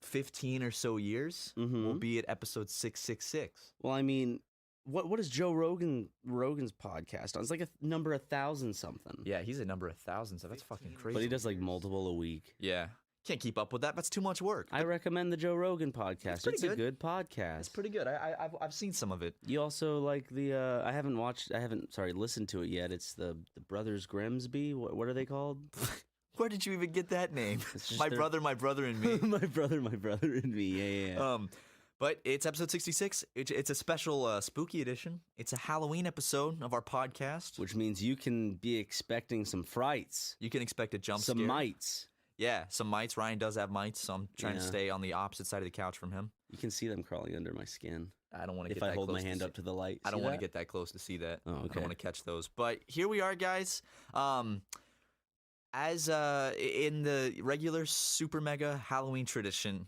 15 or so years, we'll be at episode 666. Well, I mean, what is Joe Rogan's podcast on? It's like a number 1,000 something. Yeah, he's a number 1,000, so that's fucking crazy. But he does like multiple a week. Yeah. Can't keep up with that. That's too much work. I recommend the Joe Rogan podcast. It's a good podcast. It's pretty good. I've seen some of it. You also like the I haven't listened to it yet. It's the Brothers Grimsby. What are they called? Where did you even get that name? My brother and me. my brother and me. Yeah. But it's episode 66. It's a special spooky edition. It's a Halloween episode of our podcast, which means you can be expecting some frights. You can expect a jump scare. Some mites. Yeah, some mites. Ryan does have mites, so I'm trying to stay on the opposite side of the couch from him. You can see them crawling under my skin. I don't want to get that close. If I hold my hand up to the light. I don't want to get that close to see that. Oh, okay. I don't want to catch those. But here we are, guys. As in the regular super mega Halloween tradition,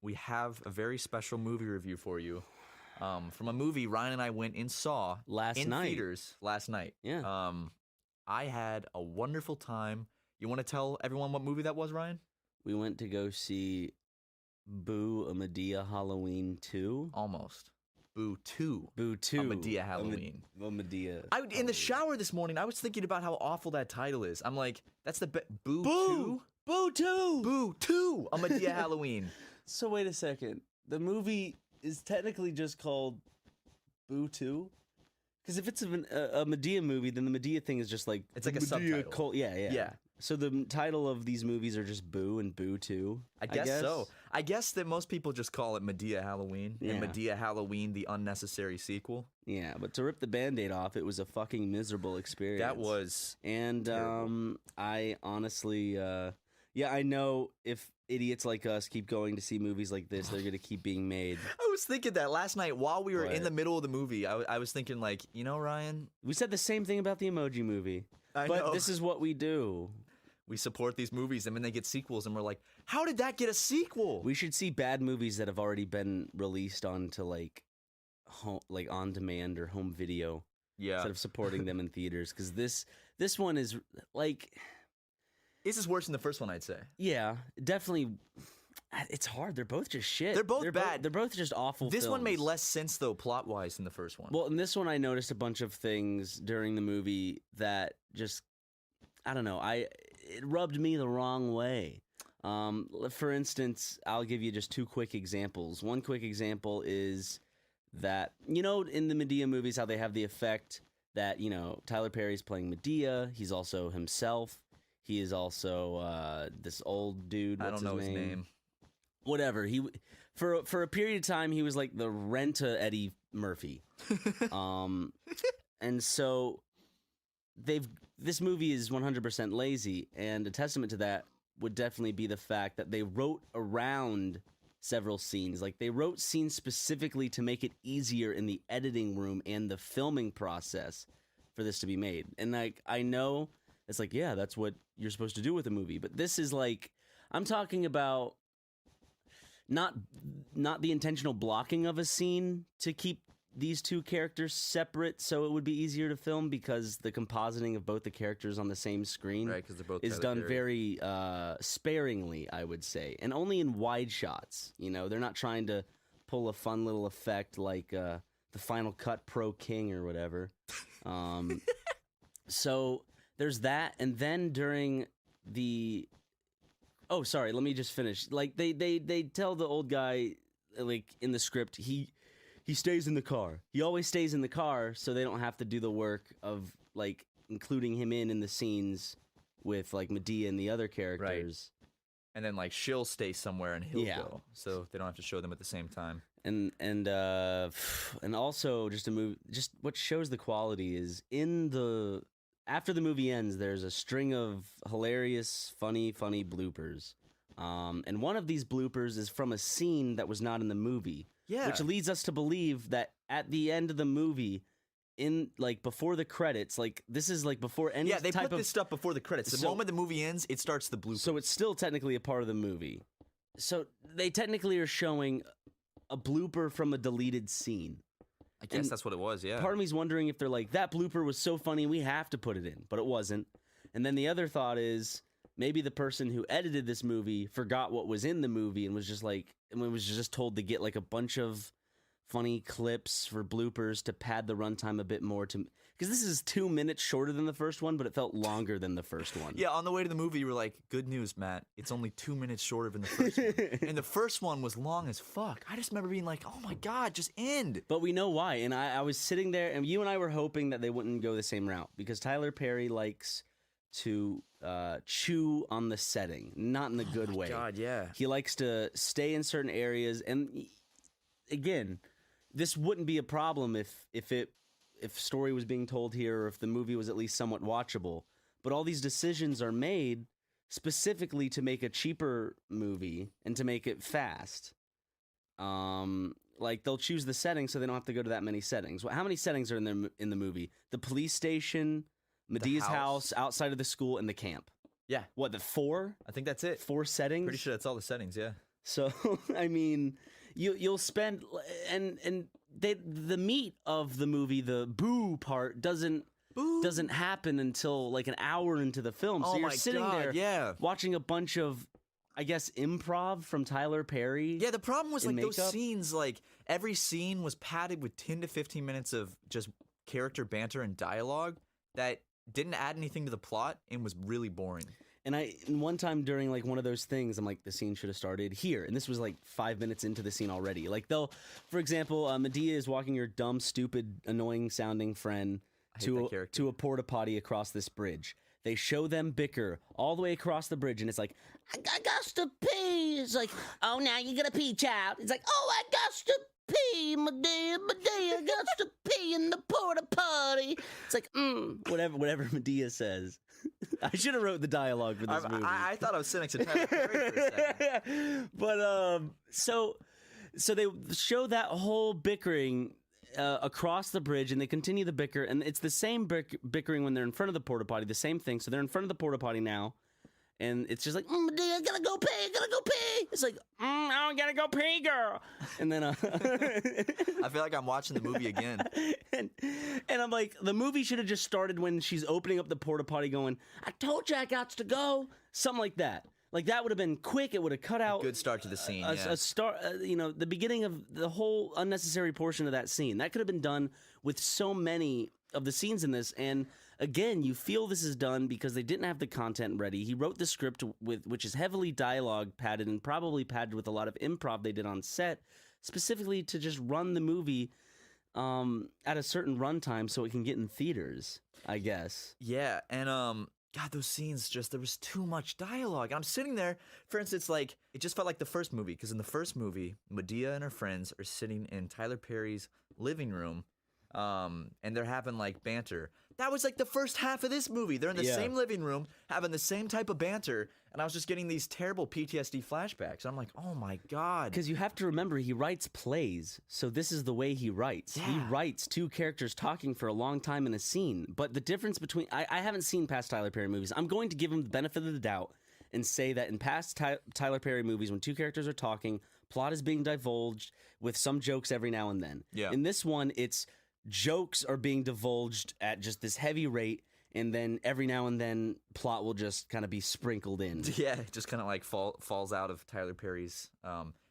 we have a very special movie review for you. From a movie Ryan and I went and saw in theaters last night. Yeah. I had a wonderful time. You want to tell everyone what movie that was, Ryan? We went to go see Boo! A Madea Halloween 2. Almost. Boo 2. Boo 2. A Madea Halloween. A Madea. In the shower this morning, I was thinking about how awful that title is. I'm like, that's the Boo 2? Boo 2! Boo 2! A Madea Halloween. So wait a second. The movie is technically just called Boo 2? Because if it's a Madea movie, then the Madea thing is just like... It's like a subtitle. Yeah. So the title of these movies are just Boo and Boo 2? I guess so. I guess that most people just call it Madea Halloween. And Madea Halloween, the unnecessary sequel. Yeah, but to rip the Band-Aid off, it was a fucking miserable experience. That was And terrible. I honestly... I know if idiots like us keep going to see movies like this, they're going to keep being made. I was thinking that last night while we were in the middle of the movie. I was thinking, like, you know, Ryan? We said the same thing about the Emoji Movie. I but know. This is what we do. We support these movies, and then they get sequels, and we're like, how did that get a sequel? We should see bad movies that have already been released onto, like on demand or home video. Yeah. Instead of supporting them in theaters. Because this one is, like... This is worse than the first one, I'd say. Yeah, definitely. It's hard. They're both just shit. They're both bad. They're both just awful This films. one made less sense, though, plot-wise than the first one. Well, in this one, I noticed a bunch of things during the movie that just, I don't know, it rubbed me the wrong way. For instance, I'll give you just two quick examples. One quick example is that, you know, in the Madea movies, how they have the effect that, you know, Tyler Perry's playing Madea. He's also himself. He is also this old dude. I don't know his name. Whatever. He for a period of time he was like the Renta Eddie Murphy. And so this movie is 100% lazy, and a testament to that would definitely be the fact that they wrote around several scenes. Like, they wrote scenes specifically to make it easier in the editing room and the filming process for this to be made. And like, I know it's like, yeah, that's what you're supposed to do with a movie, but this is like, I'm talking about not the intentional blocking of a scene to keep these two characters separate so it would be easier to film, because the compositing of both the characters on the same screen is done very sparingly, I would say, and only in wide shots. You know, they're not trying to pull a fun little effect like the Final Cut Pro King or whatever. So there's that, and then during the... Oh, sorry, let me just finish. Like, they tell the old guy, like, in the script, he stays in the car. He always stays in the car, so they don't have to do the work of, like, including him in the scenes with, like, Madea and the other characters. Right. And then, like, she'll stay somewhere and he'll go, so they don't have to show them at the same time. And also, just what shows the quality is after the movie ends, there's a string of hilarious, funny bloopers. And one of these bloopers is from a scene that was not in the movie. Yeah. Which leads us to believe that at the end of the movie, in, like, before the credits, like, this is, like, before any type of... Yeah, they put this stuff before the credits. The moment the movie ends, it starts the blooper. So it's still technically a part of the movie. So they technically are showing a blooper from a deleted scene. I guess that's what it was, yeah. Part of me's wondering if they're like, that blooper was so funny, we have to put it in. But it wasn't. And then the other thought is maybe the person who edited this movie forgot what was in the movie and was just told to get like a bunch of funny clips for bloopers to pad the runtime a bit more, because this is 2 minutes shorter than the first one, but it felt longer than the first one. Yeah, on the way to the movie, you were like, good news, Matt. It's only 2 minutes shorter than the first one. And the first one was long as fuck. I just remember being like, oh my God, just end. But we know why. And I was sitting there, and you and I were hoping that they wouldn't go the same route, because Tyler Perry likes to chew on the setting, not in the good way. God, yeah. He likes to stay in certain areas, and again, this wouldn't be a problem if story was being told here, or if the movie was at least somewhat watchable. But all these decisions are made specifically to make a cheaper movie and to make it fast. Like they'll choose the setting so they don't have to go to that many settings. How many settings are in the movie? The police station, Medea's house, outside of the school, and the camp. Yeah. What, the 4? I think that's it. 4 settings? Pretty sure that's all the settings, yeah. So, I mean, you'll spend, and the meat of the movie, the boo part, doesn't happen until like an hour into the film. So you're sitting there watching a bunch of, I guess, improv from Tyler Perry. Yeah, the problem was like those scenes, like every scene was padded with 10 to 15 minutes of just character banter and dialogue that didn't add anything to the plot and was really boring. And one time during like one of those things, I'm like, the scene should have started here. And this was like 5 minutes into the scene already. Like for example, Medea is walking her dumb, stupid, annoying sounding friend to a porta potty across this bridge. They show them bicker all the way across the bridge, and it's like, I got to pee. It's like, oh, now you gotta pee, child. It's like, oh, I got to pee, Medea, got to pee in the porta potty. It's like, whatever Medea says. I should have wrote the dialogue for this movie. I thought I was sitting next to Tyler Perry for a second. But so they show that whole bickering across the bridge, and they continue the bicker, and it's the same bickering when they're in front of the porta potty. The same thing. So they're in front of the porta potty now, and it's just like, I gotta go pee. It's like, I gotta go pee, girl. And then I feel like I'm watching the movie again. and I'm like, the movie should have just started when she's opening up the porta potty, going, I told you I got to go, something like that. Like, that would have been quick. It would have cut out a good start to the scene. A start, the beginning of the whole unnecessary portion of that scene. That could have been done with so many of the scenes in this. And again, you feel this is done because they didn't have the content ready. He wrote the script which is heavily dialogue padded and probably padded with a lot of improv they did on set, specifically to just run the movie at a certain runtime so it can get in theaters, I guess. Yeah, and God, those scenes, there was too much dialogue. I'm sitting there, for instance, like, it just felt like the first movie, because in the first movie, Medea and her friends are sitting in Tyler Perry's living room, and they're having, like, banter. That was, like, the first half of this movie. They're in the same living room, having the same type of banter, and I was just getting these terrible PTSD flashbacks. I'm like, oh, my God. Because you have to remember, he writes plays, so this is the way he writes. Yeah. He writes two characters talking for a long time in a scene, but the difference between... I haven't seen past Tyler Perry movies. I'm going to give him the benefit of the doubt and say that in past Tyler Perry movies, when two characters are talking, plot is being divulged with some jokes every now and then. Yeah. In this one, it's... jokes are being divulged at just this heavy rate, and then every now and then plot will just kind of be sprinkled in. Yeah, it just kind of like falls out of Tyler Perry's.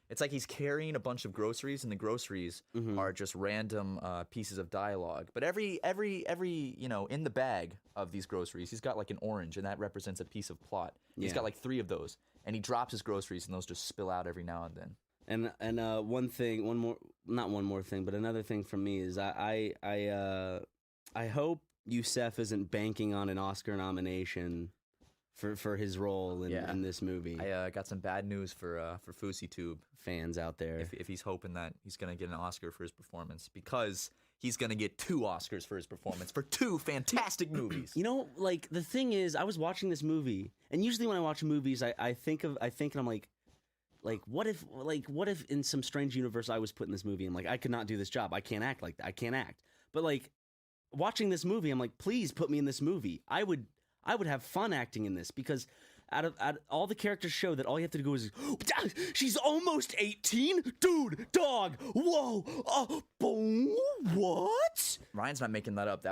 It's like he's carrying a bunch of groceries, and the groceries are just random pieces of dialogue. But every in the bag of these groceries, he's got like an orange, and that represents a piece of plot. Yeah. He's got like 3 of those, and he drops his groceries, and those just spill out every now and then. And another thing from me is I hope Youssef isn't banking on an Oscar nomination for his role in this movie. I got some bad news for FouseyTube fans out there. If he's hoping that he's gonna get an Oscar for his performance, because he's gonna get 2 Oscars for his performance for 2 fantastic movies. You know, like, the thing is, I was watching this movie, and usually when I watch movies, I think and I'm like, what if in some strange universe I was put in this movie and, like, I could not do this job. I can't act like that. I can't act. But, like, watching this movie, I'm like, please put me in this movie. I would have fun acting in this, because out of all the characters show that all you have to do is, she's almost 18? Dude, dog, whoa, boom, what? Ryan's not making that up.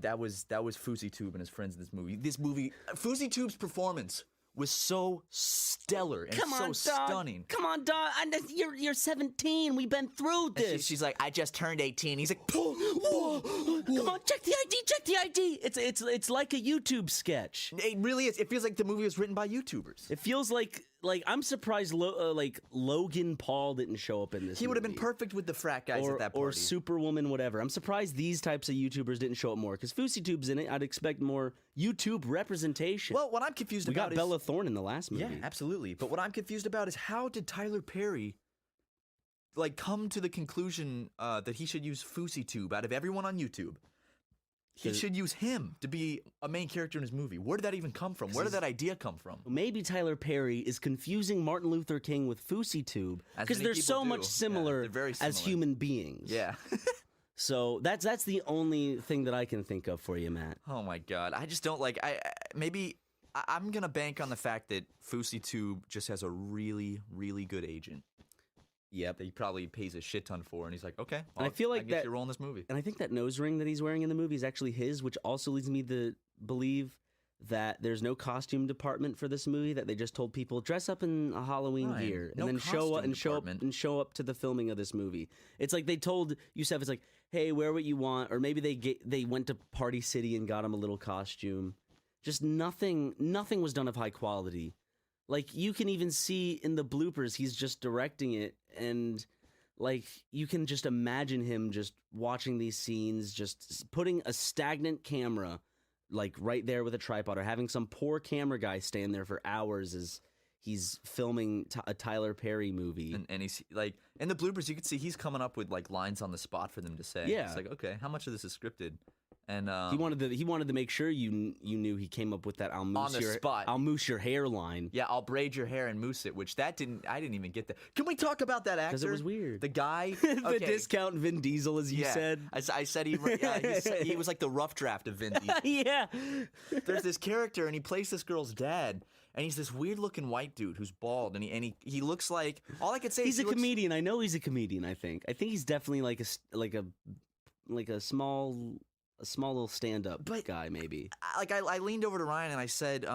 that was Fousey Tube and his friends in this movie. Fousey Tube's performance was so stellar and stunning. Come on, dog. You're 17. We've been through this. She's like, I just turned 18. He's like, whoa. Come on, check the ID. Check the ID. It's like a YouTube sketch. It really is. It feels like the movie was written by YouTubers. It feels like I'm surprised Logan Paul didn't show up in this. He would have been perfect with the frat guys at that party. Or Superwoman, whatever. I'm surprised these types of YouTubers didn't show up more, because Fousey Tube's in it. I'd expect more YouTube representation. Well, what I'm confused about is... We got Bella Thorne in the last movie. Yeah, absolutely. But what I'm confused about is how did Tyler Perry come to the conclusion that he should use Fousey Tube out of everyone on YouTube? He should use him to be a main character in his movie. Where did that even come from? Where did that idea come from? Maybe Tyler Perry is confusing Martin Luther King with Fousey Tube because they're so much similar as human beings. Yeah. So that's the only thing that I can think of for you, Matt. Oh my God, I just don't like. I'm gonna bank on the fact that Fousey Tube just has a really, really good agent. Yep. That he probably pays a shit ton for, and he's like, okay, well, and I feel like guess you're rolling this movie. And I think that nose ring that he's wearing in the movie is actually his, which also leads me to believe that there's no costume department for this movie. That they just told people dress up in a Halloween gear and then show up to the filming of this movie. It's like they told Youssef, it's like, hey, wear what you want, or maybe they went to Party City and got him a little costume. Just nothing was done of high quality. Like, you can even see in the bloopers, he's just directing it, and, like, you can just imagine him just watching these scenes, just putting a stagnant camera, like, right there with a tripod, or having some poor camera guy stand there for hours as he's filming a Tyler Perry movie. And he's, like, in the bloopers, you can see he's coming up with, like, lines on the spot for them to say. Yeah. It's like, okay, how much of this is scripted? And he wanted to make sure you knew he came up with that I'll moose your hair line. Yeah, I'll braid your hair and moose it, which I didn't even get that. Can we talk about that actor? Because it was weird. The guy, the discount Vin Diesel, as you said. I said he was like the rough draft of Vin Diesel. Yeah. There's this character, and he plays this girl's dad, and he's this weird looking white dude who's bald, and he looks like, all I could say is he's a comedian. I know he's a comedian. I think he's definitely like a small little stand-up guy, maybe. I leaned over to Ryan and I said,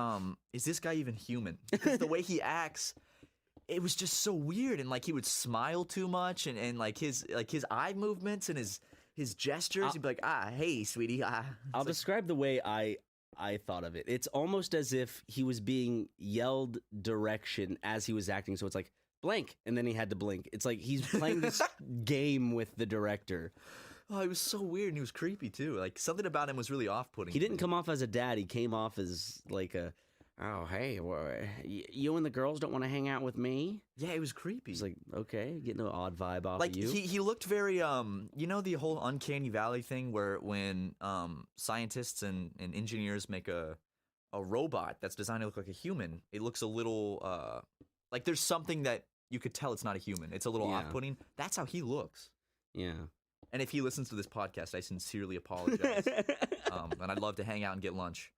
is this guy even human? Because the way he acts, it was just so weird, and like he would smile too much, and like his eye movements and his gestures, he'd be like, hey, sweetie. I'll describe the way I thought of it. It's almost as if he was being yelled direction as he was acting, so it's like, blank, and then he had to blink. It's like he's playing this game with the director. Oh, he was so weird, and he was creepy, too. Like, something about him was really off-putting. He didn't come off as a dad. He came off as, like, oh, hey, you and the girls don't want to hang out with me? Yeah, it was creepy. It's like, okay, getting an odd vibe off like, of you. He looked very, you know the whole Uncanny Valley thing where when scientists and engineers make a robot that's designed to look like a human, it looks a little, like there's something that you could tell it's not a human. It's a little off-putting. That's how he looks. Yeah. And if he listens to this podcast, I sincerely apologize. And I'd love to hang out and get lunch.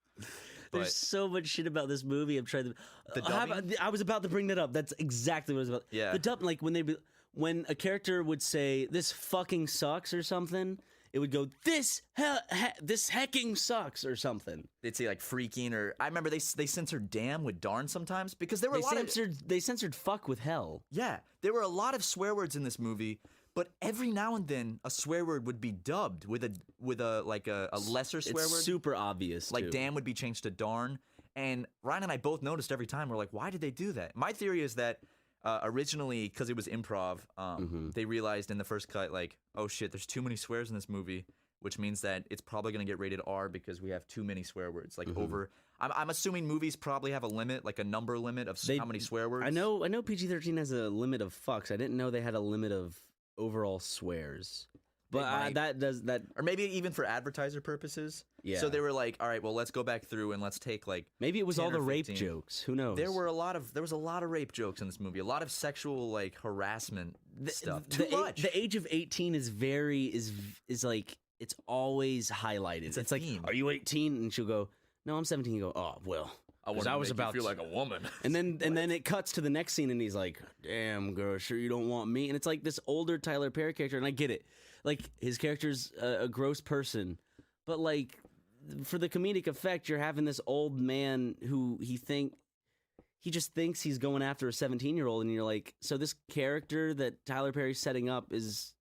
There's so much shit about this movie. I'm trying to. The dubbing? I was about to bring that up. That's exactly what it was about. Yeah. The dub, like when a character would say "this fucking sucks" or something, it would go this hecking sucks or something. They'd say like freaking, or I remember they censored damn with darn sometimes because they censored fuck with hell. Yeah, there were a lot of swear words in this movie. But every now and then, a swear word would be dubbed with a lesser swear word. It's super obvious, like too. damn would be changed to darn. And Ryan and I both noticed every time. We're like, why did they do that? My theory is that originally, because it was improv, they realized in the first cut, like, oh shit, there's too many swears in this movie, which means that it's probably going to get rated R because we have too many swear words. Like over, I'm assuming movies probably have a limit, like a number limit of how many swear words. I know PG-13 has a limit of fucks. I didn't know they had a limit of overall swears, but that does that, or maybe even for advertiser purposes. Yeah. So they were like, all right, well, let's go back through and let's take like maybe it was all the rape jokes. Who knows? There was a lot of rape jokes in this movie. A lot of sexual like harassment stuff. Too much. The age of 18 is like it's always highlighted. It's like, are you 18? And she'll go, no, I'm 17. You go, oh well. I was about to feel like a woman. And then it cuts to the next scene and he's like, damn girl, sure you don't want me. And it's like this older Tyler Perry character, and I get it. Like his character's a gross person, but like for the comedic effect, you're having this old man who he just thinks he's going after a 17-year-old, and you're like, so this character that Tyler Perry's setting up is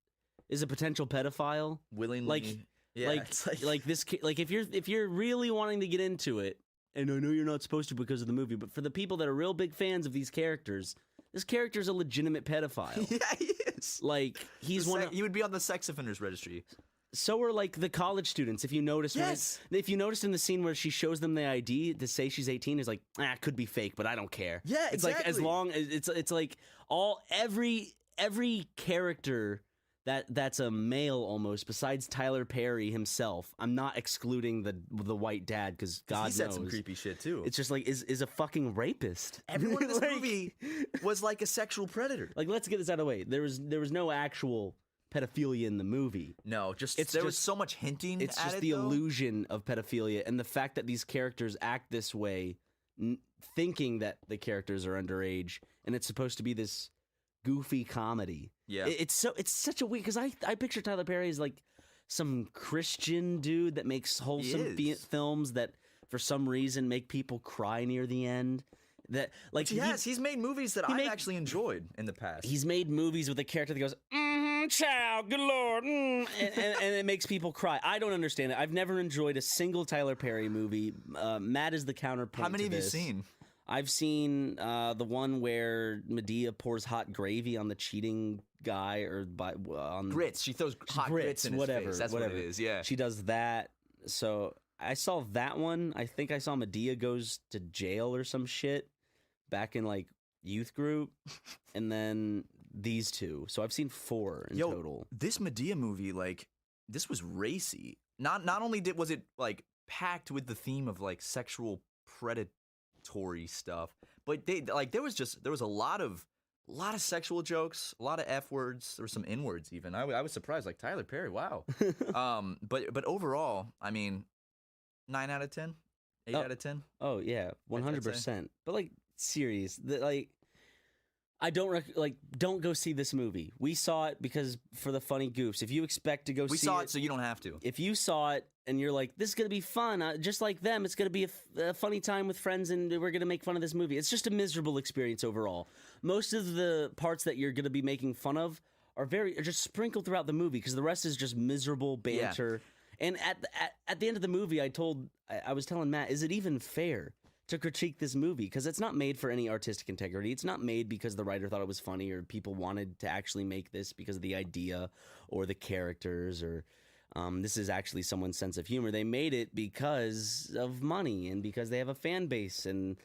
a potential pedophile, willingly. If you're really wanting to get into it, and I know you're not supposed to because of the movie, but for the people that are real big fans of these characters, this character's a legitimate pedophile. Yeah, he is. Like he's he would be on the sex offenders registry. So are like the college students. If you notice, if you noticed in the scene where she shows them the ID to say she's 18, it's like, it could be fake, but I don't care. Yeah, it's like as long as it's like every character that's a male almost, besides Tyler Perry himself. I'm not excluding the white dad because God knows he said some creepy shit too. It's just like is a fucking rapist. Everyone in this movie was like a sexual predator. Like, let's get this out of the way. There was no actual pedophilia in the movie. No, there was so much hinting. It's just the illusion of pedophilia, and the fact that these characters act this way, thinking that the characters are underage, and it's supposed to be this goofy comedy. Yeah, it's such a weird, because I picture Tyler Perry as like some Christian dude that makes wholesome films that for some reason make people cry near the end. That like he's made movies that I've actually enjoyed in the past. He's made movies with a character that goes, child, good lord, and it makes people cry. I don't understand it. I've never enjoyed a single Tyler Perry movie. Matt is the counterpoint. How many have you seen? I've seen the one where Medea pours hot gravy on the cheating guy, on grits. She throws hot grits in his face. That's what it is. Yeah, she does that. So I saw that one. I think I saw Medea goes to jail or some shit back in like youth group, and then these two. So I've seen 4 in total. This Medea movie, like, this was racy. Not only was it like packed with the theme of like sexual predatory stuff, but there was a lot of sexual jokes, a lot of F words. There were some N words even. I was surprised, like Tyler Perry. Wow. But overall, I mean, 9 out of 10, 8 out of 10. Oh yeah, 100%. But like, serious, I don't go see this movie. We saw it because for the funny goofs. If you expect to go see it... We saw it so you don't have to. If you saw it and you're like, this is going to be fun, just like them, it's going to be a funny time with friends and we're going to make fun of this movie. It's just a miserable experience overall. Most of the parts that you're going to be making fun of are just sprinkled throughout the movie because the rest is just miserable banter. Yeah. And at the end of the movie, I was telling Matt, is it even fair to critique this movie? Because it's not made for any artistic integrity. It's not made because the writer thought it was funny or people wanted to actually make this because of the idea or the characters or this is actually someone's sense of humor. They made it because of money and because they have a fan base, and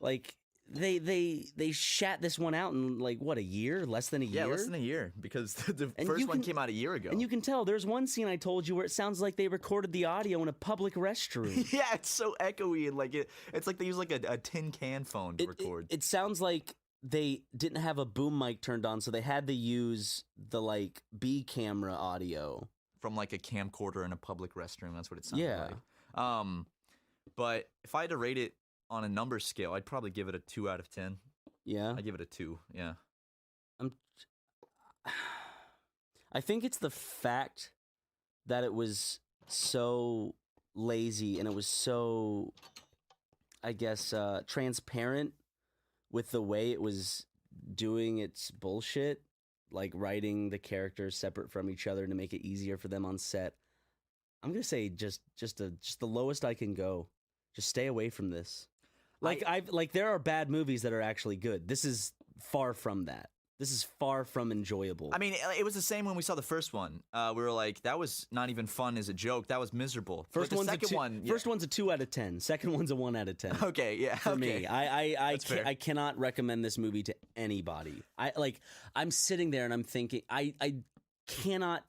like they shat this one out in like what, a year? Less than a year? Yeah, less than a year, because the first one came out a year ago. And you can tell there's one scene I told you where it sounds like they recorded the audio in a public restroom. Yeah, it's so echoey, and like it's like they use like a tin can phone to record. It sounds like they didn't have a boom mic turned on, so they had to use the like B camera audio from like a camcorder in a public restroom. That's what it sounded like. But if I had to rate it on a number scale, I'd probably give it a 2 out of 10. Yeah, I give it a 2. Yeah. I think it's the fact that it was so lazy and it was so, I guess, transparent with the way it was doing its bullshit, like writing the characters separate from each other to make it easier for them on set. I'm gonna say just the lowest I can go. Just stay away from this. Like there are bad movies that are actually good. This is far from that. This is far from enjoyable. I mean, it was the same when we saw the first one. We were like, that was not even fun as a joke. That was miserable. First one's a 2 out of 10. Second one's a 1 out of 10. Okay, yeah. For me, I cannot recommend this movie to anybody. I'm sitting there and I'm thinking, I cannot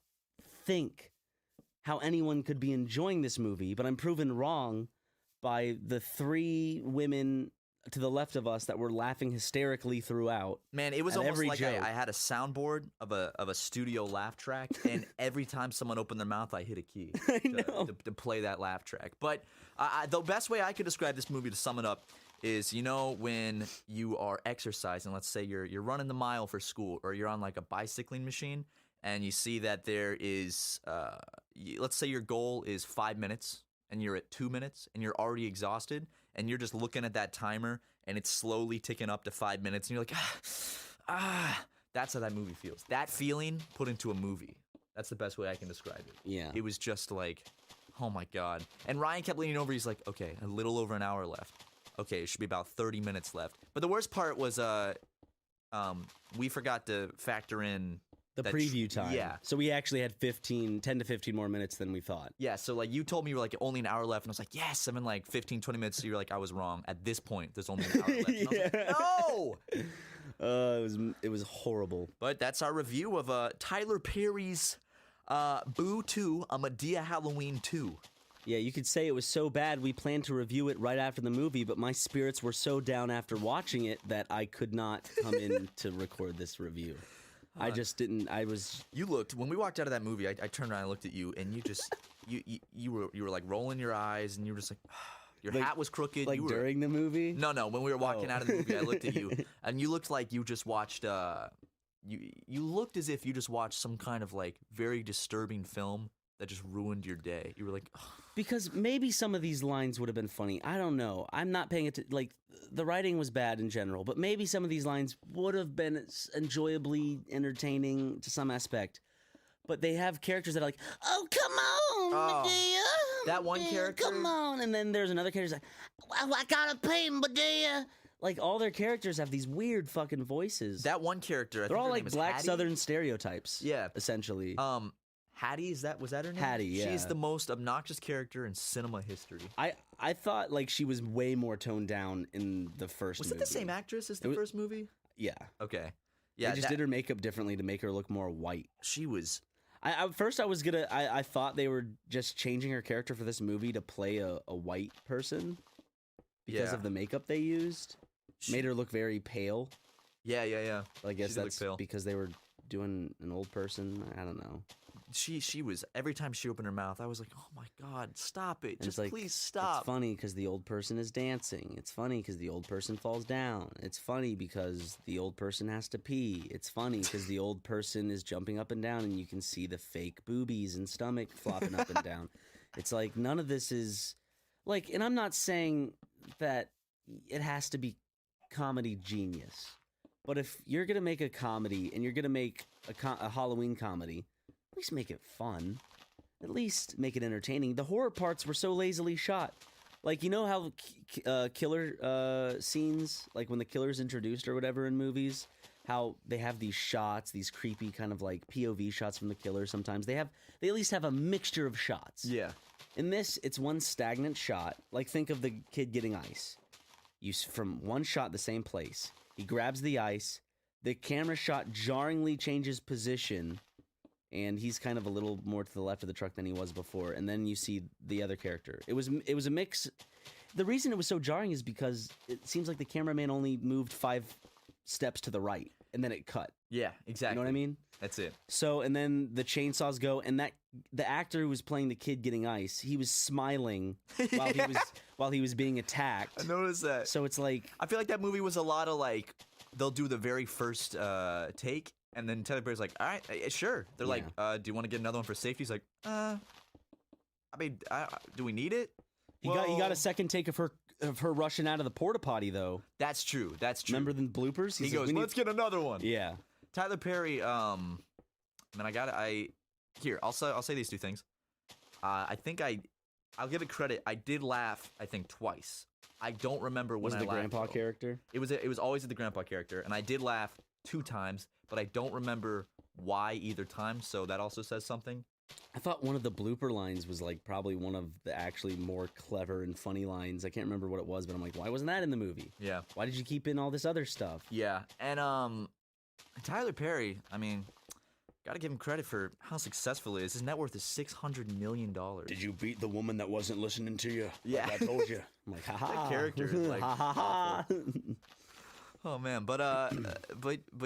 think how anyone could be enjoying this movie, but I'm proven wrong by the 3 women to the left of us that were laughing hysterically throughout. Man, it was almost like I had a soundboard of a studio laugh track, and every time someone opened their mouth, I hit a key to play that laugh track. But the best way I could describe this movie, to sum it up, is, you know, when you are exercising, let's say you're running the mile for school, or you're on like a bicycling machine, and you see that there is, let's say your goal is 5 minutes, and you're at 2 minutes and you're already exhausted and you're just looking at that timer and it's slowly ticking up to 5 minutes and you're like, that's how that movie feels. That feeling put into a movie. That's the best way I can describe it. Yeah. It was just like, oh my God. And Ryan kept leaning over. He's like, okay, a little over an hour left. Okay, it should be about 30 minutes left. But the worst part was we forgot to factor in the preview time. Yeah. So we actually had 10 to 15 more minutes than we thought. Yeah, so like you told me you were like only an hour left, and I was like, yes. I'm in like 15, 20 minutes. So you're like, I was wrong. At this point, there's only an hour left. And I was like, no! It was horrible. But that's our review of Tyler Perry's Boo 2, A Madea Halloween 2. Yeah, you could say it was so bad we planned to review it right after the movie, but my spirits were so down after watching it that I could not come in to record this review. I just didn't. You looked when we walked out of that movie. I turned around and looked at you, and you just you were like rolling your eyes, and you were just like, your hat was crooked. Like during the movie? No. When we were walking out of the movie, I looked at you, and you looked like you just watched. You looked as if you just watched some kind of like very disturbing film that just ruined your day. You were like, because maybe some of these lines would have been funny. I don't know. I'm not paying it. Like the writing was bad in general, but maybe some of these lines would have been enjoyably entertaining to some aspect. But they have characters that are like, "Oh, come on, Madea." That one character. Come on, and then there's another character like, "Well, I gotta pay Madea." Like all their characters have these weird fucking voices. That one character, they're all like black Hattie? Southern stereotypes. Yeah, essentially. Hattie, was that her name? Hattie, yeah. She's the most obnoxious character in cinema history. I thought like she was way more toned down in the first movie. Was it the same actress as the first movie? Yeah. Okay. Yeah. They just did her makeup differently to make her look more white. She was. I thought they were just changing her character for this movie to play a white person because of the makeup they used. Made her look very pale. Yeah. I guess that's because they were doing an old person. I don't know. She was, every time she opened her mouth, I was like, oh my God, stop it. Just please stop. It's funny because the old person is dancing. It's funny because the old person falls down. It's funny because the old person has to pee. It's funny because the old person is jumping up and down and you can see the fake boobies and stomach flopping up and down. It's like none of this is like, and I'm not saying that it has to be comedy genius, but if you're going to make a comedy and you're going to make a Halloween comedy, at least make it fun. At least make it entertaining. The horror parts were so lazily shot. Like, you know how killer scenes, like when the killer's introduced or whatever in movies, how they have these shots, these creepy kind of like POV shots from the killer sometimes. They at least have a mixture of shots. Yeah. In this, it's one stagnant shot. Like, think of the kid getting ice. From one shot, the same place. He grabs the ice. The camera shot jarringly changes position. And he's kind of a little more to the left of the truck than he was before. And then you see the other character. It was a mix. The reason it was so jarring is because it seems like the cameraman only moved 5 steps to the right, and then it cut. Yeah, exactly. You know what I mean? That's it. So, and then the chainsaws go, and the actor who was playing the kid getting ice, he was smiling while he was being attacked. I noticed that. So it's like, I feel like that movie was a lot of like, they'll do the very first take. And then Tyler Perry's like, all right, sure. They're like, do you want to get another one for safety? He's like, I mean, do we need it? He got a second take of her rushing out of the porta potty though. That's true. Remember the bloopers? He goes, let's get another one. Yeah. Tyler Perry. Man, I'll say these 2 things. I think I'll give it credit. I did laugh. I think twice. I don't remember when I laughed. Was the grandpa character? It was always the grandpa character, and I did laugh 2 times. But I don't remember why either time, so that also says something. I thought one of the blooper lines was like probably one of the actually more clever and funny lines. I can't remember what it was, but I'm like, why wasn't that in the movie? Yeah. Why did you keep in all this other stuff? Yeah, and Tyler Perry, I mean, gotta give him credit for how successful it is. His net worth is $600 million. Did you beat the woman that wasn't listening to you? Yeah. Like I told you. I'm like, ha ha. That character is like, ha ha ha. Oh man, but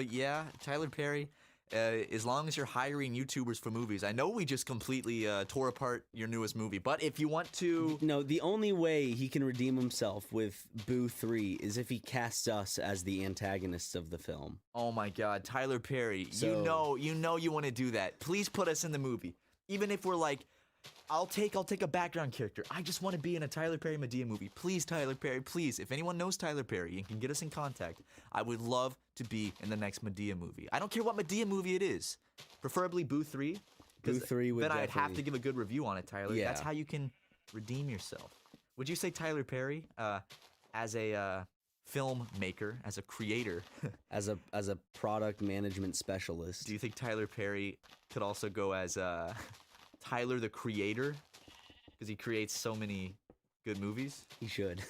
yeah, Tyler Perry. As long as you're hiring YouTubers for movies, I know we just completely tore apart your newest movie, but if you want to, no, the only way he can redeem himself with Boo 3 is if he casts us as the antagonists of the film. Oh my God, Tyler Perry, So, you know you want to do that. Please put us in the movie, even if we're like I'll take a background character. I just want to be in a Tyler Perry Madea movie. Please, Tyler Perry, please. If anyone knows Tyler Perry and can get us in contact, I would love to be in the next Madea movie. I don't care what Madea movie it is. Preferably Boo 3. Boo 3 would then I'd have definitely- to give a good review on it, Tyler. Yeah. That's how you can redeem yourself. Would you say Tyler Perry, as a filmmaker, as a creator, as a product management specialist? do you think Tyler Perry could also go as Tyler the Creator? Because he creates so many good movies. He should.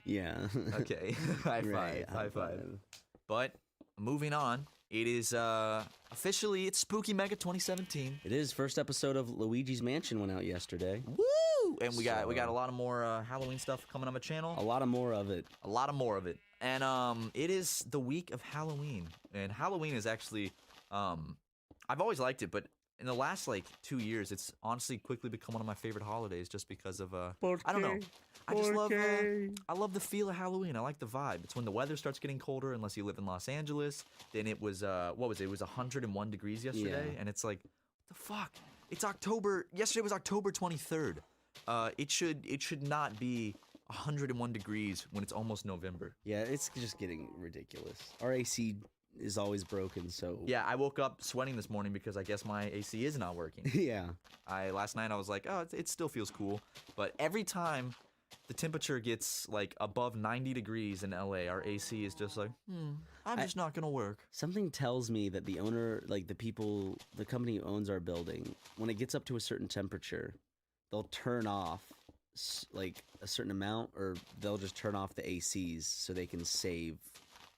Yeah. Okay. High five. Right, High five. But moving on, it is officially it's Spooky Mega 2017. It is. First episode of Luigi's Mansion went out yesterday. Woo! And we got a lot of more Halloween stuff coming on the channel. A lot of more of it. A lot of more of it. And it is the week of Halloween. And Halloween is actually I've always liked it, but in the last like 2 years, it's honestly quickly become one of my favorite holidays just because of I don't know. I just love I love the feel of Halloween. I like the vibe. It's when the weather starts getting colder unless you live in Los Angeles. Then it was what was it? It was 101 degrees yesterday, Yeah. and it's like what the fuck? It's October. Yesterday was October 23rd. It should not be 101 degrees when it's almost November. Yeah, it's just getting ridiculous. Our AC is always broken, so Yeah, I woke up sweating this morning because I guess my AC is not working. yeah. Last night I was like, oh, it still feels cool, but every time the temperature gets like above 90 degrees in LA, our AC is just like, I'm just not gonna work. Something tells me that the owner, like the company who owns our building, when it gets up to a certain temperature, they'll turn off like a certain amount, or they'll just turn off the ACs so they can save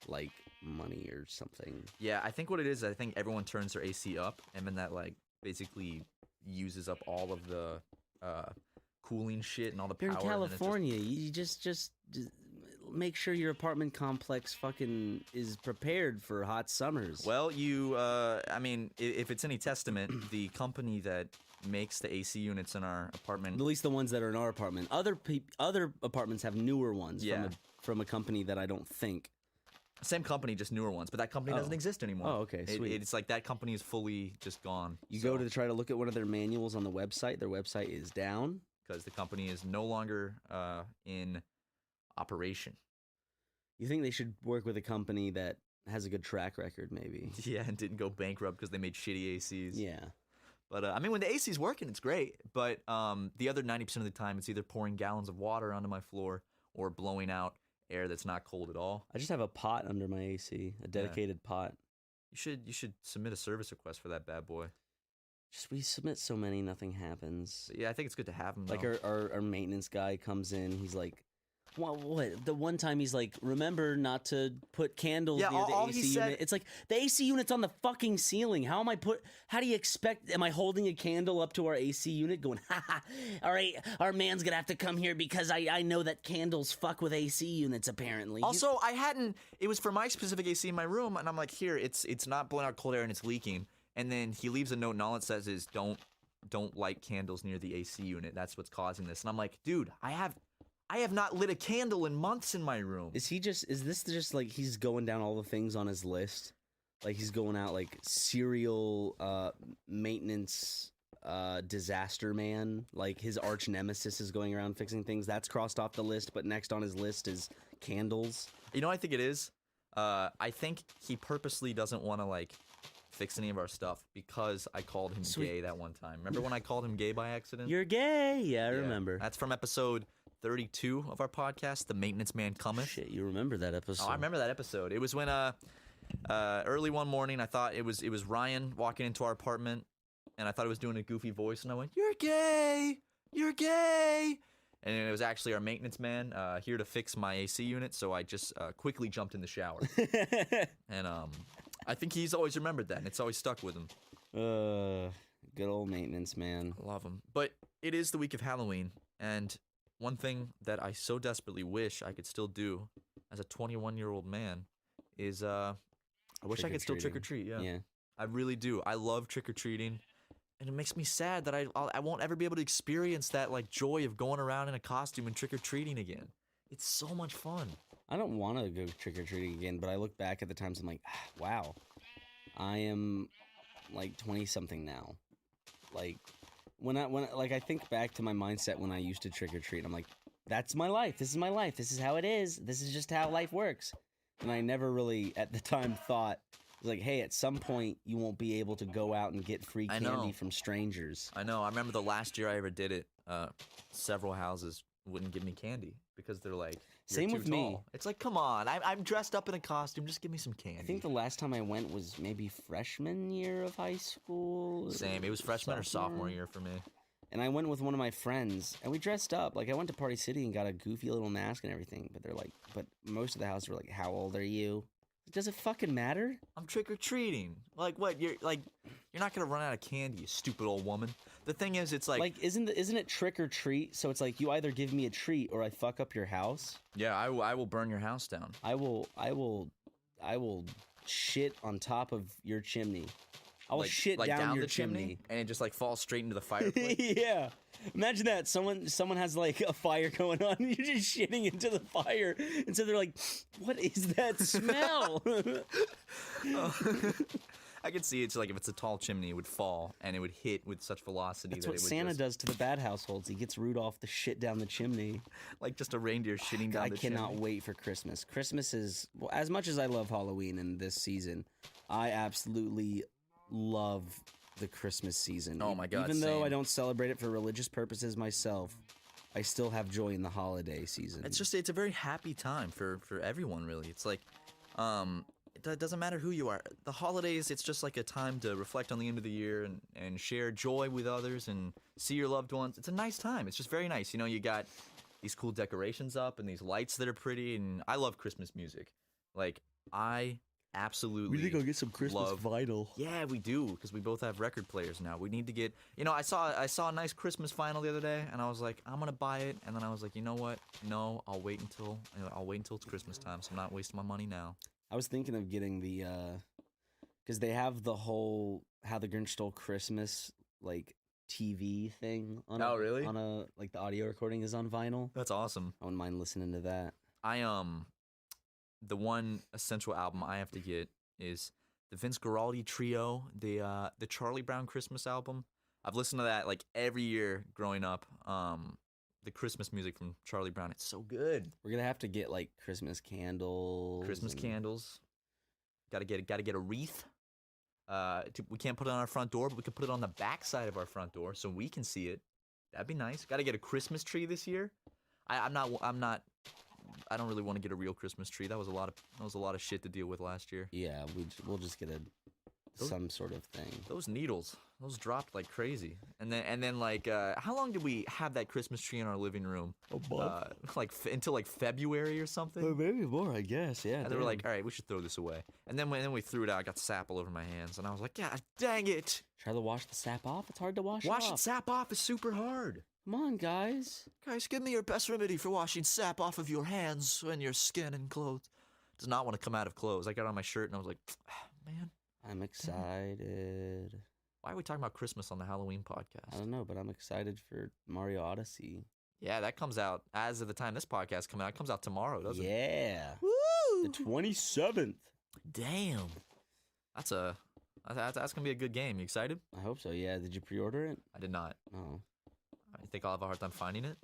like money or something. Yeah, I think what it is, I think everyone turns their AC up, and then that like basically uses up all of the cooling shit and all the You're power. in and then it just- California. You just make sure your apartment complex fucking is prepared for hot summers. Well, I mean, if it's any testament, the company that makes the AC units in our apartment. At least the ones that are in our apartment. Other apartments have newer ones Yeah. from a company that I don't think. Same company, just newer ones, but that company doesn't exist anymore. Oh, okay, sweet. It's like that company is fully just gone. You go to try to look at one of their manuals on the website. Their website is down. Because the company is no longer in operation. You think they should work with a company that has a good track record, maybe? Yeah, and didn't go bankrupt because they made shitty ACs. Yeah. But I mean, when the AC's working, it's great. But the other 90% of the time, it's either pouring gallons of water onto my floor or blowing out air that's not cold at all. I just have a pot under my AC, a dedicated pot. You should submit a service request for that bad boy. Just we submit so many, nothing happens. But yeah, I think it's good to have them. Like though. our maintenance guy comes in, he's like, what? The one time he's like, remember not to put candles Yeah, near the all he AC said- unit. It's like the AC unit's on the fucking ceiling. How do you expect? Am I holding a candle up to our AC unit, going, all right, our man's gonna have to come here because I know that candles fuck with AC units apparently. Also, it was for my specific AC in my room, and I'm like, here, it's not blowing out cold air and it's leaking. And then he leaves a note, and all it says is, don't light candles near the AC unit. That's what's causing this. And I'm like, dude, I have not lit a candle in months in my room. Is this just like he's going down all the things on his list? Like he's going out like serial maintenance disaster man. Like his arch nemesis is going around fixing things. That's crossed off the list, but next on his list is candles. You know what I think it is? I think he purposely doesn't want to like fix any of our stuff because I called him gay that one time. Remember when I called him gay by accident? You're gay. Yeah, I remember. That's from episode 32 of our podcast, The Maintenance Man Cometh. Shit, you remember that episode? Oh, I remember that episode. It was when early one morning, I thought it was Ryan walking into our apartment, and I thought he was doing a goofy voice, and I went, "You're gay! You're gay!" And it was actually our maintenance man here to fix my AC unit, so I just quickly jumped in the shower. And I think he's always remembered that, and it's always stuck with him. Good old maintenance man. I love him. But it is the week of Halloween, and one thing that I so desperately wish I could still do as a 21-year-old man is I wish I could still trick-or-treat, Yeah. I really do. I love trick-or-treating, and it makes me sad that I won't ever be able to experience that like joy of going around in a costume and trick-or-treating again. It's so much fun. I don't want to go trick-or-treating again, but I look back at the times I'm like, wow, I am like 20-something now. Like, when like I think back to my mindset when I used to trick or treat, I'm like, that's my life. This is my life. This is how it is. This is just how life works. And I never really at the time thought, it was like, hey, at some point you won't be able to go out and get free candy from strangers. I know. I remember the last year I ever did it. Several houses wouldn't give me candy because they're like, you're Same too with me. tall. It's like, come on, I'm dressed up in a costume. Just give me some candy. I think the last time I went was maybe freshman year of high school. Same. It was freshman or sophomore year for me. And I went with one of my friends, and we dressed up. Like, I went to Party City and got a goofy little mask and everything. But they're like, but most of the houses were like, how old are you? Does it fucking matter? I'm trick-or-treating. Like, what? You're not gonna run out of candy, you stupid old woman. The thing is, it's like isn't it trick or treat? So it's like you either give me a treat or I fuck up your house. yeah, I will burn your house down. I will shit on top of your chimney. I will shit down your the chimney, and it just like falls straight into the fireplace. Yeah. Imagine that. Someone has like a fire going on and you're just shitting into the fire. And so they're like, what is that smell? I could see it's like if it's a tall chimney, it would fall and it would hit with such velocity That's that what it would Santa just, does to the bad households. He gets Rudolph to shit down the chimney. like just a reindeer shitting down I the cannot chimney. wait for Christmas. Christmas is, well, as much as I love Halloween in this season, I absolutely love the Christmas season. Oh my God, Even though same. I don't celebrate it for religious purposes myself, I still have joy in the holiday season. It's a very happy time for everyone, really. It's like, it doesn't matter who you are. The holidays, it's just like a time to reflect on the end of the year and share joy with others and see your loved ones. It's a nice time. It's just very nice. You know, you got these cool decorations up and these lights that are pretty, and I love Christmas music. Like, I absolutely we need to go get some Christmas vinyl. Yeah, we do, because we both have record players now. We need to get, you know, I saw a nice Christmas vinyl the other day, and I was like, I'm gonna buy it, and then I was like, you know what? No, I'll wait until it's Christmas time, so I'm not wasting my money now. I was thinking of getting the, because they have the whole How the Grinch Stole Christmas, like, TV thing on really? On a, like, the audio recording is on vinyl. That's awesome. I wouldn't mind listening to that. The one essential album I have to get is the Vince Guaraldi Trio, the Charlie Brown Christmas album. I've listened to that like every year growing up. The Christmas music from Charlie Brown, it's so good. We're gonna have to get like Christmas candles. Gotta get a wreath. We can't put it on our front door, but we can put it on the back side of our front door so we can see it. That'd be nice. Gotta get a Christmas tree this year. I don't really want to get a real Christmas tree. That was a lot of shit to deal with last year. Yeah, we'll just get some sort of thing. Those needles, those dropped like crazy. And then like, how long did we have that Christmas tree in our living room? A month? Until like February or something. Maybe more, I guess. Yeah. And they were like, all right, we should throw this away. And then when we threw it out, I got sap all over my hands, and I was like, God dang it! Try to wash the sap off. It's hard to wash Washing off. sap off is super hard. Come on, guys. Guys, give me your best remedy for washing sap off of your hands and your skin and clothes. Does not want to come out of clothes. I got on my shirt and I was like, man. I'm excited. Why are we talking about Christmas on the Halloween podcast? I don't know, but I'm excited for Mario Odyssey. Yeah, that comes out as of the time this podcast comes out. It comes out tomorrow, doesn't it? Yeah. Woo! The 27th. Damn. That's gonna be a good game. You excited? I hope so. Yeah. Did you pre-order it? I did not. Oh. I think I'll have a hard time finding it.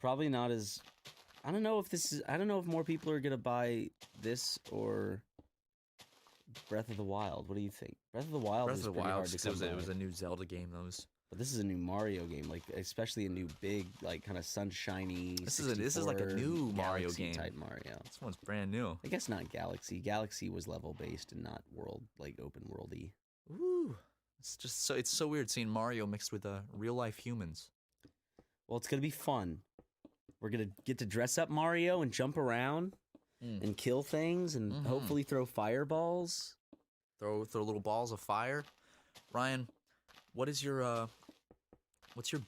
Probably not as. I don't know if more people are gonna buy this or Breath of the Wild. What do you think? Breath of the Wild is pretty hard to come by. It was a new Zelda game. But this is a new Mario game, like especially a new big, like kind of sunshiny. This is like a new Mario game type Mario. This one's brand new. I guess not Galaxy. Galaxy was level based and not world, like open worldy. Woo! It's so weird seeing Mario mixed with real life humans. Well, it's gonna be fun. We're gonna get to dress up Mario and jump around and kill things and hopefully throw fireballs. Throw little balls of fire. Ryan, what's your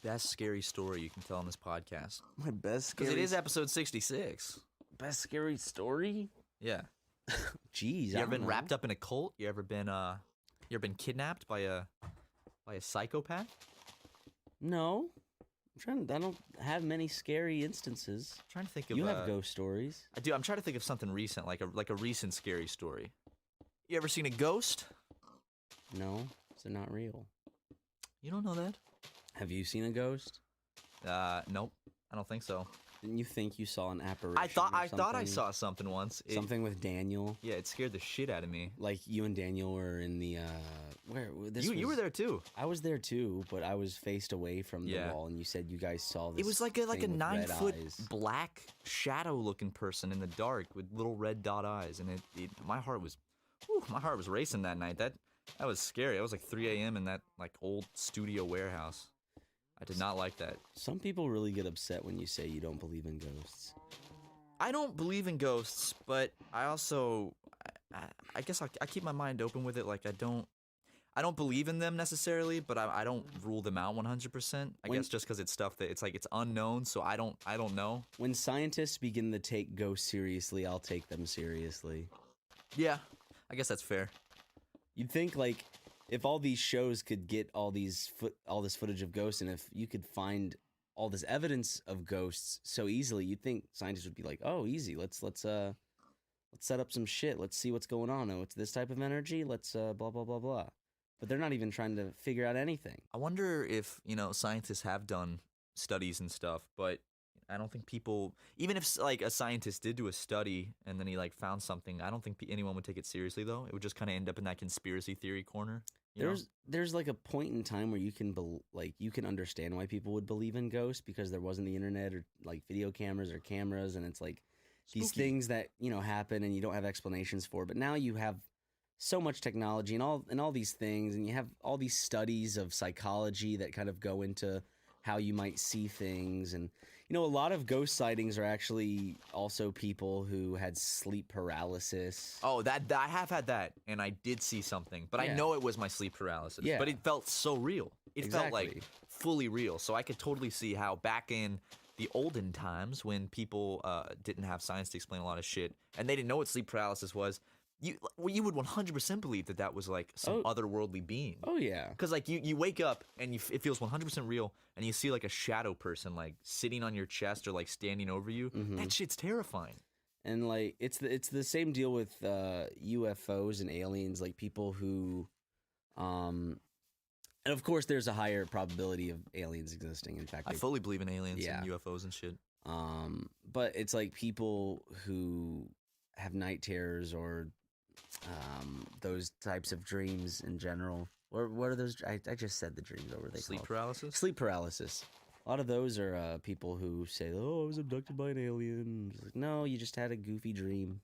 best scary story you can tell on this podcast? My best scary. Because it is episode 66. Best scary story? Yeah. Jeez, You ever been wrapped up in a cult? You ever been kidnapped by a psychopath? No. I don't have many scary instances. I'm trying to think of. You have ghost stories. I do. I'm trying to think of something recent, like a recent scary story. You ever seen a ghost? No. are not real. You don't know that? Have you seen a ghost? Nope. I don't think so. Didn't you think you saw an apparition? I thought I saw something once. Something with Daniel. Yeah, it scared the shit out of me. Like you and Daniel were in the You were there too. I was there too, but I was faced away from the wall, and you said you guys saw this. It was like a 9-foot eyes. black shadow-looking person in the dark with little red dot eyes, and my heart was racing that night. That was scary. It was like 3 a.m. in that like old studio warehouse. I did not like that. Some people really get upset when you say you don't believe in ghosts. I don't believe in ghosts, but I also, I guess I keep my mind open with it. Like I don't believe in them necessarily, but I don't rule them out 100%. I guess just because it's stuff that it's unknown, so I don't know. When scientists begin to take ghosts seriously, I'll take them seriously. Yeah, I guess that's fair. You'd think like if all these shows could get all this footage of ghosts, and if you could find all this evidence of ghosts so easily, you'd think scientists would be like, "Oh, easy. Let's set up some shit. Let's see what's going on. Oh, it's this type of energy. Let's blah blah blah blah." But they're not even trying to figure out anything. I wonder if scientists have done studies and stuff, but I don't think people, even if like a scientist did do a study and then he like found something, I don't think anyone would take it seriously though. It would just kind of end up in that conspiracy theory corner. There's like a point in time where you can understand why people would believe in ghosts because there wasn't the internet or like video cameras or cameras, and it's like these things that happen and you don't have explanations for. But now you have so much technology and all these things, and you have all these studies of psychology that kind of go into how you might see things. And a lot of ghost sightings are actually also people who had sleep paralysis. Oh, I have had that, and I did see something, but I know it was my sleep paralysis. Yeah. But it felt so real. It felt like fully real. So I could totally see how back in the olden times when people didn't have science to explain a lot of shit, and they didn't know what sleep paralysis was, you would 100% believe that was like some otherworldly being. Oh yeah, because like you wake up and it feels 100% real, and you see like a shadow person like sitting on your chest or like standing over you. Mm-hmm. That shit's terrifying. And like it's the same deal with UFOs and aliens. Like people who, and of course there's a higher probability of aliens existing. In fact, I fully believe in aliens and UFOs and shit. But it's like people who have night terrors or those types of dreams in general. Or what are those? I just said the dreams. What were they Sleep called? paralysis? Sleep paralysis. A lot of those are people who say, "Oh, I was abducted by an alien." It's like, no, you just had a goofy dream,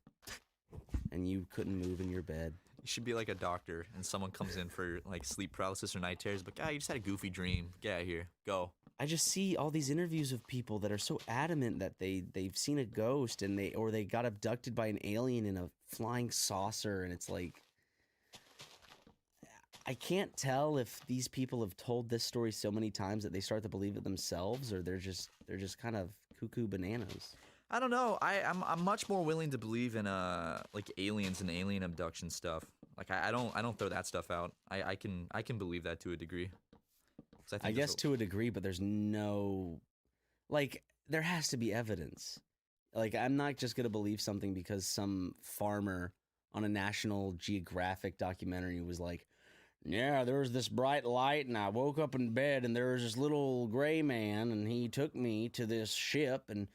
and you couldn't move in your bed. You should be like a doctor, and someone comes in for like sleep paralysis or night terrors, but you just had a goofy dream. Get out of here. Go. I just see all these interviews of people that are so adamant that they've seen a ghost and they got abducted by an alien in a flying saucer, and it's like I can't tell if these people have told this story so many times that they start to believe it themselves, or they're just kind of cuckoo bananas. I don't know. I'm much more willing to believe in like aliens and alien abduction stuff. Like I don't throw that stuff out. I can believe that to a degree. I guess to a degree, but there's no, like, there has to be evidence. Like, I'm not just going to believe something because some farmer on a National Geographic documentary was like, yeah, there was this bright light and I woke up in bed and there was this little gray man and he took me to this ship and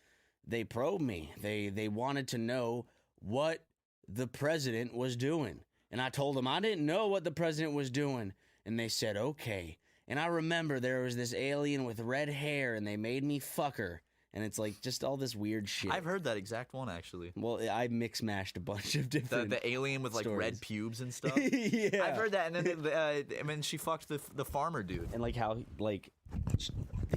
they probed me. They wanted to know what the president was doing. And I told them I didn't know what the president was doing. And they said, okay. And I remember there was this alien with red hair, and they made me fuck her. And it's like just all this weird shit. I've heard that exact one, actually. Well, I mix-mashed a bunch of different The alien with like red pubes and stuff? Yeah. I've heard that. And then she fucked the farmer dude. And like how like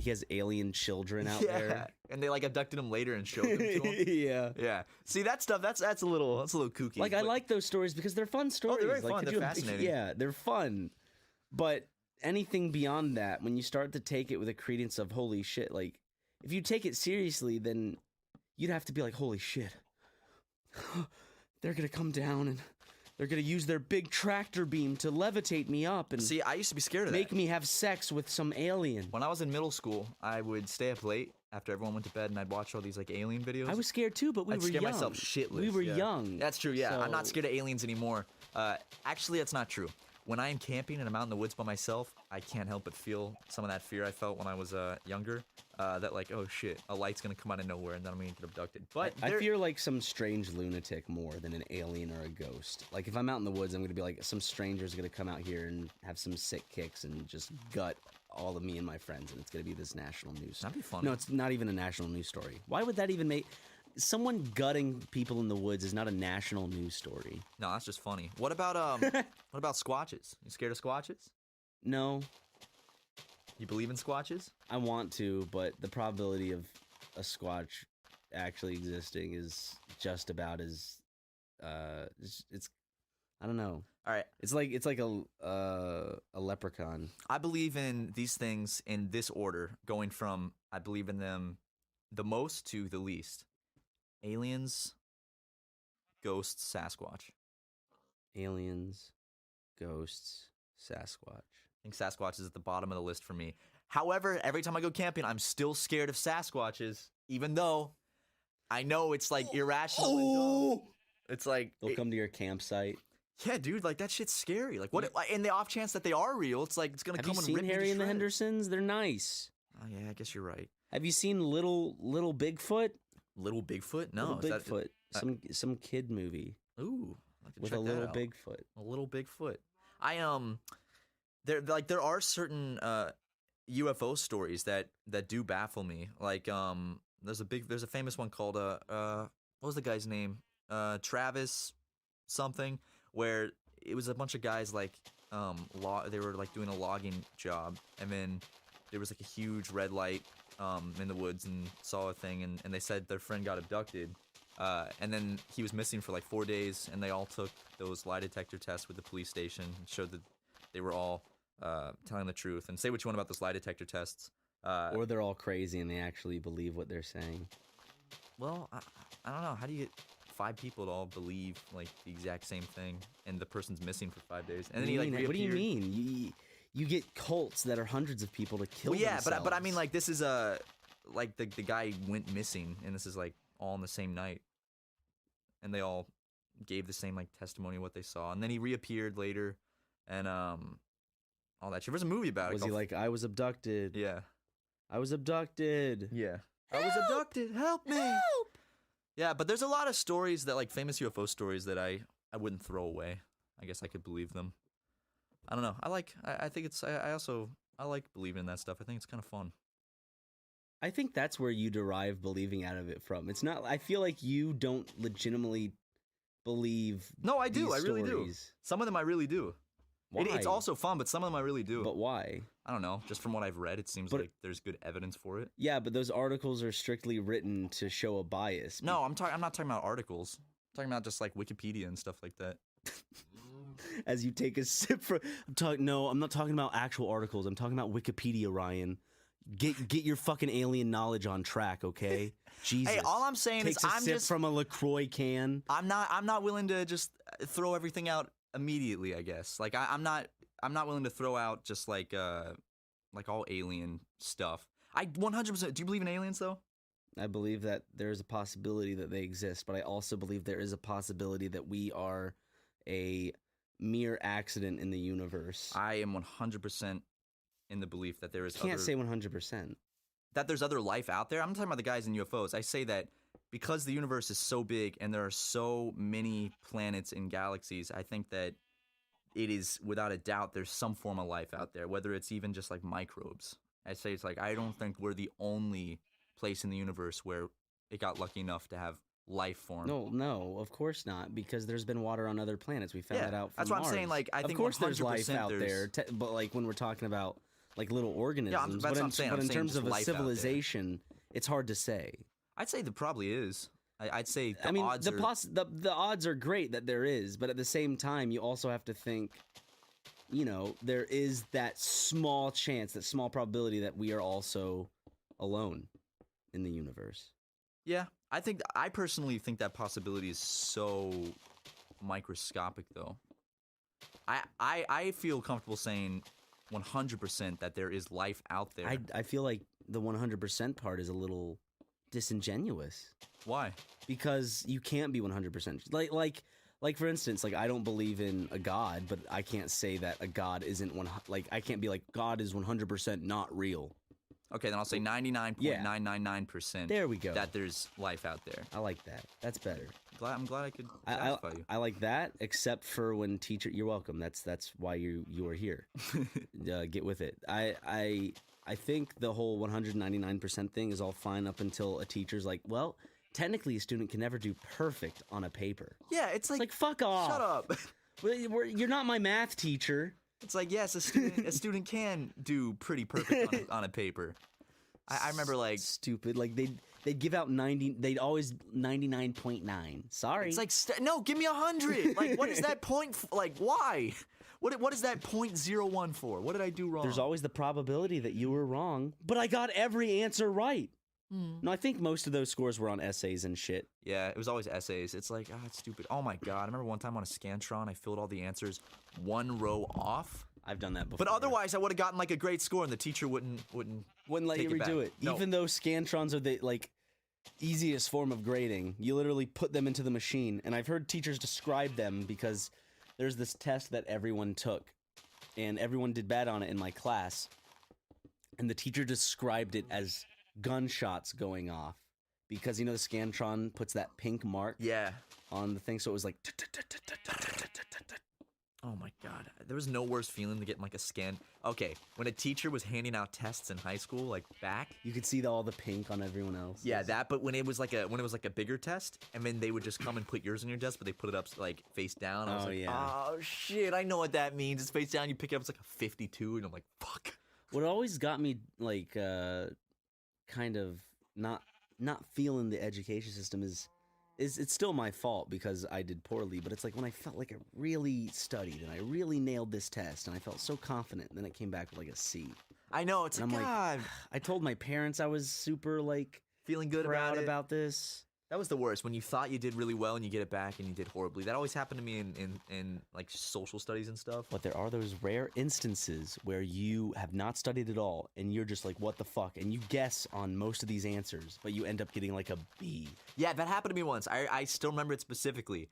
he has alien children out there. And they like abducted him later and showed them to him. Yeah. Yeah. See, that stuff, that's a little kooky. Like, I like those stories because they're fun stories. Oh, they're very like, fun. They're fascinating. Yeah, they're fun. But anything beyond that, when you start to take it with a credence of holy shit, like if you take it seriously, then you'd have to be like, holy shit, they're gonna come down and they're gonna use their big tractor beam to levitate me up and see, I used to be scared of that. Make me have sex with some alien. When I was in middle school, I would stay up late after everyone went to bed and I'd watch all these like alien videos. I was scared too, but I'd were scare young. myself shitless. We were young. That's true. Yeah, so... I'm not scared of aliens anymore. Actually, that's not true. when I am camping and I'm out in the woods by myself, I can't help but feel some of that fear I felt when I was younger. That like, oh shit, a light's gonna come out of nowhere and then I'm gonna get abducted. But I fear like some strange lunatic more than an alien or a ghost. Like if I'm out in the woods, I'm gonna be like, some stranger's gonna come out here and have some sick kicks and just gut all of me and my friends, and it's gonna be this national news. That'd be fun. No, it's not even a national news story. Why would that even make... Someone gutting people in the woods is not a national news story. No, that's just funny. What about squatches? You scared of squatches? No. You believe in squatches? I want to, but the probability of a squatch actually existing is just about as it's I don't know. All right. It's like a leprechaun. I believe in these things in this order, going from I believe in them the most to the least. Aliens, ghosts, Sasquatch. Aliens, ghosts, Sasquatch. I think Sasquatch is at the bottom of the list for me. However, every time I go camping, I'm still scared of Sasquatches, even though I know it's like irrational. And dumb. It's like They'll come to your campsite. Yeah, dude, like that shit's scary. Like what? In the off chance that they are real, it's like it's gonna come and rip me to Have you seen Harry and the shreds. Hendersons? They're nice. Oh yeah, I guess you're right. Have you seen Little Bigfoot? Little Bigfoot? No, Little is Bigfoot. Some kid movie Ooh, I'd like to with check a that little out. Bigfoot. A little Bigfoot. There are certain UFO stories that do baffle me. Like there's a famous one called what was the guy's name? Travis something, where it was a bunch of guys like they were like doing a logging job, and then there was like a huge red light in the woods and saw a thing, and they said their friend got abducted, and then he was missing for like 4 days, and they all took those lie detector tests with the police station and showed that they were all telling the truth. And say what you want about those lie detector tests, Or they're all crazy and they actually believe what they're saying. well, I don't know, how do you get 5 people to all believe like the exact same thing, and the person's missing for 5 days, and then he like reappeared? What do you mean? You get cults that are hundreds of people to kill themselves. but I mean, like, this is like the guy went missing, and this is like all in the same night, and they all gave the same like testimony of what they saw, and then he reappeared later, and all that shit. There's a movie about it. Was he like, I was abducted? Yeah. I was abducted. Yeah. I was abducted. Help me. Help. Yeah, but there's a lot of stories that, like, famous UFO stories that I wouldn't throw away. I guess I could believe them. I don't know. I think it's, I like believing in that stuff. I think it's kind of fun. I think that's where you derive believing out of it from. It's not, I feel like you don't legitimately believe. No, I do. these I really do. stories. Some of them I really do. Why? It's also fun, but some of them I really do. But why? I don't know. Just from what I've read, it seems like there's good evidence for it. Yeah, but those articles are strictly written to show a bias. No, I'm not talking about articles. I'm talking about just like Wikipedia and stuff like that. As you take a sip from, no, I'm not talking about actual articles. I'm talking about Wikipedia, Ryan. Get your fucking alien knowledge on track, okay? Jesus. Hey, all I'm saying Takes is a I'm sip just from a LaCroix can. I'm not willing to just throw everything out immediately, I guess. Like I'm not willing to throw out just like all alien stuff. I 100%. Do you believe in aliens though? I believe that there is a possibility that they exist, but I also believe there is a possibility that we are a mere accident in the universe. I am 100% in the belief that there is. Can't say 100%. That there's other life out there. I'm not talking about the guys in UFOs. I say that because the universe is so big and there are so many planets and galaxies, I think that it is without a doubt there's some form of life out there, whether it's even just like microbes. I say it's like I don't think we're the only place in the universe where it got lucky enough to have life form. No, of course not, because there's been water on other planets. We found that out from that's what Mars. I'm saying. Like, I think of course there's 100% life out there, but like when we're talking about like little organisms, that's what I'm saying. But I'm in saying terms just of a life out there. civilization, it's hard to say. I'd say there probably is. I'd say the odds are... the odds are great that there is, but at the same time, you also have to think, you know, there is that small chance, that small probability that we are also alone in the universe. Yeah, I personally think that possibility is so microscopic, though. I feel comfortable saying 100% that there is life out there. I feel like the 100% part is a little disingenuous. Why? Because you can't be 100%. Like, for instance, like, I don't believe in a god, but I can't say that a god isn't I can't be like, God is 100% not real. Okay, then I'll say 99.999%. There we go. That there's life out there. I like that. That's better. I'm glad I could satisfy you. I like that, except for when teacher. You're welcome. That's why you are here. Get with it. I think the whole 199% thing is all fine up until a teacher's like, well, technically a student can never do perfect on a paper. Yeah, it's like fuck off. Shut up. You're not my math teacher. It's like, yes, a student can do pretty perfect on a paper. I remember, like... Stupid. Like, they'd give out 90... They'd always 99.9. Sorry. It's like, no, give me 100. Like, what is that point... Like, why? What is that 0.01 for? What did I do wrong? There's always the probability that you were wrong, but I got every answer right. No, I think most of those scores were on essays and shit. Yeah, it was always essays. It's like, it's stupid. Oh my god, I remember one time on a Scantron, I filled all the answers one row off. I've done that before. But otherwise, I would have gotten like a great score, and the teacher wouldn't let you redo it. No. Even though Scantrons are the like easiest form of grading, you literally put them into the machine. And I've heard teachers describe them because there's this test that everyone took, and everyone did bad on it in my class, and the teacher described it as gunshots going off because, you know, the Scantron puts that pink mark on the thing, so it was like oh my god, there was no worse feeling to get like a scan. Okay, when a teacher was handing out tests in high school, like back, you could see all the pink on everyone else. Yeah, that. But when it was like a bigger test, and then they would just come and put yours on your desk, but they put it up like face down. I was oh shit, I know what that means. It's face down. You pick it up, it's like a 52, and I'm like, fuck. What always got me like kind of not feeling the education system is it's still my fault because I did poorly, but it's like when I felt like I really studied and I really nailed this test and I felt so confident, and then it came back with like a C. I know, it's and like, God. I told my parents I was super like feeling good proud about this. That was the worst, when you thought you did really well and you get it back and you did horribly. That always happened to me in like social studies and stuff. But there are those rare instances where you have not studied at all and you're just like, what the fuck? And you guess on most of these answers, but you end up getting like a B. Yeah, that happened to me once. I still remember it specifically.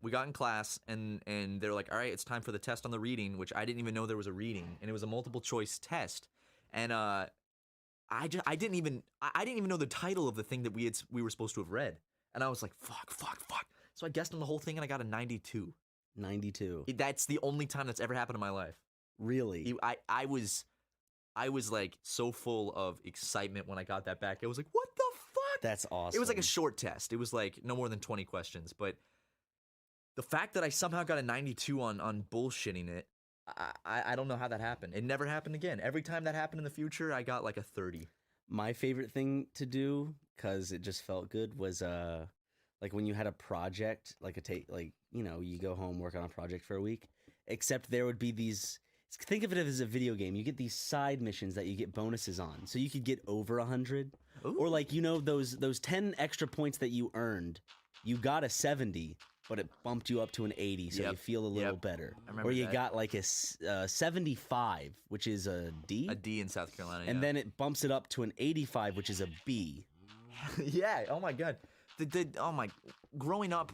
We got in class and they're like, all right, it's time for the test on the reading, which I didn't even know there was a reading, and it was a multiple choice test. And I didn't even know the title of the thing that we were supposed to have read, and I was like, fuck. So I guessed on the whole thing, and I got a 92. 92. That's the only time that's ever happened in my life. Really? I was like so full of excitement when I got that back. I was like, what the fuck? That's awesome. It was like a short test. It was like no more than 20 questions, but the fact that I somehow got a 92 on bullshitting it, I don't know how that happened. It never happened again. Every time that happened in the future, I got like a 30. My favorite thing to do, because it just felt good, was like when you had a project, like you go home, work on a project for a week, except there would be these, think of it as a video game. You get these side missions that you get bonuses on. So you could get over 100. Ooh. Or like, you know, those 10 extra points that you earned, you got a 70, but it bumped you up to an 80, so you feel a little better. Or you got like a 75, which is a D? A D in South Carolina, and then it bumps it up to an 85, which is a B. Yeah, oh my god. Growing up,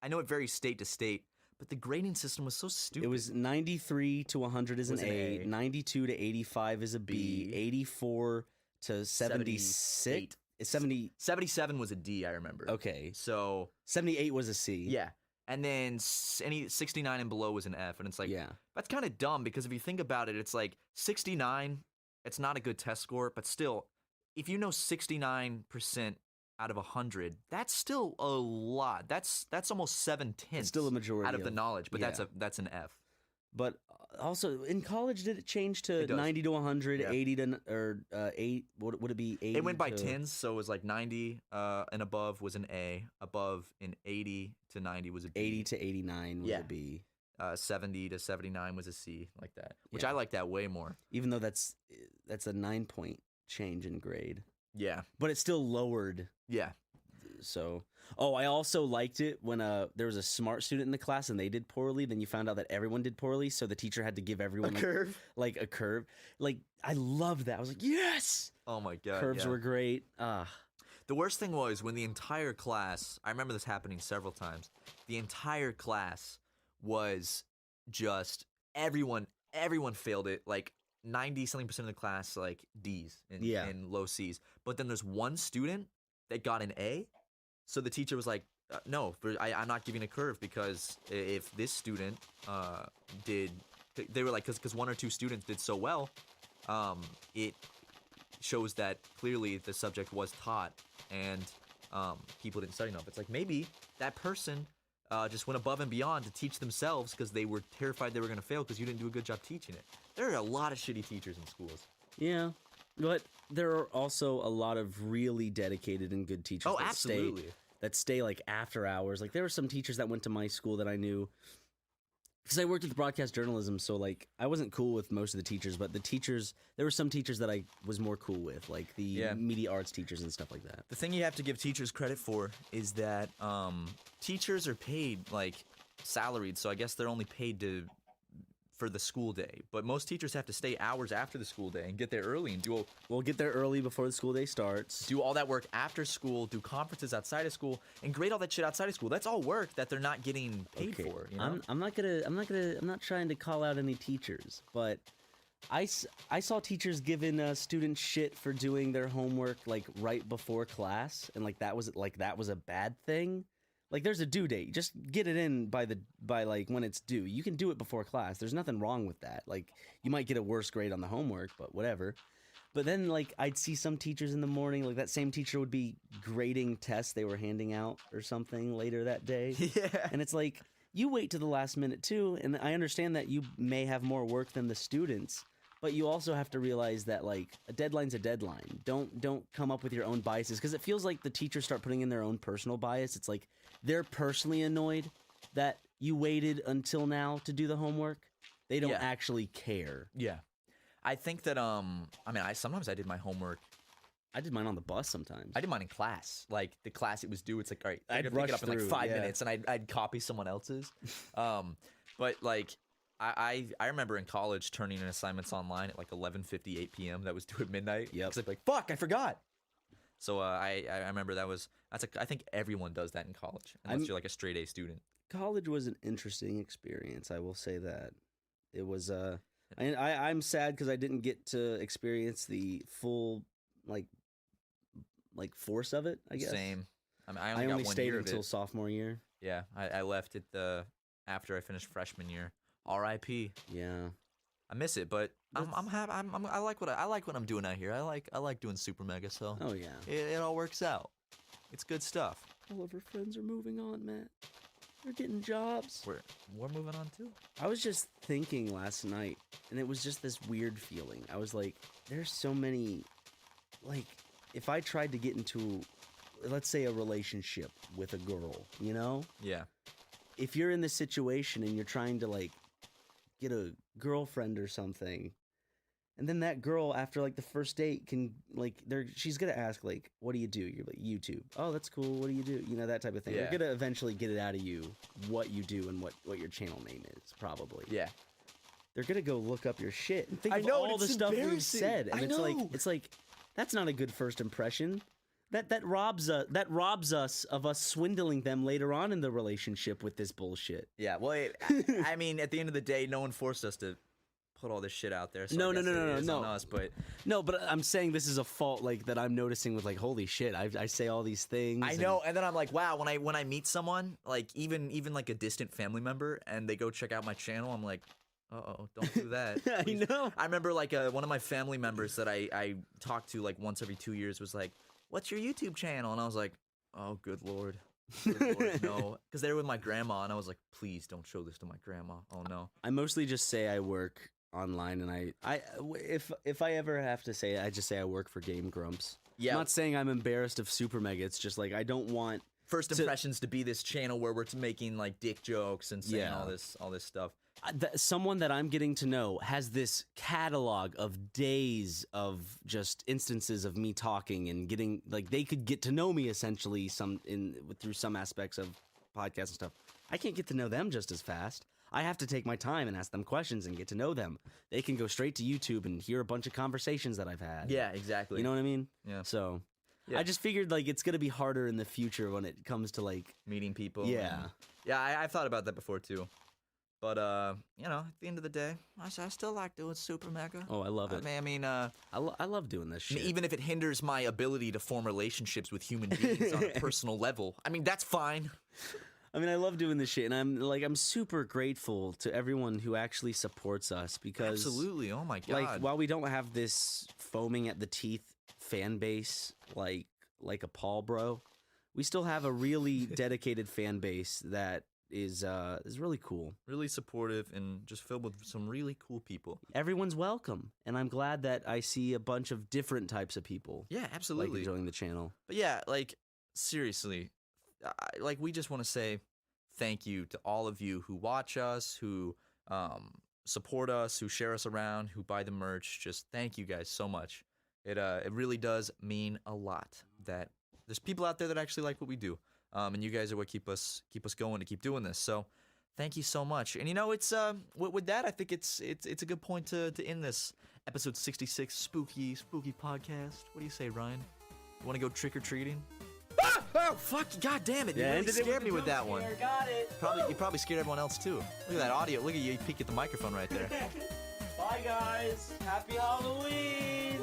I know it varies state to state, but the grading system was so stupid. It was 93 to 100 is an A, 92 to 85 is a B, 84 to 76. 77 was a D, I remember. Okay. So 78 was a C. Yeah. And then 69 and below was an F. And it's like, that's kind of dumb, because if you think about it, it's like 69, it's not a good test score, but still, if you know 69% out of 100, that's still a lot. That's almost 7/10. It's still a majority out of the knowledge, but that's an F. But also in college, did it change to 90 to 100, 80 to 8? What would it be? 80 it went by tens, so it was like 90 and above was an A. Above in 80 to 90 was a B. 80 to 89 was a B. 70 to 79 was a C, like that. Which I like that way more. Even though that's a 9-point change in grade. Yeah, but it's still lowered. Yeah. So, I also liked it when there was a smart student in the class and they did poorly. Then you found out that everyone did poorly, so the teacher had to give everyone a curve. Like a curve. Like, I loved that. I was like, yes. Oh my god, curves were great. The worst thing was when the entire class, I remember this happening several times, the entire class was just, everyone failed it, like 90-something% of the class, like D's and low C's. But then there's one student that got an A, so the teacher was like, no, I'm not giving a curve, because if this student they were like, because one or two students did so well, it shows that clearly the subject was taught and people didn't study enough. It's like maybe that person just went above and beyond to teach themselves because they were terrified they were going to fail because you didn't do a good job teaching it. There are a lot of shitty teachers in schools. Yeah, but there are also a lot of really dedicated and good teachers that stay like after hours. Like there were some teachers that went to my school that I knew, because I worked with broadcast journalism, so like I wasn't cool with most of the teachers, but there were some teachers that I was more cool with, like the media arts teachers and stuff like that. The thing you have to give teachers credit for is that teachers are paid like salaried, so I guess they're only paid for the school day. But most teachers have to stay hours after the school day and get there early and get there early before the school day starts. Do all that work after school, do conferences outside of school, and grade all that shit outside of school. That's all work that they're not getting paid for. You know? I'm not trying to call out any teachers, but I saw teachers giving students shit for doing their homework like right before class, and that was a bad thing. Like there's a due date. Just get it in by like when it's due. You can do it before class. There's nothing wrong with that. Like you might get a worse grade on the homework, but whatever. But then like I'd see some teachers in the morning, like that same teacher would be grading tests they were handing out or something later that day. Yeah. And it's like, you wait to the last minute too, and I understand that you may have more work than the students, but you also have to realize that like a deadline's a deadline. Don't come up with your own biases, because it feels like the teachers start putting in their own personal bias. It's like they're personally annoyed that you waited until now to do the homework. They don't actually care. Yeah. I think that sometimes I did my homework. I did mine on the bus sometimes. I did mine in class. Like the class it was due, it's like, all right, I'd pick it up in like through, 5 minutes, and I'd copy someone else's. But like I remember in college turning in assignments online at like 11:58 p.m. that was due at midnight. Yep. Because I'm like, fuck, I forgot. So I remember I think everyone does that in college, unless you're like a straight A student. College was an interesting experience, I will say that. It was I'm sad because I didn't get to experience the full like force of it, I guess. Same. I mean, I only got 1 stayed year until of it. sophomore year. Yeah, I left it after I finished freshman year. R.I.P. Yeah. I miss it, but I'm happy. I like what I'm doing out here. I like doing Super Mega. So oh yeah, it all works out. It's good stuff. All of our friends are moving on, Matt. They're getting jobs. We're moving on too. I was just thinking last night, and it was just this weird feeling. I was like, there's so many, like, if I tried to get into, let's say, a relationship with a girl, you know? Yeah. If you're in this situation and you're trying to like get a girlfriend or something, and then that girl after like the first date can like she's gonna ask like, what do you do? You're like, YouTube. Oh, that's cool. What do you do? You know, that type of thing. Yeah. They're gonna eventually get it out of you what you do and what your channel name is, probably. Yeah. They're gonna go look up your shit and think I of know, all it's the stuff we've embarrassing. said, and I know. it's like that's not a good first impression. That robs us of us swindling them later on in the relationship with this bullshit. Yeah. Well, I mean, at the end of the day, no one forced us to put all this shit out there. So No. I guess it is on us, but No, but I'm saying this is a fault like that I'm noticing with like, holy shit, I say all these things. I know, and then I'm like, wow, when I meet someone, like even like a distant family member, and they go check out my channel, I'm like, don't do that. I know. I remember like one of my family members that I talked to like once every 2 years was like, what's your YouTube channel? And I was like, oh, good lord. Good lord, no. Because they were with my grandma, and I was like, please don't show this to my grandma. Oh no. I mostly just say I work online, and if I ever have to say it, I just say I work for Game Grumps. Yeah. I'm not saying I'm embarrassed of Super Mega. It's just like I don't want First impressions to be this channel where we're making like dick jokes and saying all this stuff. Someone that I'm getting to know has this catalog of days of just instances of me talking and getting like they could get to know me essentially through some aspects of podcasts and stuff. I can't get to know them just as fast. I have to take my time and ask them questions and get to know them. They can go straight to YouTube and hear a bunch of conversations that I've had. Yeah, exactly. You know what I mean? Yeah. So I just figured like it's gonna be harder in the future when it comes to like meeting people. Yeah. I've thought about that before too. But you know, at the end of the day, I still like doing Super Mega. Oh, I love it. I love doing this shit. even if it hinders my ability to form relationships with human beings on a personal level, I mean that's fine. I mean, I love doing this shit, and I'm super grateful to everyone who actually supports us because Absolutely. Oh my god. like while we don't have this foaming at the teeth fan base like a Paul bro, we still have a really dedicated fan base that is really cool, really supportive, and just filled with some really cool people. Everyone's welcome, and I'm glad that I see a bunch of different types of people. Yeah, absolutely. Like enjoying the channel. But yeah, like seriously, like we just want to say thank you to all of you who watch us, who support us, who share us around, who buy the merch. Just thank you guys so much. It really does mean a lot that there's people out there that actually like what we do. And you guys are what keep us going to keep doing this. So thank you so much. And you know, it's with that, I think it's a good point to end this episode 66 spooky podcast. What do you say, Ryan? You want to go trick or treating? Ah! Oh fuck! God damn it! You really scared me with that one. Got it. You probably scared everyone else too. Look at that audio. Look at you peek at the microphone right there. Bye guys. Happy Halloween.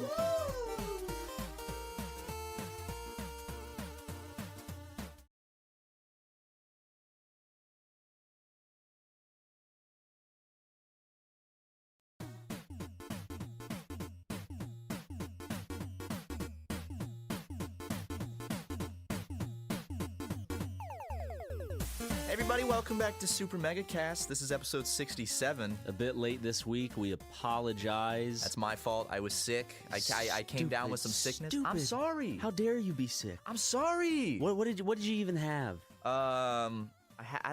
Everybody, welcome back to Super Mega Cast. This is episode 67. A bit late this week. We apologize. That's my fault. I was sick. I came down with some sickness. I'm sorry. How dare you be sick? I'm sorry. What did you even have? I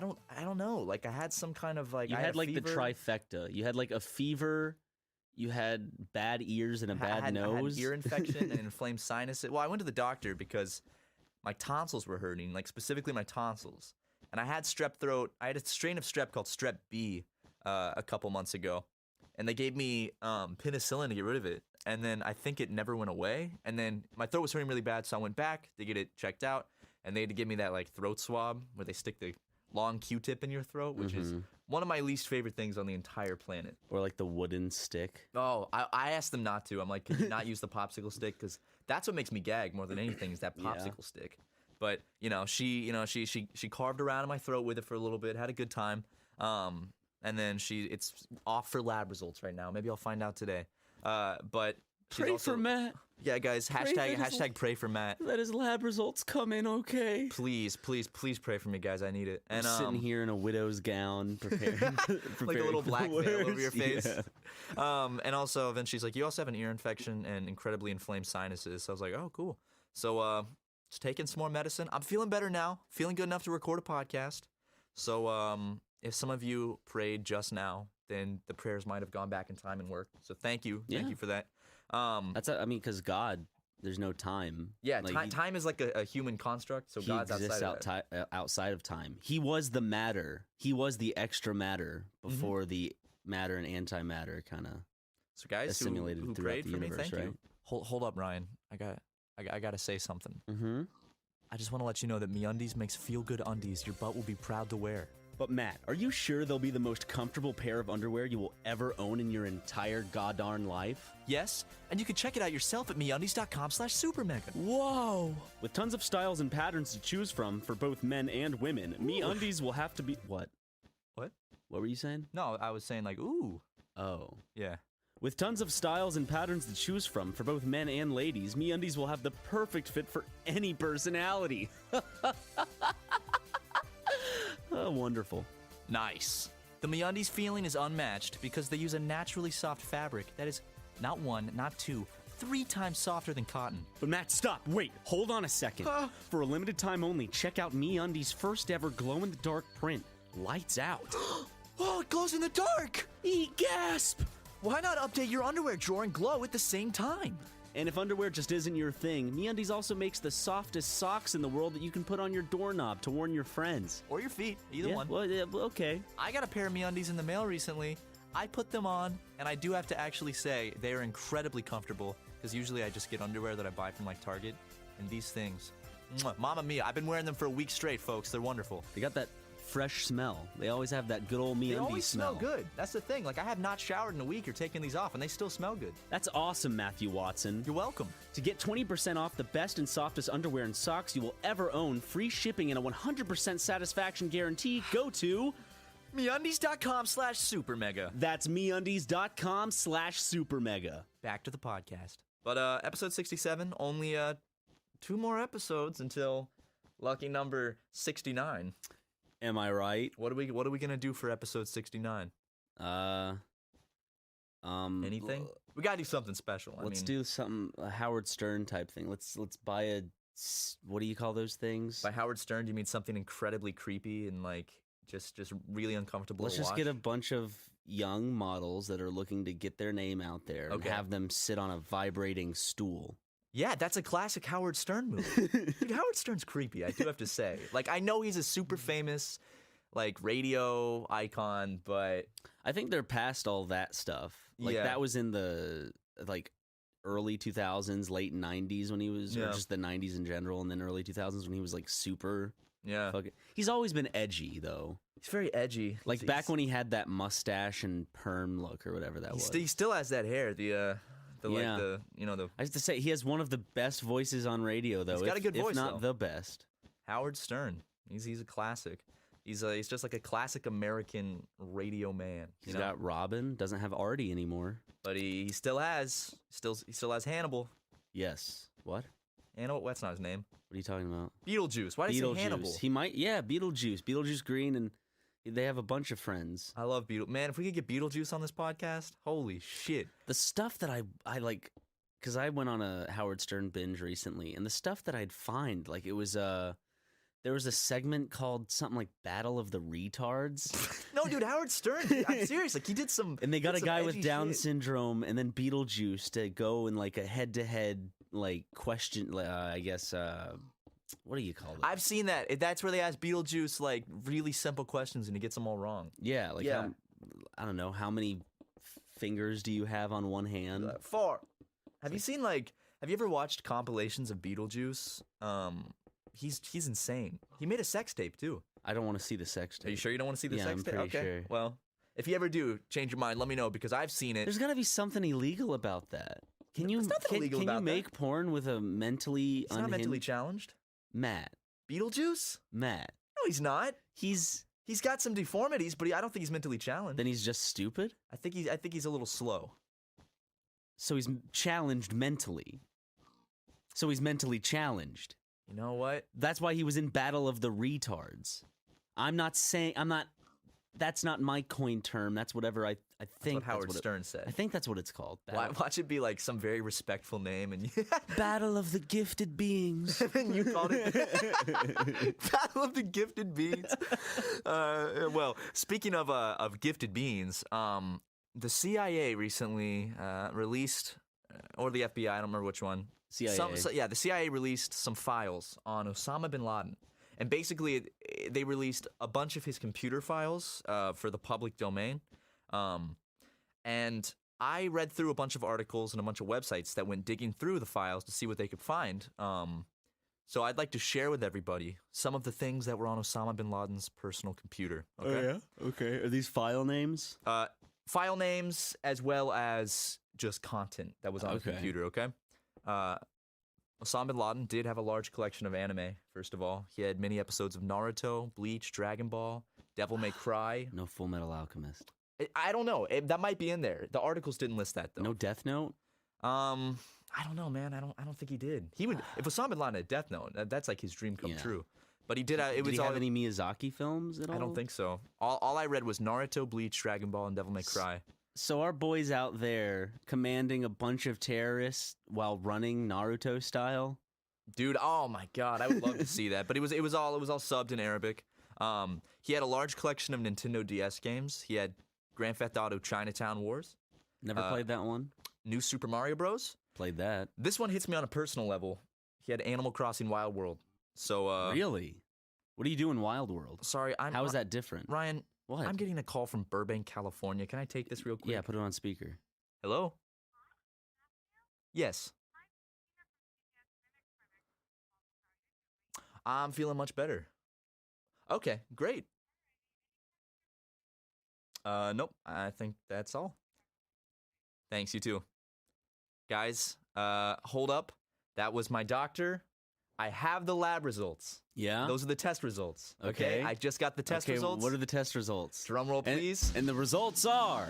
don't know. Like I had some kind of like you I had like fever. the trifecta. You had like a fever. You had bad ears and a bad nose. I had ear infection and inflamed sinuses. Well, I went to the doctor because my tonsils were hurting, like specifically my tonsils. And I had strep throat. I had a strain of strep called strep B a couple months ago. And they gave me penicillin to get rid of it. And then I think it never went away. And then my throat was hurting really bad, so I went back to get it checked out. And they had to give me that like throat swab where they stick the long Q-tip in your throat, which is one of my least favorite things on the entire planet. Or like the wooden stick. Oh, I asked them not to. I'm like, can you not use the popsicle stick? Because that's what makes me gag more than anything is that popsicle stick. But she carved around in my throat with it for a little bit, had a good time, and then it's off for lab results right now. Maybe I'll find out today. But pray for Matt. Yeah, guys, hashtag pray for Matt. Let his lab results come in okay. Please pray for me, guys. I need it. And I'm sitting here in a widow's gown, preparing like a little black veil over your face. Yeah. And also, then she's like, you also have an ear infection and incredibly inflamed sinuses. So I was like, oh, cool. So just taking some more medicine. I'm feeling better now. Feeling good enough to record a podcast. So if some of you prayed just now, then the prayers might have gone back in time and worked. So thank you. Thank you for that. Because God, there's no time. Yeah, like time is like a human construct, so God's outside of time. He was the matter. He was the extra matter before the matter and antimatter kind of so guys assimilated who throughout prayed the for universe, me, thank right? you. Hold up, Ryan. I gotta say something. Mm-hmm. I just want to let you know that MeUndies makes feel-good undies your butt will be proud to wear. But Matt, are you sure they'll be the most comfortable pair of underwear you will ever own in your entire goddarn life? Yes, and you can check it out yourself at MeUndies.com/supermega. Whoa! With tons of styles and patterns to choose from for both men and women, MeUndies will have to be... What? What? What were you saying? No, I was saying like, ooh. Oh. Yeah. With tons of styles and patterns to choose from for both men and ladies, MeUndies will have the perfect fit for any personality. Oh, wonderful. Nice. The MeUndies feeling is unmatched because they use a naturally soft fabric that is not one, not two, 3 times softer than cotton. But Matt, stop. Wait, hold on a second. For a limited time only, check out MeUndies' first ever glow-in-the-dark print. Lights out. Oh, it glows in the dark! Gasp! Why not update your underwear drawer and glow at the same time? And if underwear just isn't your thing, MeUndies also makes the softest socks in the world that you can put on your doorknob to warn your friends. Or your feet, either one. Well, okay. I got a pair of MeUndies in the mail recently. I put them on, and I do have to actually say they are incredibly comfortable, because usually I just get underwear that I buy from like Target, And these things. Mwah, Mamma mia. I've been wearing them for a week straight, folks. They're wonderful. They got that fresh smell. They always have that good old MeUndies They always smell. smell good. That's the thing. Like, I have not showered in a week or taken these off, and they still smell good. That's awesome, Matthew Watson. You're welcome. To get 20% off the best and softest underwear and socks you will ever own, free shipping and a 100% satisfaction guarantee, go to MeUndies.com/supermega. That's MeUndies.com/supermega. Back to the podcast. But episode 67, only 2 more episodes until lucky number 69. Am I right? What are we gonna do for episode 69? Anything? We gotta do something special. Let's do something a Howard Stern type thing. Let's buy what do you call those things? By Howard Stern, do you mean something incredibly creepy and like just really uncomfortable? Let's to just watch? get a bunch of young models that are looking to get their name out there and have them sit on a vibrating stool. Yeah, that's a classic Howard Stern movie. Dude, Howard Stern's creepy, I do have to say. Like, I know he's a super famous, like, radio icon, but... I think they're past all that stuff. Like, that was in the, like, early 2000s, late 90s when he was, or just the 90s in general, and then early 2000s when he was, like, super... Yeah. He's always been edgy, though. He's very edgy. Like, back when he had that mustache and perm look or whatever that was. He still has that hair, I have to say, he has one of the best voices on radio, though. He's got a good voice, if not the best. Howard Stern. He's a classic. He's just like a classic American radio man. He's got Robin. Doesn't have Artie anymore. But he still has Hannibal. Yes. What? That's not his name. What are you talking about? Beetlejuice. Why did he say Hannibal? He might. Yeah, Beetlejuice. Beetlejuice Green, and they have a bunch of friends. I love Beetlejuice. Man, if we could get Beetlejuice on this podcast, holy shit. The stuff that I like, because I went on a Howard Stern binge recently, and the stuff that I'd find, like, it was there was a segment called something like Battle of the Retards. No, dude, Howard Stern. I'm serious. Like, he did some. And they got a guy with Down syndrome, and then Beetlejuice to go in like a head-to-head like question. I guess. What do you call it? I've seen that. That's where they ask Beetlejuice like really simple questions, and he gets them all wrong. Yeah, like I don't know, how many fingers do you have on one hand? 4. Have you ever watched compilations of Beetlejuice? He's insane. He made a sex tape too. I don't want to see the sex tape. Are you sure you don't want to see the sex tape? I'm pretty sure. Well, if you ever do change your mind, let me know because I've seen it. There's got to be something illegal about that. Can you make porn with a mentally unhinged? He's not mentally challenged. Matt. Beetlejuice? Matt. No, he's not. He's got some deformities, but I don't think he's mentally challenged. Then he's just stupid? I think he's a little slow. So he's challenged mentally. So he's mentally challenged. You know what? That's why he was in Battle of the Retards. That's not my coined term. That's whatever I think. That's what Howard Stern said. I think that's what it's called. Watch it be like some very respectful name and Battle of the Gifted Beings. And you called it Battle of the Gifted Beings. Well, speaking of gifted beings, the CIA recently released, or the FBI, I don't remember which one. CIA. The CIA released some files on Osama bin Laden. And basically, they released a bunch of his computer files for the public domain. And I read through a bunch of articles and a bunch of websites that went digging through the files to see what they could find. So I'd like to share with everybody some of the things that were on Osama bin Laden's personal computer. Okay? Oh, yeah? Okay. Are these file names? File names as well as just content that was on the computer, okay? Osama bin Laden did have a large collection of anime, first of all. He had many episodes of Naruto, Bleach, Dragon Ball, Devil May Cry. No Full Metal Alchemist. I don't know. That might be in there. The articles didn't list that, though. No Death Note? I don't know, man. I don't think he did. He would, if Osama bin Laden had Death Note, that's like his dream come true. But he did. Did he have any Miyazaki films at all? I don't think so. All I read was Naruto, Bleach, Dragon Ball, and Devil May Cry. So our boys out there commanding a bunch of terrorists while running Naruto style. Dude, oh my God, I would love to see that. But it was all subbed in Arabic. He had a large collection of Nintendo DS games. He had Grand Theft Auto Chinatown Wars. Never played that one. New Super Mario Bros. Played that. This one hits me on a personal level. He had Animal Crossing Wild World. So really? What do you do in Wild World? Sorry, How is that different? Ryan, what? I'm getting a call from Burbank, California. Can I take this real quick? Yeah, put it on speaker. Hello? Yes. I'm feeling much better. Okay, great. Nope. I think that's all. Thanks, you too. Guys, hold up. That was my doctor. I have the lab results. Yeah? Those are the test results. Okay? I just got the test results. What are the test results? Drum roll, please. And the results are...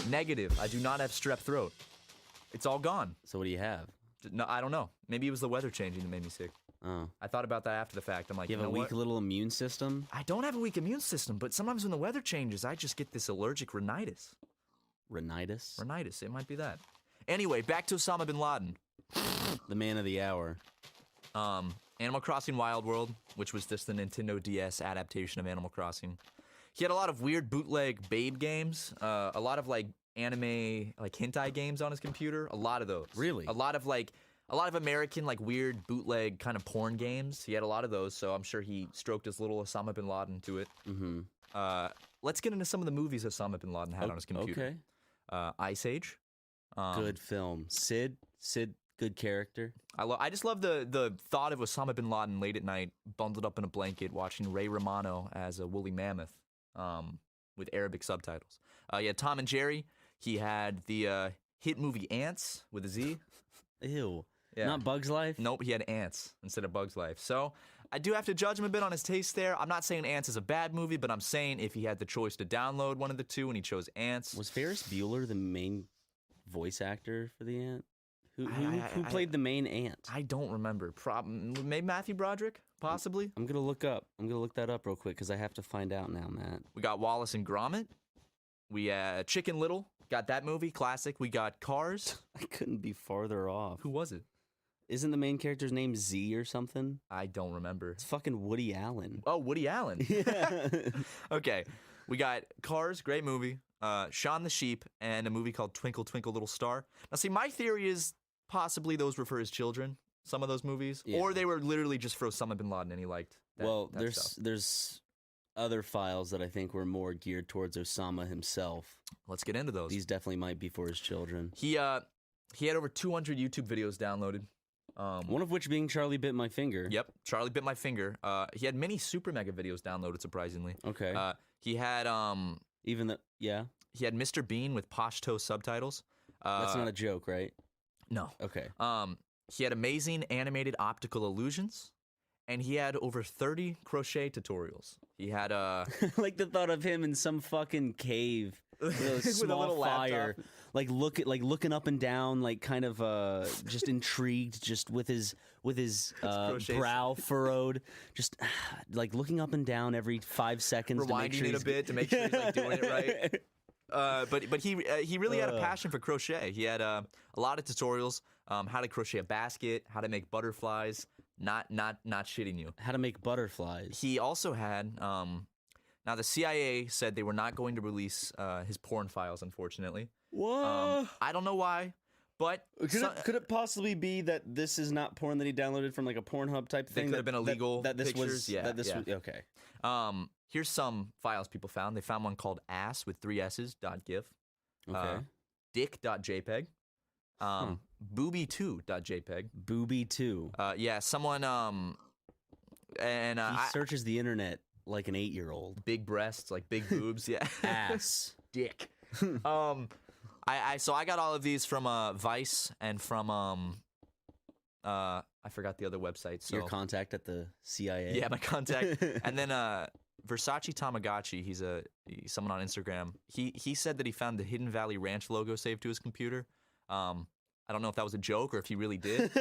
Negative. I do not have strep throat. It's all gone. So what do you have? No, I don't know. Maybe it was the weather changing that made me sick. Oh. I thought about that after the fact. I'm like, You have a weak little immune system? I don't have a weak immune system, but sometimes when the weather changes, I just get this allergic rhinitis. Rhinitis? Rhinitis. It might be that. Anyway, back to Osama bin Laden. The man of the hour. Animal Crossing Wild World, which was just the Nintendo DS adaptation of Animal Crossing. He had a lot of weird bootleg babe games, a lot of like anime, like hentai games on his computer. A lot of those. Really? A lot of American like weird bootleg kind of porn games. He had a lot of those, so I'm sure he stroked his little Osama bin Laden to it. Mm-hmm. Let's get into some of the movies Osama bin Laden had on his computer. Okay. Ice Age. Good film. Sid, good character. I just love the thought of Osama bin Laden late at night, bundled up in a blanket, watching Ray Romano as a woolly mammoth, with Arabic subtitles. He had Tom and Jerry. He had the hit movie Ants with a Z. Ew. Yeah. Not Bug's Life? Nope, he had Ants instead of Bug's Life. So I do have to judge him a bit on his taste there. I'm not saying Ants is a bad movie, but I'm saying if he had the choice to download one of the two and he chose Ants. Was Ferris Bueller the main voice actor for the ant? Who played the main ant? I don't remember. Maybe Matthew Broderick, possibly. I'm gonna look that up real quick because I have to find out now, Matt. We got Wallace and Gromit. We Chicken Little. Got that movie, classic. We got Cars. I couldn't be farther off. Who was it? Isn't the main character's name Z or something? I don't remember. It's fucking Woody Allen. Oh, Woody Allen. Yeah. Okay. We got Cars, great movie. Shaun the Sheep, and a movie called Twinkle Twinkle Little Star. Now, see, my theory is possibly those were for his children, some of those movies, or they were literally just for Osama bin Laden and he liked that, there's other files that I think were more geared towards Osama himself. Let's get into those. These definitely might be for his children. He had over 200 YouTube videos downloaded. One of which being Charlie Bit My Finger. Yep, Charlie Bit My Finger. He had many Super Mega videos downloaded, surprisingly. Okay. He had He had Mr. Bean with Pashto subtitles. That's not a joke, right? No. Okay. He had amazing animated optical illusions, and he had over 30 crochet tutorials. He had like the thought of him in some fucking cave with a small little fire, laptop. looking up and down, like kind of just intrigued, just with his brow furrowed, just like looking up and down every 5 seconds, rewinding it a bit to make sure he's like doing it right. But he really had a passion for crochet. He had a lot of tutorials, how to crochet a basket, how to make butterflies. Not shitting you. How to make butterflies. He also had now the CIA said they were not going to release his porn files, unfortunately. What? I don't know why, but could it possibly be that this is not porn that he downloaded from like a Pornhub type thing? They could have been illegal this pictures. was okay. Here's some files people found. They found one called ass with 3 S's .gif. Okay. Dick.jpg. Booby2.jpg. Booby2. Yeah, someone and he searches the internet like an 8-year-old. Big breasts, like big boobs, yeah. Ass. Dick. So I got all of these from Vice and from I forgot the other website. So your contact at the CIA. Yeah, my contact. And then Versace Tamagotchi, he's someone on Instagram. He said that he found the Hidden Valley Ranch logo saved to his computer. I don't know if that was a joke or if he really did.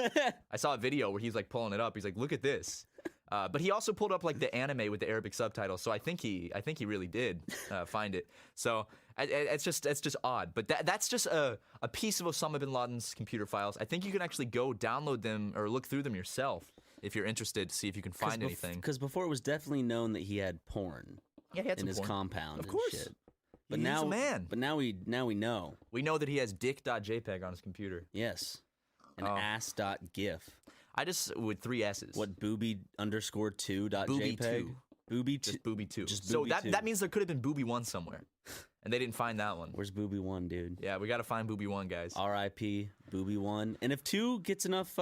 I saw a video where he's like pulling it up. He's like, look at this. But he also pulled up like the anime with the Arabic subtitles. So I think he really did find it. So it's just odd. But that's just a piece of Osama bin Laden's computer files. I think you can actually go download them or look through them yourself if you're interested to see if you can find anything. Because before it was definitely known that he had porn. Yeah, he had in some his porn. compound. Of course. And shit. But He's now, a man. But now we know. We know that he has dick.jpg on his computer. Yes. And ass.gif. I just with 3 S's. What booby_2.jpg? Booby2. Just booby2. So that means there could have been booby1 somewhere. And they didn't find that one. Where's booby1, dude? Yeah, we got to find booby1, guys. R.I.P. Booby 1, and if 2 gets enough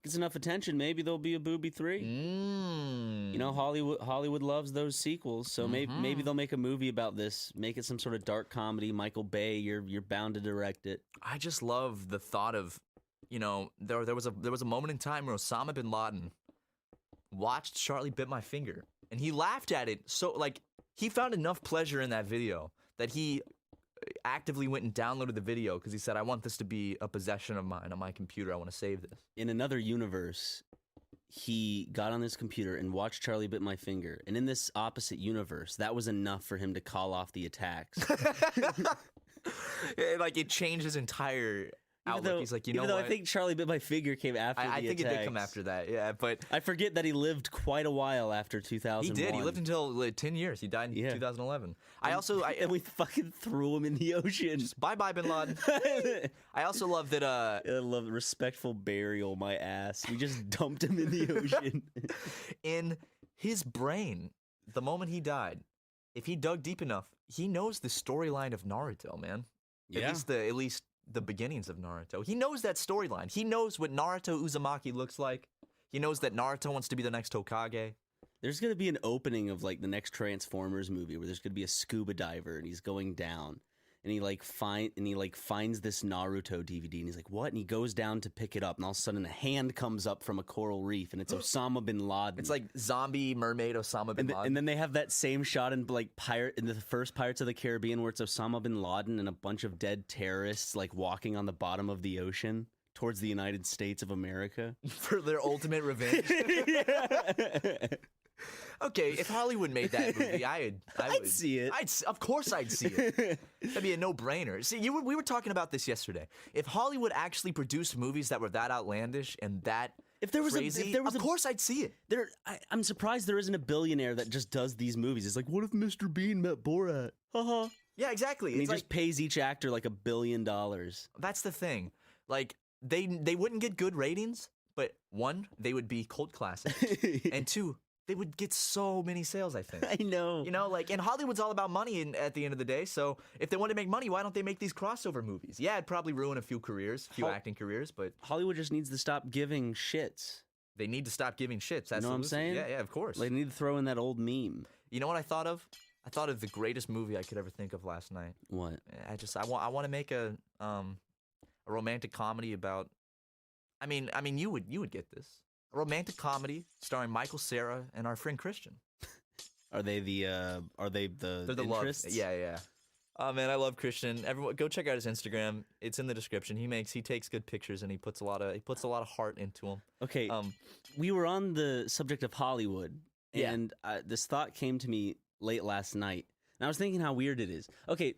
attention, maybe there'll be a Booby 3. You know, Hollywood loves those sequels, so maybe they'll make a movie about this, make it some sort of dark comedy. Michael Bay, you're bound to direct it. I just love the thought of, you know, there was a moment in time where Osama bin Laden watched Charlie Bit My Finger, and he laughed at it. So, like, he found enough pleasure in that video that he actively went and downloaded the video because he said, I want this to be a possession of mine on my computer. I want to save this. In another universe, he got on his computer and watched Charlie Bit My Finger. And in this opposite universe, that was enough for him to call off the attacks. Like, it changed his entire outlook. He's like, you know what? I think Charlie Bit My Finger came after the attacks. I think it did come after that, yeah. But I forget that he lived quite a while after 2001. He did. He lived until like, 10 years. He died in 2011. And we fucking threw him in the ocean. Just bye-bye, Bin Laden. I also love that... I love respectful burial, my ass. We just dumped him in the ocean. In his brain, the moment he died, if he dug deep enough, he knows the storyline of Naruto, man. Yeah. At least the beginnings of Naruto. He knows that storyline. He knows what Naruto Uzumaki looks like. He knows that Naruto wants to be the next Hokage. There's going to be an opening of like the next Transformers movie where there's going to be a scuba diver and he's going down and he finds this Naruto DVD and he's like, what? And he goes down to pick it up and all of a sudden a hand comes up from a coral reef and it's Osama bin Laden. It's like zombie mermaid Osama bin Laden. And then they have that same shot in like in the first Pirates of the Caribbean where it's Osama bin Laden and a bunch of dead terrorists like walking on the bottom of the ocean towards the United States of America. For their ultimate revenge. Okay, if Hollywood made that movie, I'd see it. Of course I'd see it. That'd be a no-brainer. See, we were talking about this yesterday. If Hollywood actually produced movies that were that outlandish and that crazy, of course I'd see it. I'm surprised there isn't a billionaire that just does these movies. It's like, what if Mr. Bean met Borat? Haha. Yeah, exactly. And he just pays each actor like $1 billion. That's the thing. Like, they wouldn't get good ratings, but one, they would be cult classics, and two, they would get so many sales, I think. I know. You know, like, and Hollywood's all about money at the end of the day, so if they want to make money, why don't they make these crossover movies? Yeah, it'd probably ruin a few acting careers, but... Hollywood just needs to stop giving shits. They need to stop giving shits. You know what I'm saying? Yeah, of course. They need to throw in that old meme. You know what I thought of? I thought of the greatest movie I could ever think of last night. What? I want to make a romantic comedy about... I mean, you would get this. A romantic comedy starring Michael Cera and our friend Christian. Are they the They're the interests? Love. Yeah. Oh man, I love Christian. Everyone, go check out his Instagram. It's in the description. He takes good pictures and he puts a lot of heart into them. Okay. We were on the subject of Hollywood, and this thought came to me late last night, and I was thinking how weird it is. Okay,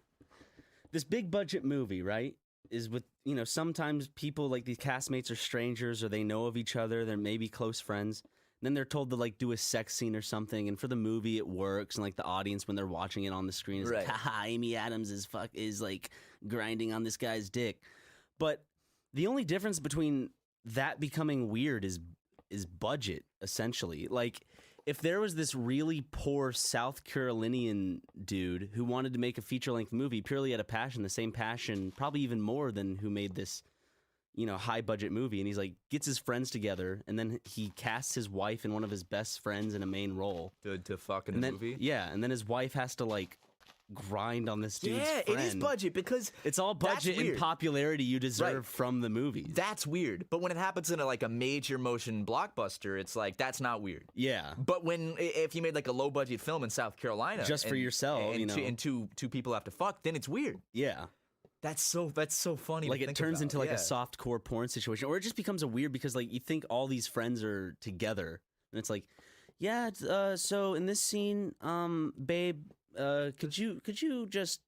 this big budget movie, right? Is with, you know, sometimes people like these castmates are strangers or they know of each other, they're maybe close friends, and then they're told to like do a sex scene or something, and for the movie it works, and like the audience when they're watching it on the screen is like, haha, Amy Adams is like grinding on this guy's dick. But the only difference between that becoming weird is budget, essentially. Like, if there was this really poor South Carolinian dude who wanted to make a feature-length movie purely out of passion, the same passion, probably even more than who made this, you know, high-budget movie, and he's like, gets his friends together, and then he casts his wife and one of his best friends in a main role. To fuck in the movie? Yeah, and then his wife has to, like, grind on this dude's friend. Yeah, it is budget because it's all budget and popularity you deserve from the movies. That's weird. But when it happens in a major motion blockbuster, it's like, that's not weird. Yeah. But if you made like a low budget film in South Carolina, just for yourself, and two people have to fuck, then it's weird. Yeah. That's so funny. Like, it turns into like a soft core porn situation, or it just becomes a weird because like you think all these friends are together, and it's like, yeah. So in this scene, babe, could you just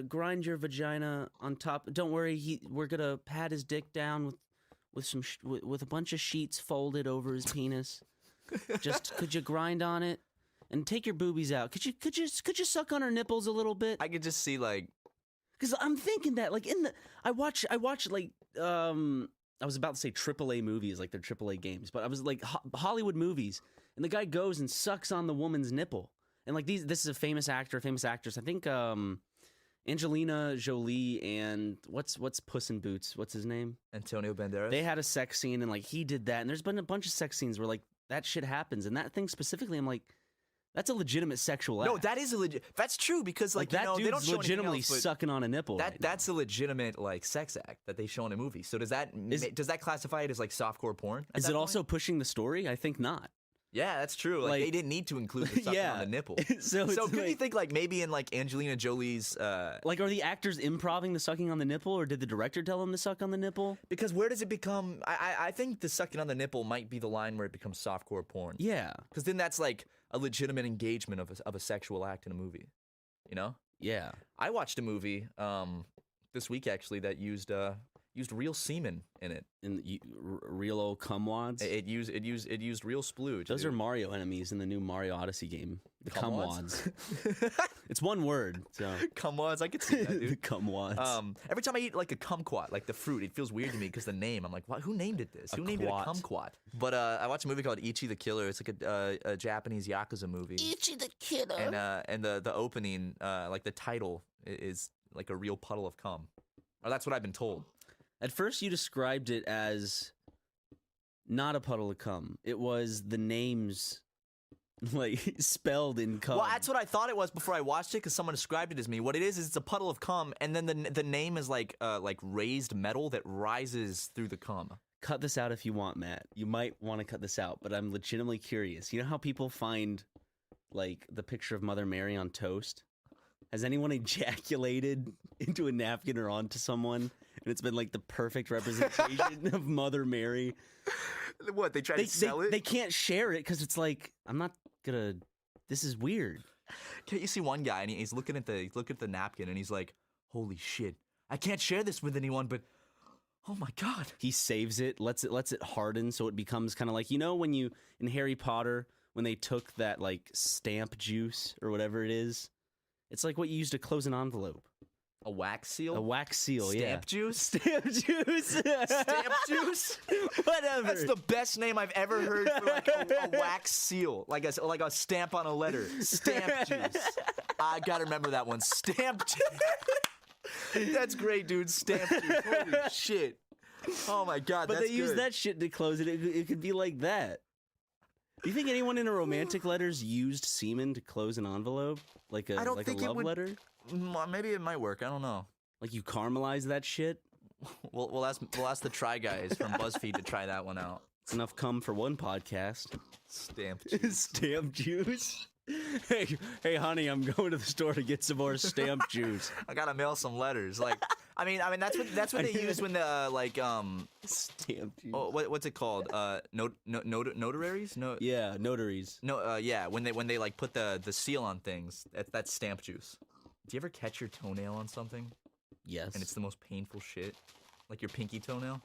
grind your vagina on top? Don't worry, we're gonna pat his dick down with a bunch of sheets folded over his penis. Just could you grind on it and take your boobies out? Could you suck on her nipples a little bit? I could just see like. Because I'm thinking that, like, I watch like, I was about to say AAA movies, like they're AAA games, but I was like Hollywood movies, and the guy goes and sucks on the woman's nipple, and like this is a famous actor, famous actress. I think Angelina Jolie and what's Puss in Boots? What's his name? Antonio Banderas. They had a sex scene and like he did that, and there's been a bunch of sex scenes where like that shit happens, and that thing specifically, I'm like, that's a legitimate sexual act. No, that is a legit. That's true because like that you know, dude's they don't show legitimately anything else, sucking on a nipple. that's a legitimate like sex act that they show in a movie. So does that classify it as like softcore porn? Is it also pushing the story? I think not. Yeah, that's true. Like they didn't need to include the sucking on the nipple. so could you think like maybe in like Angelina Jolie's like are the actors improving the sucking on the nipple, or did the director tell them to suck on the nipple? Because where does it become? I think the sucking on the nipple might be the line where it becomes softcore porn. Yeah, because then that's like a legitimate engagement of a sexual act in a movie. You know? Yeah. I watched a movie this week actually that used real semen in it. Real old cumwads? It used real splooge. Those are Mario enemies in the new Mario Odyssey game. The cumwads. It's one word. So cumwads, I could see that, dude. The cumwads. Every time I eat like a kumquat, like the fruit, it feels weird to me because the name. I'm like, what? Who named it this? Who named it a kumquat? But I watched a movie called Ichi the Killer. It's like a Japanese yakuza movie. Ichi the Killer. And the opening, like the title, is like a real puddle of cum. Or that's what I've been told. At first, you described it as not a puddle of cum. It was the names, like, spelled in cum. Well, that's what I thought it was before I watched it, because someone described it as me. What it is it's a puddle of cum, and then the name is like raised metal that rises through the cum. Cut this out if you want, Matt. You might want to cut this out, but I'm legitimately curious. You know how people find, like, the picture of Mother Mary on toast? Has anyone ejaculated into a napkin or onto someone, and it's been like the perfect representation of Mother Mary? What, they try to sell it? They can't share it because it's like, I'm not gonna. This is weird. Can't you see one guy and he's looking at the napkin and he's like, "Holy shit! I can't share this with anyone, but oh my god!" He saves it, lets it harden, so it becomes kind of like, you know, when you in Harry Potter when they took that like stamp juice or whatever it is. It's like what you use to close an envelope. A wax seal? A wax seal, yeah. Stamp juice? Stamp juice. Stamp juice? Whatever. That's the best name I've ever heard for like a wax seal. Like a stamp on a letter. Stamp juice. I gotta remember that one. Stamp juice. That's great, dude. Stamp juice. Holy shit. Oh my god, but that's they use that shit to close it. It could be like that. Do you think anyone in a romantic letters used semen to close an envelope? Like a love letter? Maybe it might work. I don't know. Like you caramelize that shit? We'll ask the Try Guys from BuzzFeed to try that one out. It's enough cum for one podcast. Stamp juice. Stamp juice? Hey, honey, I'm going to the store to get some more stamp juice. I gotta mail some letters. Like, I mean, that's what they use when the stamp juice. Oh, what's it called? Notaries? No. Yeah, notaries. No. Yeah, when they like put the seal on things. That's stamp juice. Do you ever catch your toenail on something? Yes. And it's the most painful shit. Like your pinky toenail.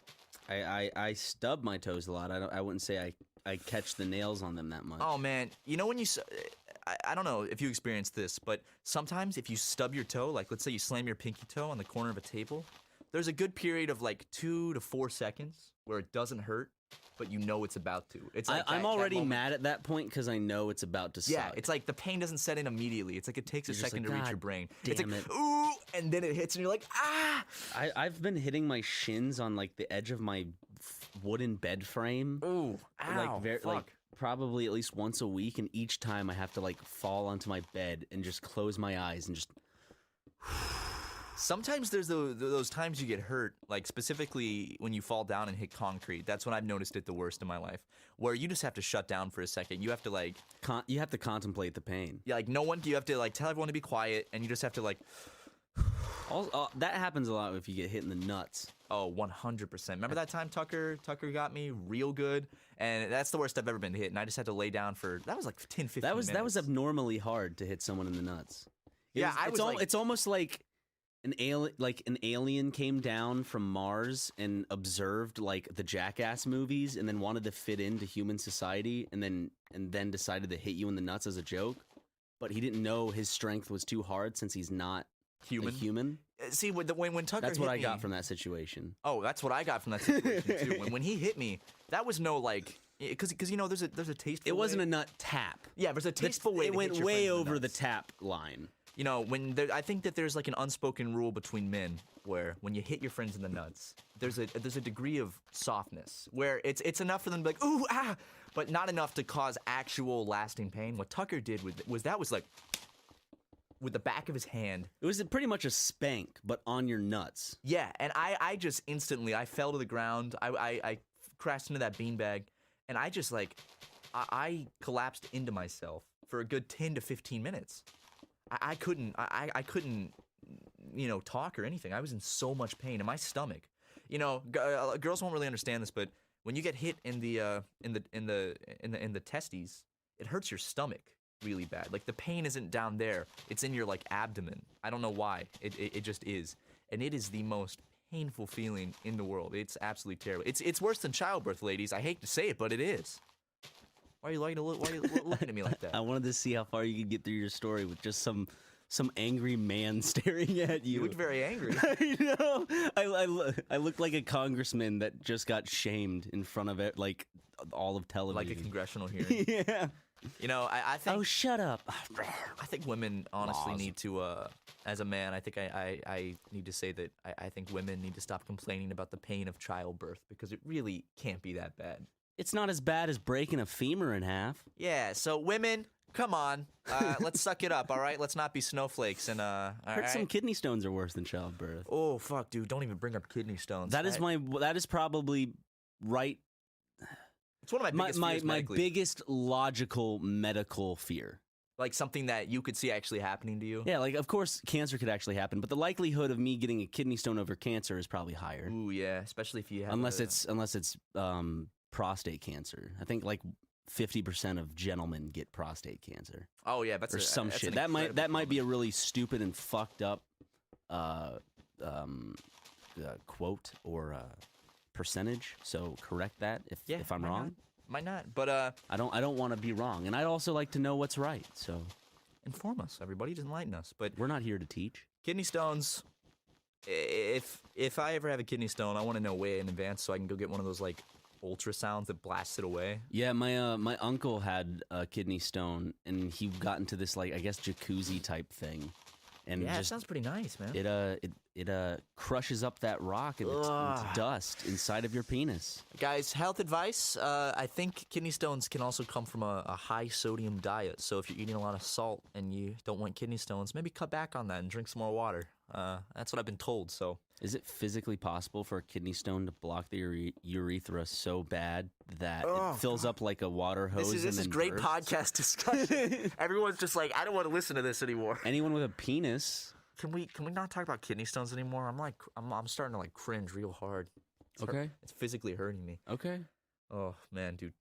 I stub my toes a lot. I wouldn't say I catch the nails on them that much. Oh man, you know when you. I don't know if you experienced this, but sometimes if you stub your toe, like let's say you slam your pinky toe on the corner of a table, there's a good period of like 2 to 4 seconds where it doesn't hurt, but you know it's about to. It's like I'm already mad at that point because I know it's about to suck. Yeah, it's like the pain doesn't set in immediately. It's like it takes a second to reach your brain. It's like, ooh, and then it hits and you're like, ah! I've been hitting my shins on like the edge of my wooden bed frame. Ooh, ow, like probably at least once a week, and each time I have to like fall onto my bed and just close my eyes and just. Sometimes there's those times you get hurt, like specifically when you fall down and hit concrete. That's when I've noticed it the worst in my life, where you just have to shut down for a second. You have to like you have to contemplate the pain. Yeah, like you have to like tell everyone to be quiet, and you just have to like. That happens a lot if you get hit in the nuts. Oh, 100%. Remember that time Tucker got me real good? And that's the worst I've ever been hit. And I just had to lay down for, that was like 10, 15 minutes. That was abnormally hard to hit someone in the nuts. It's almost like an alien came down from Mars and observed like the Jackass movies and then wanted to fit into human society and then decided to hit you in the nuts as a joke. But he didn't know his strength was too hard since he's not human. See, when Tucker that's hit what I me, got from that situation. Oh, that's what I got from that situation too. When he hit me, that was no like, because you know there's a tasteful. It wasn't a nut tap. Yeah, there's a tasteful way. It went way over the tap line. I think that there's like an unspoken rule between men where when you hit your friends in the nuts, there's a degree of softness where it's enough for them to be like, ooh, ah, but not enough to cause actual lasting pain. What Tucker did was like with the back of his hand. It was pretty much a spank, but on your nuts. Yeah, and I just instantly, I fell to the ground. I crashed into that beanbag, and I just like, I collapsed into myself for a good 10 to 15 minutes. I couldn't, talk or anything. I was in so much pain in my stomach. Girls won't really understand this, but when you get hit in the testes, it hurts your stomach really bad. Like the pain isn't down there; it's in your like abdomen. I don't know why. It just is, and it is the most painful feeling in the world. It's absolutely terrible. It's worse than childbirth, ladies. I hate to say it, but it is. Why are you looking at me like that? I wanted to see how far you could get through your story with just some angry man staring at you. You look very angry. I look like a congressman that just got shamed in front of it, like all of television. Like a congressional hearing. Yeah. I think. Oh, shut up. I think women honestly need to, as a man, I think I need to say that I think women need to stop complaining about the pain of childbirth because it really can't be that bad. It's not as bad as breaking a femur in half. Yeah, so women, come on. Let's suck it up, all right? Let's not be snowflakes. And Heard some kidney stones are worse than childbirth. Oh, fuck, dude. Don't even bring up kidney stones. That is probably right. It's one of my biggest fears my medically. biggest logical medical fear. Like something that you could see actually happening to you? Yeah, like, of course, cancer could actually happen, but the likelihood of me getting a kidney stone over cancer is probably higher. Ooh, yeah, especially if you have Unless it's prostate cancer. I think like 50% of gentlemen get prostate cancer. Oh yeah, that's some that's shit. That might be a really stupid and fucked up quote or percentage. So correct that if I'm wrong. Might not, but I don't want to be wrong, and I'd also like to know what's right. So inform us, everybody. Just enlighten us. But we're not here to teach. Kidney stones. If I ever have a kidney stone, I want to know way in advance so I can go get one of those like ultrasounds that blasts it away. Yeah, my uncle had a kidney stone, and he got into this like I guess jacuzzi type thing, and yeah, just, it sounds pretty nice, man. It crushes up that rock and it's dust inside of your penis. Guys, health advice. I think kidney stones can also come from a high sodium diet. So if you're eating a lot of salt and you don't want kidney stones, maybe cut back on that and drink some more water. That's what I've been told. So is it physically possible for a kidney stone to block the urethra so bad that it fills up like a water hose? This is great podcast discussion. Everyone's just like, I don't want to listen to this anymore. Anyone with a penis. Can we not talk about kidney stones anymore? I'm starting to like cringe real hard. It's physically hurting me. Okay. Oh man, dude,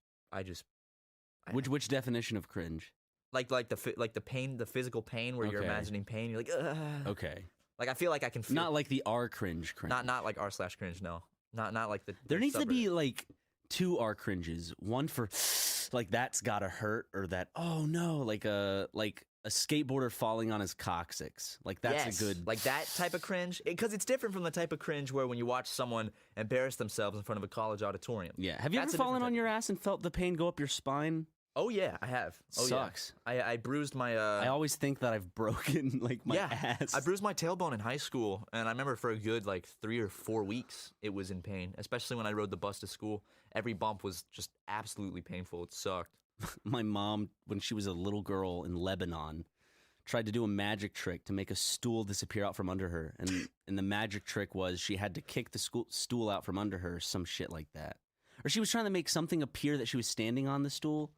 which definition of cringe? Like the pain, the physical pain where you're imagining pain. You're like, ugh. Okay. Like I feel like I can feel. Not like the R cringe. Not like r/cringe. No. Not like the. There needs to be like 2 R cringes. One for like that's gotta hurt, or that oh no, like a skateboarder falling on his coccyx. Like that's a good... Like that type of cringe. Because it's different from the type of cringe where when you watch someone embarrass themselves in front of a college auditorium. Yeah. Have you ever fallen on your ass and felt the pain go up your spine? Oh, yeah, I have. Oh, sucks. Yeah. I bruised my... I always think that I've broken, like, my ass. I bruised my tailbone in high school, and I remember for a good, 3 or 4 weeks, it was in pain, especially when I rode the bus to school. Every bump was just absolutely painful. It sucked. My mom, when she was a little girl in Lebanon, tried to do a magic trick to make a stool disappear out from under her. And the magic trick was she had to kick the stool out from under her, some shit like that. Or she was trying to make something appear that she was standing on the stool.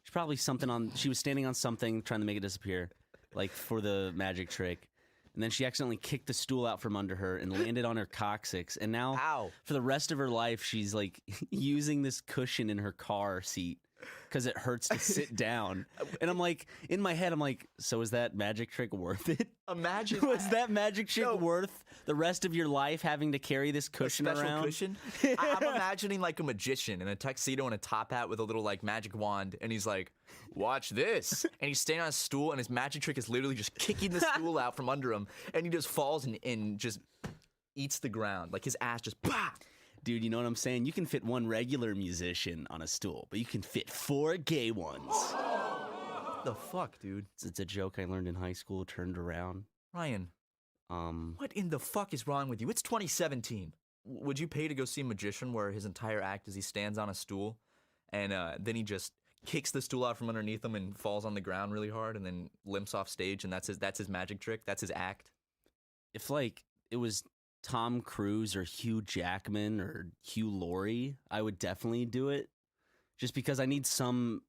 She was standing on something, trying to make it disappear, like for the magic trick. And then she accidentally kicked the stool out from under her and landed on her coccyx. And now, for the rest of her life, she's like using this cushion in her car seat because it hurts to sit down. And I'm like, in my head, I'm like, so is that magic trick worth it? Imagine. Was that magic trick worth the rest of your life having to carry this cushion around? Cushion? I'm imagining like a magician in a tuxedo and a top hat with a little like magic wand. And he's like, watch this. And he's standing on a stool and his magic trick is literally just kicking the stool out from under him. And he just falls and just eats the ground. Like his ass just, bah! Dude, you know what I'm saying? You can fit 1 regular musician on a stool, but you can fit 4 gay ones. What the fuck, dude? It's a joke I learned in high school, turned around. Ryan, Um, what in the fuck is wrong with you? It's 2017. Would you pay to go see a magician where his entire act is he stands on a stool and then he just kicks the stool out from underneath him and falls on the ground really hard and then limps off stage, and that's his magic trick? That's his act? if like it was Tom Cruise or Hugh Jackman or Hugh Laurie, I would definitely do it. Just because I need some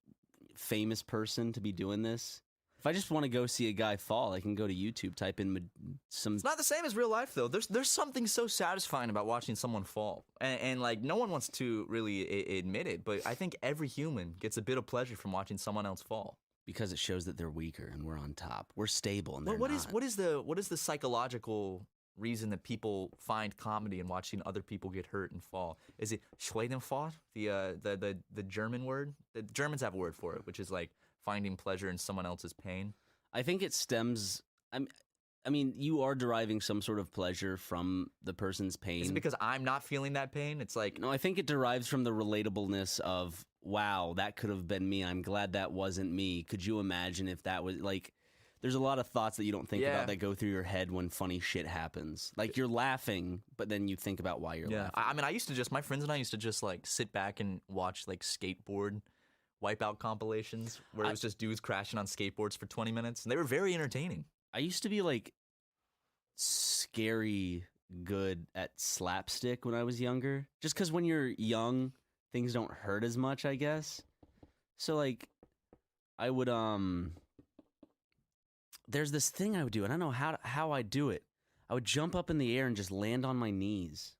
famous person to be doing this. If I just want to go see a guy fall, I can go to YouTube, type in some. It's not the same as real life, though. There's something so satisfying about watching someone fall, and like no one wants to really admit it, but I think every human gets a bit of pleasure from watching someone else fall because it shows that they're weaker and we're on top. We're stable and they're what not. What is the psychological reason that people find comedy in watching other people get hurt and fall? Is it Schadenfreude, the German word? The Germans have a word for it, which is like finding pleasure in someone else's pain. I think it stems. I mean, you are deriving some sort of pleasure from the person's pain. Is it because I'm not feeling that pain? It's like no, I think it derives from the relatableness of wow, that could have been me. I'm glad that wasn't me. Could you imagine if that was like? There's a lot of thoughts that you don't think about that go through your head when funny shit happens. Like you're laughing, but then you think about why you're laughing. I mean, my friends and I used to just like sit back and watch like skateboard wipeout compilations where it was just dudes crashing on skateboards for 20 minutes, and they were very entertaining. I used to be like scary good at slapstick when I was younger. Just because when you're young, things don't hurt as much, I guess. So like, I would there's this thing I would do, and I don't know how I do it. I would jump up in the air and just land on my knees.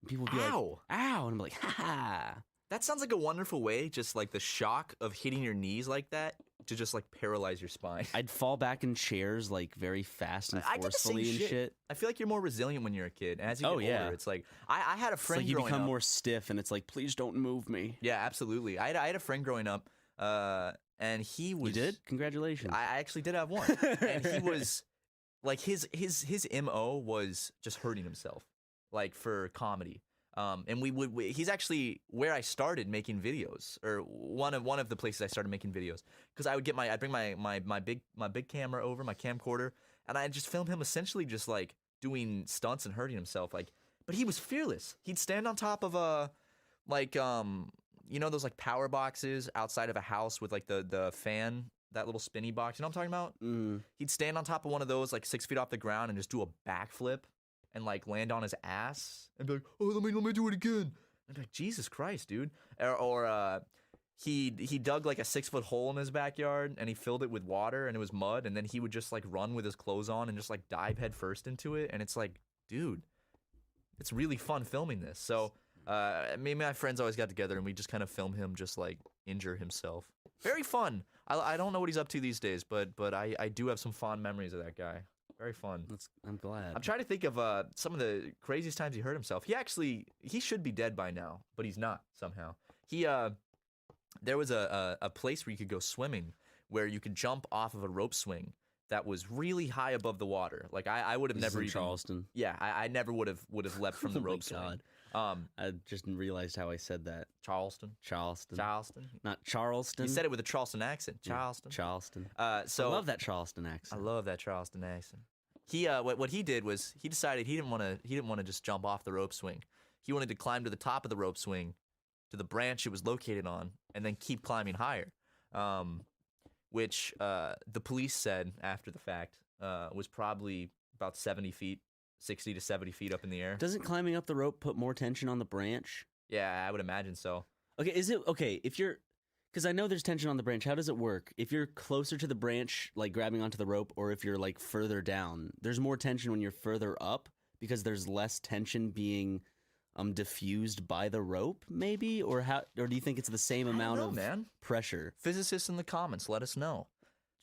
And people would be like, "Ow!" And I'm like, "Ha ha!" That sounds like a wonderful way, just like the shock of hitting your knees like that, to just like paralyze your spine. I'd fall back in chairs like very fast and forcefully and shit. I feel like you're more resilient when you're a kid. And as you get older, it's like I had a friend. It's like you growing become up. more stiff, and it's like, please don't move me. Yeah, absolutely. I had a friend growing up, and he was. You did? Congratulations. I actually did have one, and he was like his MO was just hurting himself, like for comedy. And he's actually where I started making videos, or one of the places I started making videos, because I'd bring my big camera over, my camcorder, and I'd just film him essentially just like doing stunts and hurting himself, like, but he was fearless. He'd stand on top of a, like, you know those like power boxes outside of a house with like the fan, that little spinny box, you know what I'm talking about? He'd stand on top of one of those like 6 feet off the ground and just do a backflip and like land on his ass and be like, oh, let me do it again. I'd be like, Jesus Christ, dude. Or he dug like a 6-foot hole in his backyard and he filled it with water and it was mud, and then he would just like run with his clothes on and just like dive head first into it. And it's like, dude, it's really fun filming this. So me and my friends always got together and we just kind of film him just like injure himself. Very fun. I don't know what he's up to these days, but I do have some fond memories of that guy. Very fun. I'm glad. I'm trying to think of some of the craziest times he hurt himself. He should be dead by now, but he's not somehow. There was a place where you could go swimming where you could jump off of a rope swing that was really high above the water. Like I would have never in even Charleston. Yeah, I never would have leapt from the rope swing. I just realized how I said that. Charleston. Not Charleston. You said it with a Charleston accent. Charleston. Charleston. So I love that Charleston accent. I love that Charleston accent. He what he did was he decided he didn't want to just jump off the rope swing. He wanted to climb to the top of the rope swing, to the branch it was located on, and then keep climbing higher. Which the police said after the fact was probably about 70 feet. 60 to 70 feet up in the air. Doesn't climbing up the rope put more tension on the branch? Yeah, I would imagine so. Okay, if you're, because I know there's tension on the branch, how does it work? If you're closer to the branch, like grabbing onto the rope, or if you're like further down, there's more tension when you're further up because there's less tension being diffused by the rope, maybe? Or do you think it's the same amount of pressure? Physicists in the comments, let us know.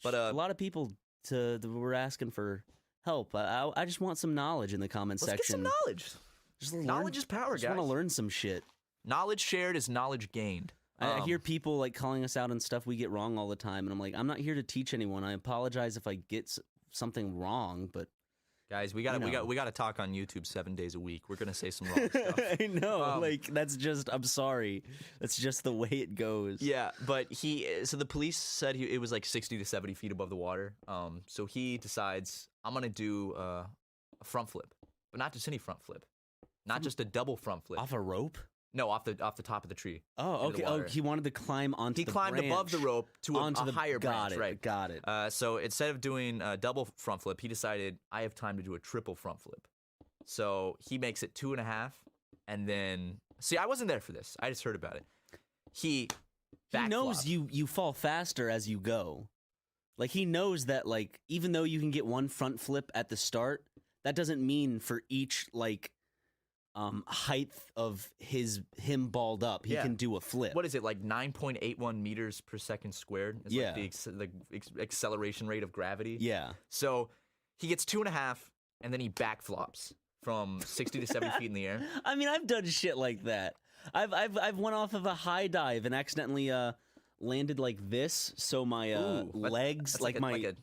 But a lot of people were asking for help. I just want some knowledge in the comment section. Let's get some knowledge. Knowledge is power, guys. I just want to learn some shit. Knowledge shared is knowledge gained. I hear people like calling us out on stuff we get wrong all the time, and I'm like, I'm not here to teach anyone. I apologize if I get something wrong, but Guys, we got to talk on YouTube 7 days a week. We're gonna say some wrong stuff. I know, that's just. I'm sorry, that's just the way it goes. Yeah, but so the police said it was like 60 to 70 feet above the water. So he decides, I'm gonna do a front flip, but not just any front flip, not just a double front flip. Off a rope? No, off the top of the tree. Oh, okay. Oh, he wanted to climb onto the branch. He climbed above the rope to a higher branch, right? Got it. So instead of doing a double front flip, he decided, I have time to do a triple front flip. So he makes it 2.5, and then... See, I wasn't there for this. I just heard about it. He knows you fall faster as you go. Like, he knows that, like, even though you can get one front flip at the start, that doesn't mean for each, like... height of him balled up, he can do a flip. What is it, like 9.81 meters per second squared? It's like the acceleration rate of gravity. Yeah. So he gets 2.5, and then he backflops from 60 to 70 feet in the air. I mean, I've done shit like that. I've went off of a high dive and accidentally landed like this, so my legs, that's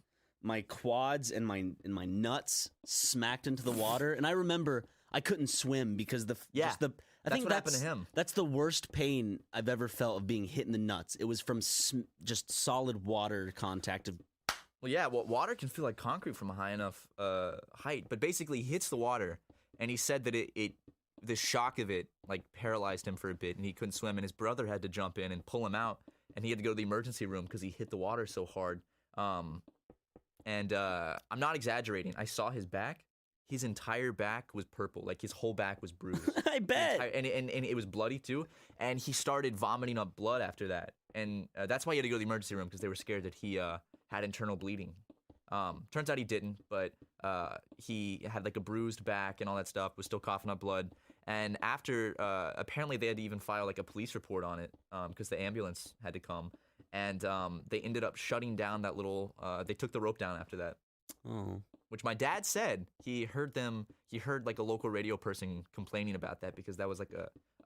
my quads and my nuts smacked into the water, and I remember. I couldn't swim because I think what happened to him. That's the worst pain I've ever felt of being hit in the nuts. It was from just solid water contact. Well, water can feel like concrete from a high enough height, but basically he hits the water, and he said that the shock of it like paralyzed him for a bit, and he couldn't swim, and his brother had to jump in and pull him out, and he had to go to the emergency room because he hit the water so hard. I'm not exaggerating. I saw his back. His entire back was purple, like his whole back was bruised. I bet. And it was bloody too. And he started vomiting up blood after that. And that's why he had to go to the emergency room, because they were scared that he had internal bleeding. Turns out he didn't, but he had like a bruised back and all that stuff, was still coughing up blood. And after, apparently they had to even file like a police report on it because the ambulance had to come. And they ended up shutting down that little, they took the rope down after that. Oh. Which my dad said he heard like a local radio person complaining about that, because that was like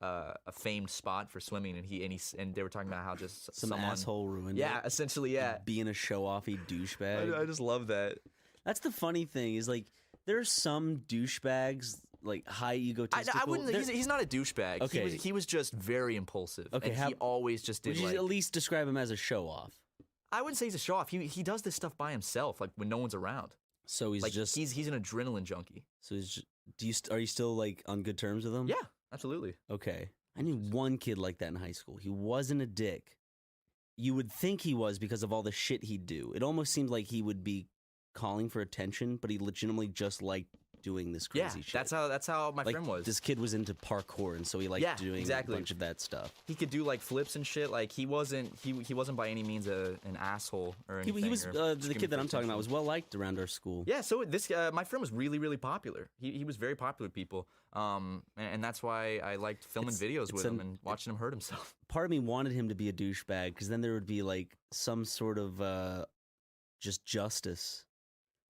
a famed spot for swimming, and they were talking about how just someone asshole ruined it. Yeah, essentially, yeah. Being a show-offy douchebag. I just love that. That's the funny thing is, like, there's some douchebags, like, high egotistical. I wouldn't. He's not a douchebag. Okay. He was just very impulsive. Okay, and he always just did. Would you at least describe him as a show-off? I wouldn't say he's a show-off. He does this stuff by himself, like when no one's around. So he's like, just he's an adrenaline junkie. So are you still like on good terms with him? Yeah, absolutely. Okay. I knew one kid like that in high school. He wasn't a dick. You would think he was because of all the shit he'd do. It almost seemed like he would be calling for attention, but he legitimately just liked doing this crazy shit. That's how my friend was. This kid was into parkour, and so he liked doing a bunch of that stuff. He could do like flips and shit. Like he wasn't by any means an asshole or anything. He was the kid that I'm talking about was well liked around our school. Yeah, so this my friend was really, really popular. He was very popular with people, and that's why I liked filming videos with him and watching him hurt himself. Part of me wanted him to be a douchebag, because then there would be like some sort of just justice.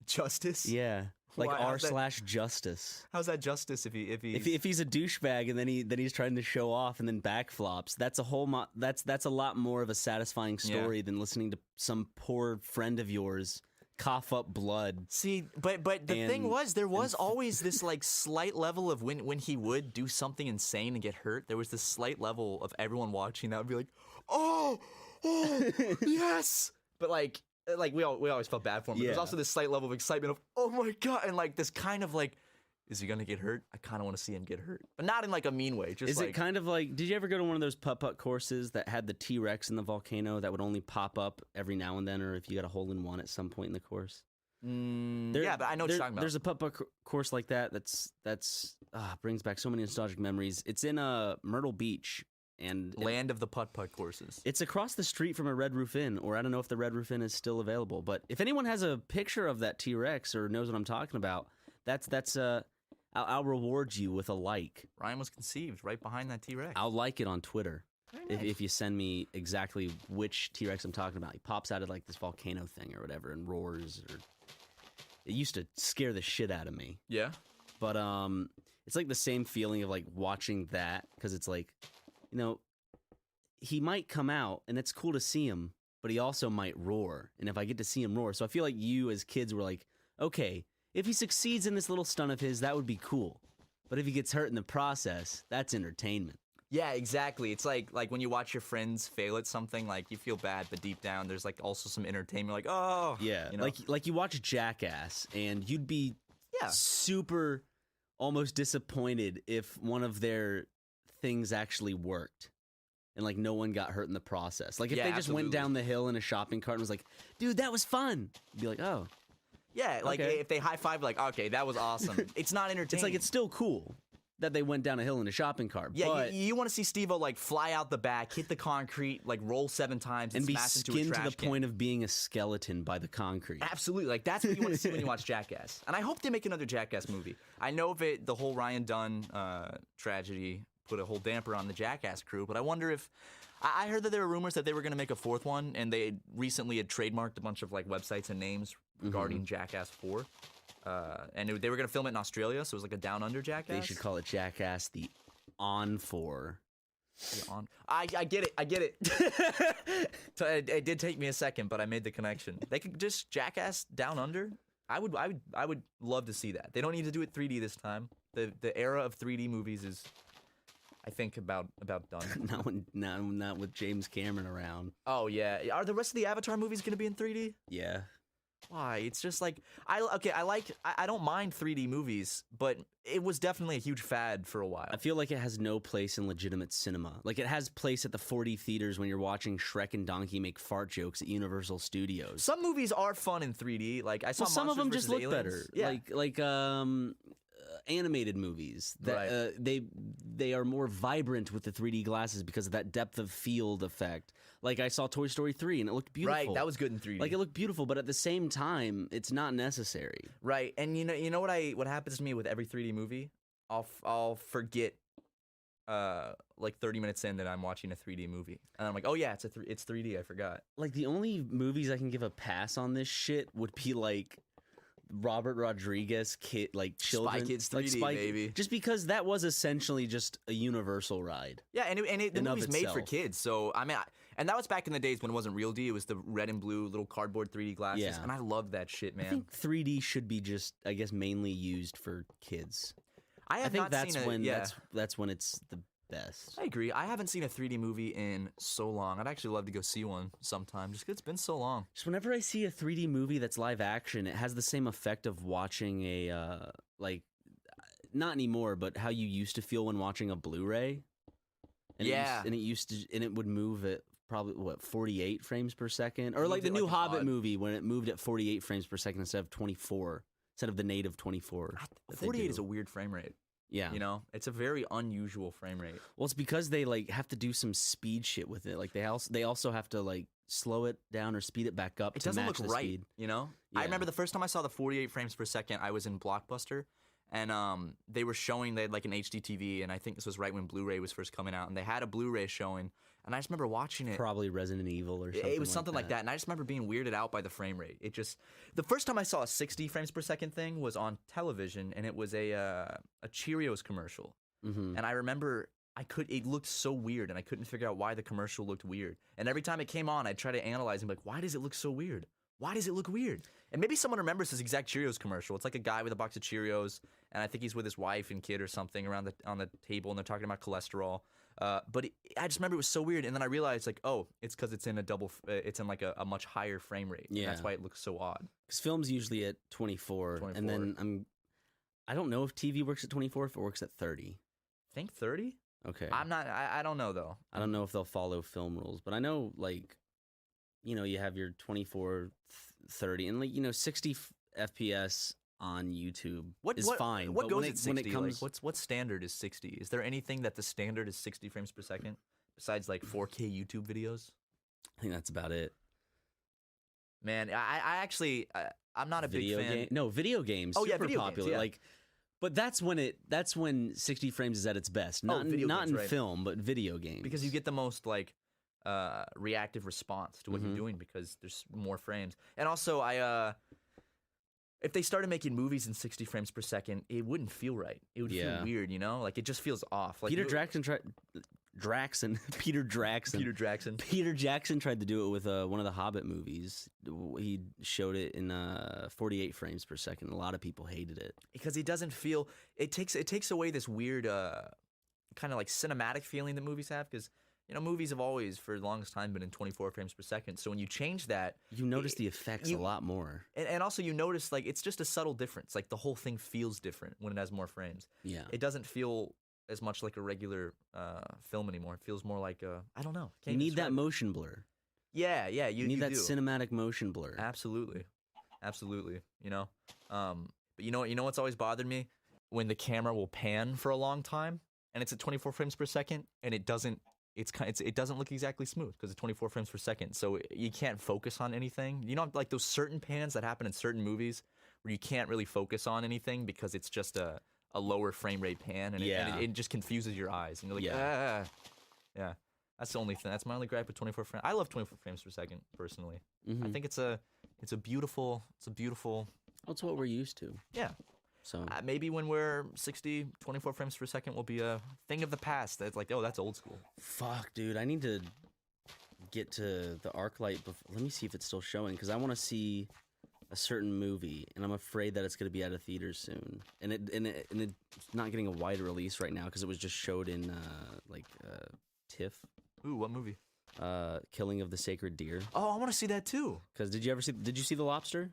Justice? Yeah. Like r/justice. How's that justice if he's a douchebag and then he's trying to show off and then backflops? That's a whole that's a lot more of a satisfying story than listening to some poor friend of yours cough up blood. See, but the thing was, there was always this like slight level of when he would do something insane and get hurt, there was this slight level of everyone watching that would be like, oh yes, but like we always felt bad for him, but there's also this slight level of excitement of, oh my god, and like this kind of like, is he gonna get hurt? I kind of want to see him get hurt, but not in like a mean way. Just it kind of like, did you ever go to one of those putt-putt courses that had the T-Rex in the volcano that would only pop up every now and then, or if you got a hole-in-one at some point in the course? Yeah, but I know what you're talking about. There's a putt-putt course like that that's brings back so many nostalgic memories. It's in Myrtle Beach. And land of the putt-putt courses. It's across the street from a Red Roof Inn, or I don't know if the Red Roof Inn is still available. But if anyone has a picture of that T-Rex or knows what I'm talking about, I'll reward you with a like. Ryan was conceived right behind that T-Rex. I'll like it on Twitter. Nice. If you send me exactly which T-Rex I'm talking about. He pops out of like this volcano thing or whatever and roars. It used to scare the shit out of me. Yeah. But it's like the same feeling of like watching that, because it's like, you know, he might come out and it's cool to see him, but he also might roar. And if I get to see him roar, so I feel like you as kids were like, okay, If he succeeds in this little stunt of his, that would be cool. But if he gets hurt in the process, that's entertainment. Yeah, exactly. It's like when you watch your friends fail at something, like you feel bad, but deep down there's like also some entertainment. Like, oh, yeah, you know? like you watch Jackass, and you'd be Yeah. super almost disappointed if one of their things actually worked. And, like, no one got hurt in the process. Like, if they just went down the hill in a shopping cart and was like, dude, that was fun. You'd be like, oh. Yeah, like, okay. if they high-five, like, okay, that was awesome. It's not entertaining. It's like, it's still cool that they went down a hill in a shopping cart. Yeah, but you want to see Steve-O, like, fly out the back, hit the concrete, like, roll 7 times, and be smash into a skinned trash to the can. point of being a skeleton by the concrete. Absolutely. Like, that's what you want to see when you watch Jackass. And I hope they make another Jackass movie. I know the whole Ryan Dunn tragedy put a whole damper on the Jackass crew, but I wonder if... I heard that there were rumors that they were going to make a 4th one, and they recently had trademarked a bunch of like websites and names regarding Jackass 4. And they were going to film it in Australia, so it was like a Down Under Jackass. They should call it Jackass the On 4. I get it. I get it. It did take me a second, but I made the connection. They could just Jackass Down Under. I would love to see that. They don't need to do it 3D this time. The era of 3D movies is, I think, about done. Not with James Cameron around. Oh yeah, are the rest of the Avatar movies going to be in 3D? Yeah. Why? It's just like I don't mind 3D movies, but it was definitely a huge fad for a while. I feel like it has no place in legitimate cinema. Like, it has place at the 4D theaters when you're watching Shrek and Donkey make fart jokes at Universal Studios. Some movies are fun in 3D. Like I saw some of them just look Aliens. better. Yeah. Like animated movies that Right. They are more vibrant with the 3D glasses because of that depth of field effect. Like, I saw Toy Story 3 and it looked beautiful. Right, that was good in 3D. Like, it looked beautiful, but at the same time, it's not necessary. Right, and you know what happens to me with every 3D movie? I'll forget like 30 minutes in that I'm watching a 3D movie, and I'm like, oh yeah, it's 3D. I forgot. Like, the only movies I can give a pass on this shit would be like Robert Rodriguez children, Spy Kids 3D, like baby. Just because that was essentially just a Universal ride. Yeah, and the in of movie's made for itself. kids, so I mean, and that was back in the days when it wasn't real D. It was the red and blue little cardboard 3D glasses, Yeah. and I loved that shit, man. I think 3D should be just, I guess, mainly used for kids. I think that's when it's the best. I agree. I haven't seen a 3D movie in so long. I'd actually love to go see one sometime, just 'cause it's been so long. Just whenever I see a 3D movie that's live action, it has the same effect of watching a not anymore, but how you used to feel when watching a Blu-ray. And Yeah. and it would move at probably 48 frames per second, or like the Moved at, new like, an Hobbit odd- movie when it moved at 48 frames per second instead of 24, instead of the native 24. that they 48 do. is a weird frame rate. Yeah. You know, it's a very unusual frame rate. Well, it's because they like have to do some speed shit with it. Like they also have to like slow it down or speed it back up It to doesn't match look the right, speed. you know? Yeah. I remember the first time I saw the 48 frames per second, I was in Blockbuster, and they were showing, they had like an HDTV, and I think this was right when Blu-ray was first coming out, and they had a Blu-ray showing, and I just remember watching it. Probably Resident Evil or something. It was something like that, and I just remember being weirded out by the frame rate. The first time I saw a 60 frames per second thing was on television, and it was a Cheerios commercial. Mm-hmm. And I remember it looked so weird, and I couldn't figure out why the commercial looked weird. And every time it came on, I'd try to analyze and be like, why does it look so weird? Why does it look weird? And maybe someone remembers this exact Cheerios commercial. It's like a guy with a box of Cheerios, and I think he's with his wife and kid or something on the table, and they're talking about cholesterol. But I just remember it was so weird, and then I realized, like, oh, it's because it's in it's in like a much higher frame rate. Yeah. And that's why it looks so odd. Because film's usually at 24, and then I don't know if TV works at 24, if it works at 30. Think 30? Okay. I don't know, though. I don't know if they'll follow film rules, but I know, like, you know, you have your 24, 30, and, like, you know, 60 FPS on YouTube is fine. What but goes when at 60? When it comes, like, what standard is 60? Is there anything that the standard is 60 frames per second besides like 4K YouTube videos? I think that's about it. Man, I actually I'm not a Video big fan. game? No, video games. Oh, yeah, super video games, popular. yeah. Like, but that's when 60 frames is at its best. Not video not games, in right. film, but video games. Because you get the most like reactive response to what Mm-hmm. you're doing because there's more frames. And also if they started making movies in 60 frames per second, it wouldn't feel right. It would feel weird, you know? Like it just feels off. Like Peter Jackson tried. Draxon, Peter Draxon. Peter Jackson tried to do it with one of the Hobbit movies. He showed it in 48 frames per second. A lot of people hated it because he doesn't feel. It takes away this weird kind of like cinematic feeling that movies have because. Movies have always, for the longest time, been in 24 frames per second. So when you change that... You notice the effects a lot more. And also you notice, like, it's just a subtle difference. Like, the whole thing feels different when it has more frames. Yeah. It doesn't feel as much like a regular film anymore. It feels more like I don't know. You need that motion blur. Yeah, you need that do. Cinematic motion blur. Absolutely. But you know what's always bothered me? When the camera will pan for a long time, and it's at 24 frames per second, and it doesn't... it doesn't look exactly smooth because it's 24 frames per second, so you can't focus on anything. Like those certain pans that happen in certain movies where you can't really focus on anything because it's just a lower frame rate pan, and it just confuses your eyes. And you're like, yeah. That's the only thing. That's my only gripe with 24 frames. I love 24 frames per second personally. I think it's a beautiful. Well, it's what we're used to. Yeah. So maybe when we're 60, 24 frames per second will be a thing of the past. That's like, oh, that's old school. Fuck, dude. I need to get to the ArcLight. Let me see if it's still showing, because I want to see a certain movie, and I'm afraid that it's going to be out of theaters soon. And it's not getting a wide release right now because it was just showed in TIFF. Ooh, what movie? Killing of the Sacred Deer. Oh, I want to see that too. Because did you see The Lobster?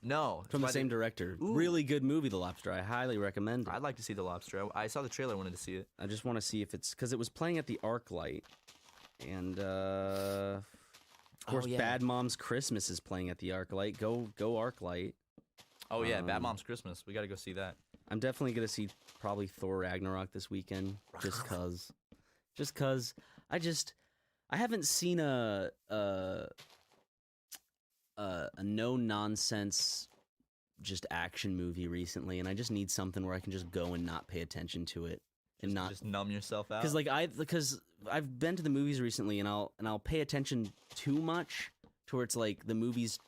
No. From the same director. Ooh. Really good movie, The Lobster. I highly recommend it. I'd like to see The Lobster. I saw the trailer. I wanted to see it. I just want to see if it's... Because it was playing at the ArcLight. And, of course, Bad Moms Christmas is playing at the ArcLight. Go ArcLight. Oh, yeah. Bad Moms Christmas. We got to go see that. I'm definitely going to see probably Thor Ragnarok this weekend. Just because. I haven't seen a no-nonsense just action movie recently, and I just need something where I can just go and not pay attention to it and not just numb yourself out. Because I've been to the movies recently, and I'll pay attention too much to where it's like the movie's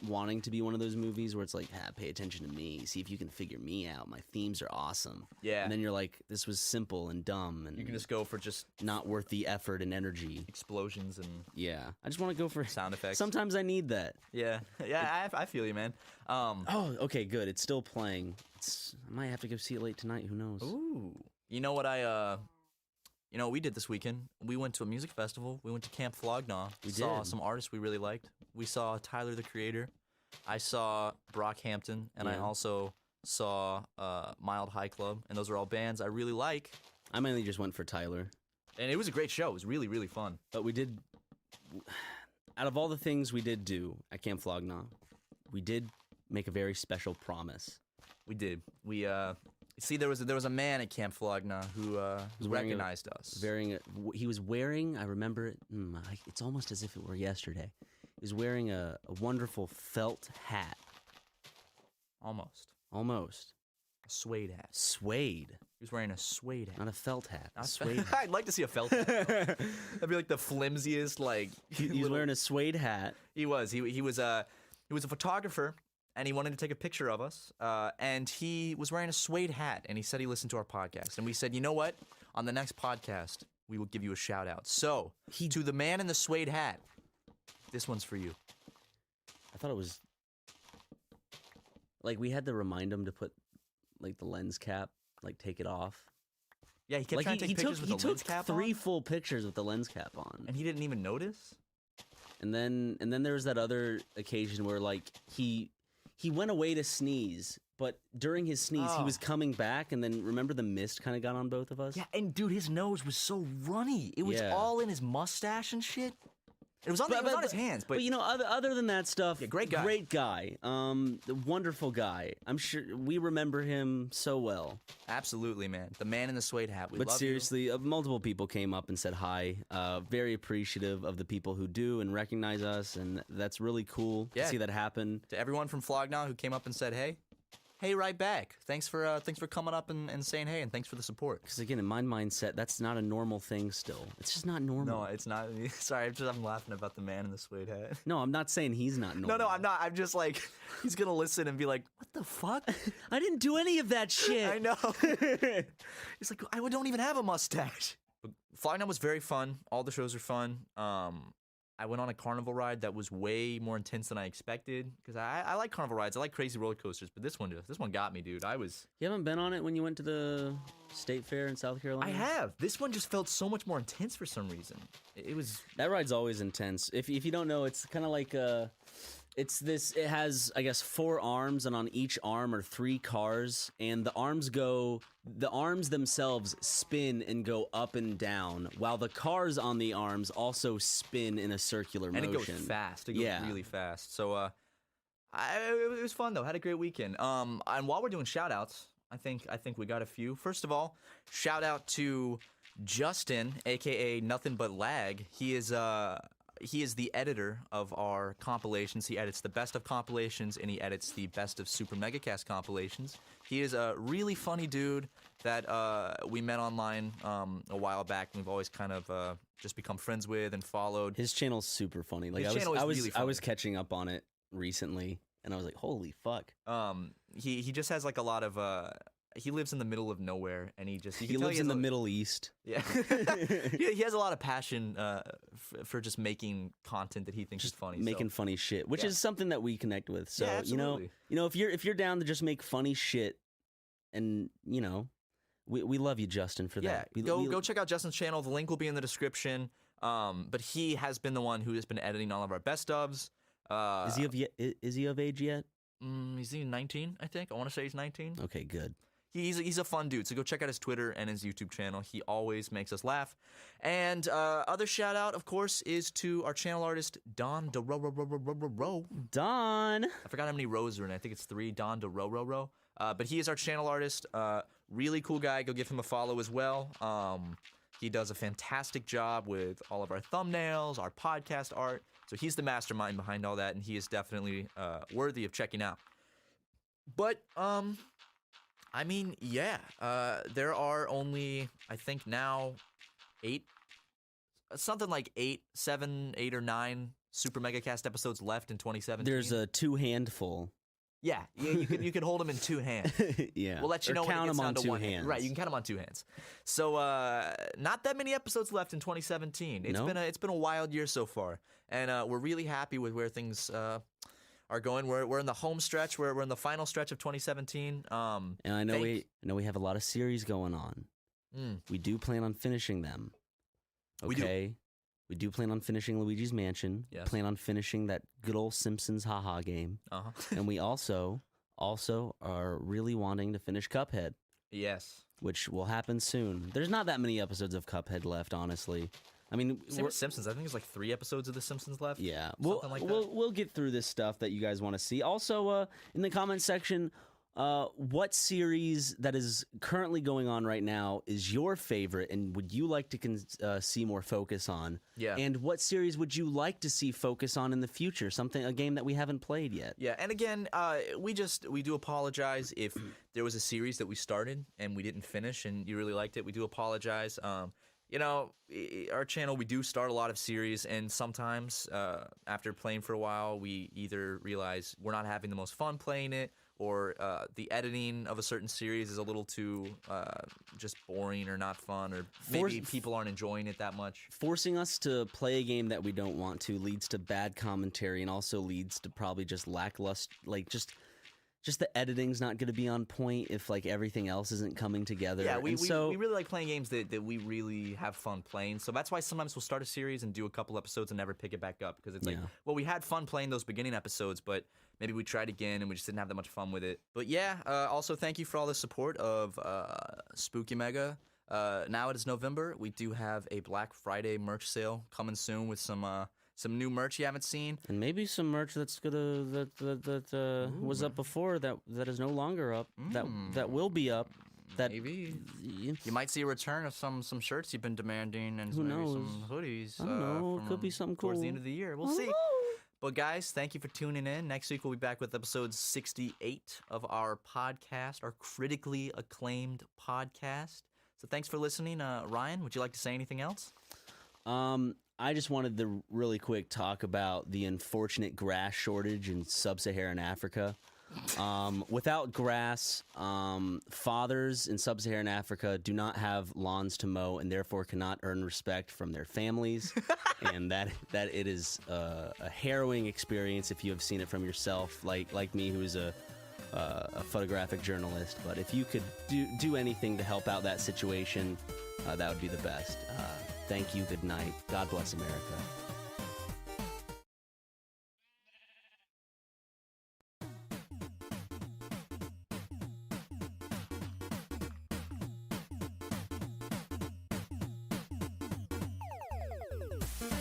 wanting to be one of those movies where it's like, pay attention to me, see if you can figure me out. My themes are awesome. Yeah. And then you're like, this was simple and dumb, and you can just go for just not worth the effort and energy. Explosions and I just want to go for sound effects. Sometimes I need that. Yeah. I feel you, man. Oh, okay, good. It's still playing. I might have to go see it late tonight. Who knows? Ooh. You know what what we did this weekend? We went to a music festival. We went to Camp Flognaw. We saw some artists we really liked. We saw Tyler, the Creator. I saw Brockhampton, and I also saw Mild High Club, and those are all bands I really like. I mainly just went for Tyler. And it was a great show. It was really, really fun. But we did, out of all the things we did do at Camp Flognaw, we did make a very special promise. We did. We, see, there was a man at Camp Flognaw who recognized us. He was wearing, I remember it, it's almost as if it were yesterday. He was wearing a wonderful felt hat. Almost. A suede hat. Suede. He was wearing a suede hat. Not a felt hat. A suede hat. I'd like to see a felt hat. That'd be like the flimsiest, like... He was wearing a suede hat. He was. He was a photographer, and he wanted to take a picture of us, and he was wearing a suede hat, and he said he listened to our podcast. And we said, you know what? On the next podcast, we will give you a shout-out. So, to the man in the suede hat, this one's for you. I thought it was... Like, we had to remind him to put, like, the lens cap, like, take it off. Yeah, he kept trying to take pictures with the lens cap on. He took 3 full pictures with the lens cap on. And he didn't even notice? And then there was that other occasion where, like, he went away to sneeze, but during his sneeze, he was coming back, and then remember the mist kind of got on both of us? Yeah, and dude, his nose was so runny. It was all in his mustache and shit. It was on his hands, but you know, other than that stuff, great guy, wonderful guy. I'm sure we remember him so well. Absolutely, man. The man in the suede hat. But seriously, multiple people came up and said hi. Very appreciative of the people who do and recognize us, and that's really cool to see that happen. To everyone from Flognaw who came up and said hey, right back. Thanks for coming up and saying hey, and thanks for the support. Because again, in my mindset, that's not a normal thing still. It's just not normal. No, it's not. Sorry, I'm laughing about the man in the suede hat. No, I'm not saying he's not normal. No, I'm not. I'm just like, he's going to listen and be like, what the fuck? I didn't do any of that shit. I know. He's like, I don't even have a mustache. But Flying Out was very fun. All the shows are fun. I went on a carnival ride that was way more intense than I expected because I like carnival rides. I like crazy roller coasters, but this one got me, dude. You haven't been on it when you went to the state fair in South Carolina? I have. This one just felt so much more intense for some reason. It was that ride's always intense. If you don't know, it's kind of like it has, I guess, 4 arms, and on each arm are 3 cars, and the arms themselves spin and go up and down, while the cars on the arms also spin in a circular motion. And it goes fast. It goes really fast. So it was fun, though. Had a great weekend. And while we're doing shout-outs, I think we got a few. First of all, shout out to Justin, a.k.a. Nothing But Lag. He is the editor of our compilations. He edits the best of compilations, and he edits the best of Super Megacast compilations. He is a really funny dude that we met online a while back, and we've always kind of just become friends with and followed. His channel's super funny. Like, really funny. I was catching up on it recently, and I was like, holy fuck. He just has like a lot of... he lives in the middle of nowhere, and he lives in the Middle East. Yeah, he has a lot of passion for just making content that he thinks is funny, making funny shit, which is something that we connect with. So absolutely. if you're down to just make funny shit, and we love you, Justin, for that. Go check out Justin's channel. The link will be in the description. But he has been the one who has been editing all of our best ofs. Is he of age yet? He's 19, I think. I want to say he's 19. Okay, good. He's a fun dude, so go check out his Twitter and his YouTube channel. He always makes us laugh. And other shout out, of course, is to our channel artist, Don DeRo. Don! I forgot how many rows are in it. I think it's 3, Don DeRo. But he is our channel artist. Really cool guy. Go give him a follow as well. He does a fantastic job with all of our thumbnails, our podcast art. So he's the mastermind behind all that, and he is definitely worthy of checking out. But, I mean, there are only, I think now, 8 or 9 Super Megacast episodes left in 2017. There's a 2 handful. Yeah, you can hold them in 2 hands. Yeah, we'll let you know when it gets down to 1 hands. hand. Right, you can count them on 2 hands. So not that many episodes left in 2017. It's been a wild year so far, and we're really happy with where things are going. We're in the home stretch. We're in the final stretch of 2017. And I know we have a lot of series going on. We do plan on finishing them. Okay. We do plan on finishing Luigi's Mansion. Yes. Plan on finishing that good old Simpsons haha game. Uh-huh. And we also are really wanting to finish Cuphead. Yes. Which will happen soon. There's not that many episodes of Cuphead left, honestly. I mean, same with Simpsons. I think there's like 3 episodes of The Simpsons left. Yeah, like we'll get through this stuff that you guys want to see. Also, in the comment section, what series that is currently going on right now is your favorite, and would you like to see more focus on? Yeah. And what series would you like to see focus on in the future? A game that we haven't played yet. Yeah, and again, we do apologize if there was a series that we started and we didn't finish, and you really liked it. We do apologize. Our channel, we do start a lot of series, and sometimes after playing for a while, we either realize we're not having the most fun playing it, or the editing of a certain series is a little too just boring or not fun, or maybe people aren't enjoying it that much. Forcing us to play a game that we don't want to leads to bad commentary, and also leads to probably just lackluster, like just the editing's not going to be on point if like everything else isn't coming together. Yeah, we really like playing games that we really have fun playing. So that's why sometimes we'll start a series and do a couple episodes and never pick it back up, because it's like, well, we had fun playing those beginning episodes, but maybe we tried again and we just didn't have that much fun with it. But yeah, also thank you for all the support of Spooky Mega. Now it is November. We do have a Black Friday merch sale coming soon with some new merch you haven't seen, and maybe some merch that was up before that is no longer up. That will be up. That maybe you might see a return of some shirts you've been demanding, and maybe some hoodies. I don't know. Could be something cool towards the end of the year. We'll see. But guys, thank you for tuning in. Next week we'll be back with episode 68 of our podcast, our critically acclaimed podcast. So thanks for listening. Ryan, would you like to say anything else? I just wanted to really quick talk about the unfortunate grass shortage in sub-Saharan Africa. Without grass, fathers in sub-Saharan Africa do not have lawns to mow and therefore cannot earn respect from their families. And that it is a harrowing experience if you have seen it from yourself, like me, who is a photographic journalist. But if you could do anything to help out that situation, that would be the best. Thank you. Good night. God bless America.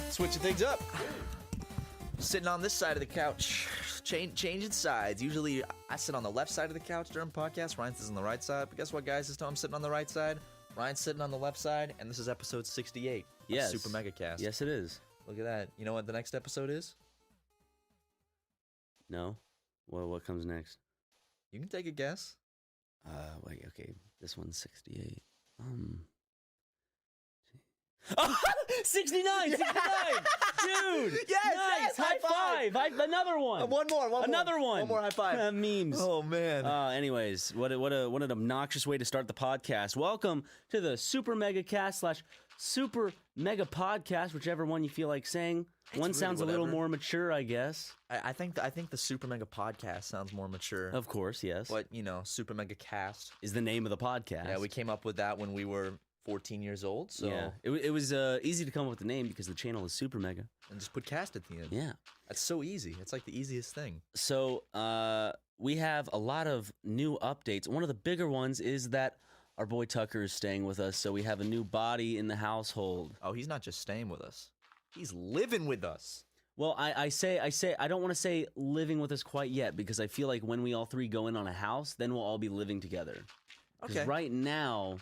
Switching things up. Sitting on this side of the couch, changing sides. Usually I sit on the left side of the couch during podcasts. Ryan sits on the right side. But guess what, guys? This time I'm sitting on the right side. Ryan's sitting on the left side, and this is episode 68 of Super Mega Cast. Yes, it is. Look at that. You know what the next episode is? No? Well, what comes next? You can take a guess. Wait, okay. This one's 68. 69! Dude! Yes, nice! High five! Another one! One more. Another one! One more high five. Memes. Oh, man. Anyways, what an obnoxious way to start the podcast. Welcome to the Super Mega Cast / Super Mega Podcast, whichever one you feel like saying. One really sounds a little more mature, I guess. I think the Super Mega Podcast sounds more mature. Of course, yes. But, Super Mega Cast is the name of the podcast. Yeah, we came up with that when we were 14 years old, so... Yeah, it was easy to come up with the name because the channel is Super Mega. And just put cast at the end. Yeah. That's so easy. It's like the easiest thing. So, we have a lot of new updates. One of the bigger ones is that our boy Tucker is staying with us, so we have a new body in the household. Oh, he's not just staying with us. He's living with us. Well, I say I don't want to say living with us quite yet because I feel like when we all three go in on a house, then we'll all be living together. Okay. Right now,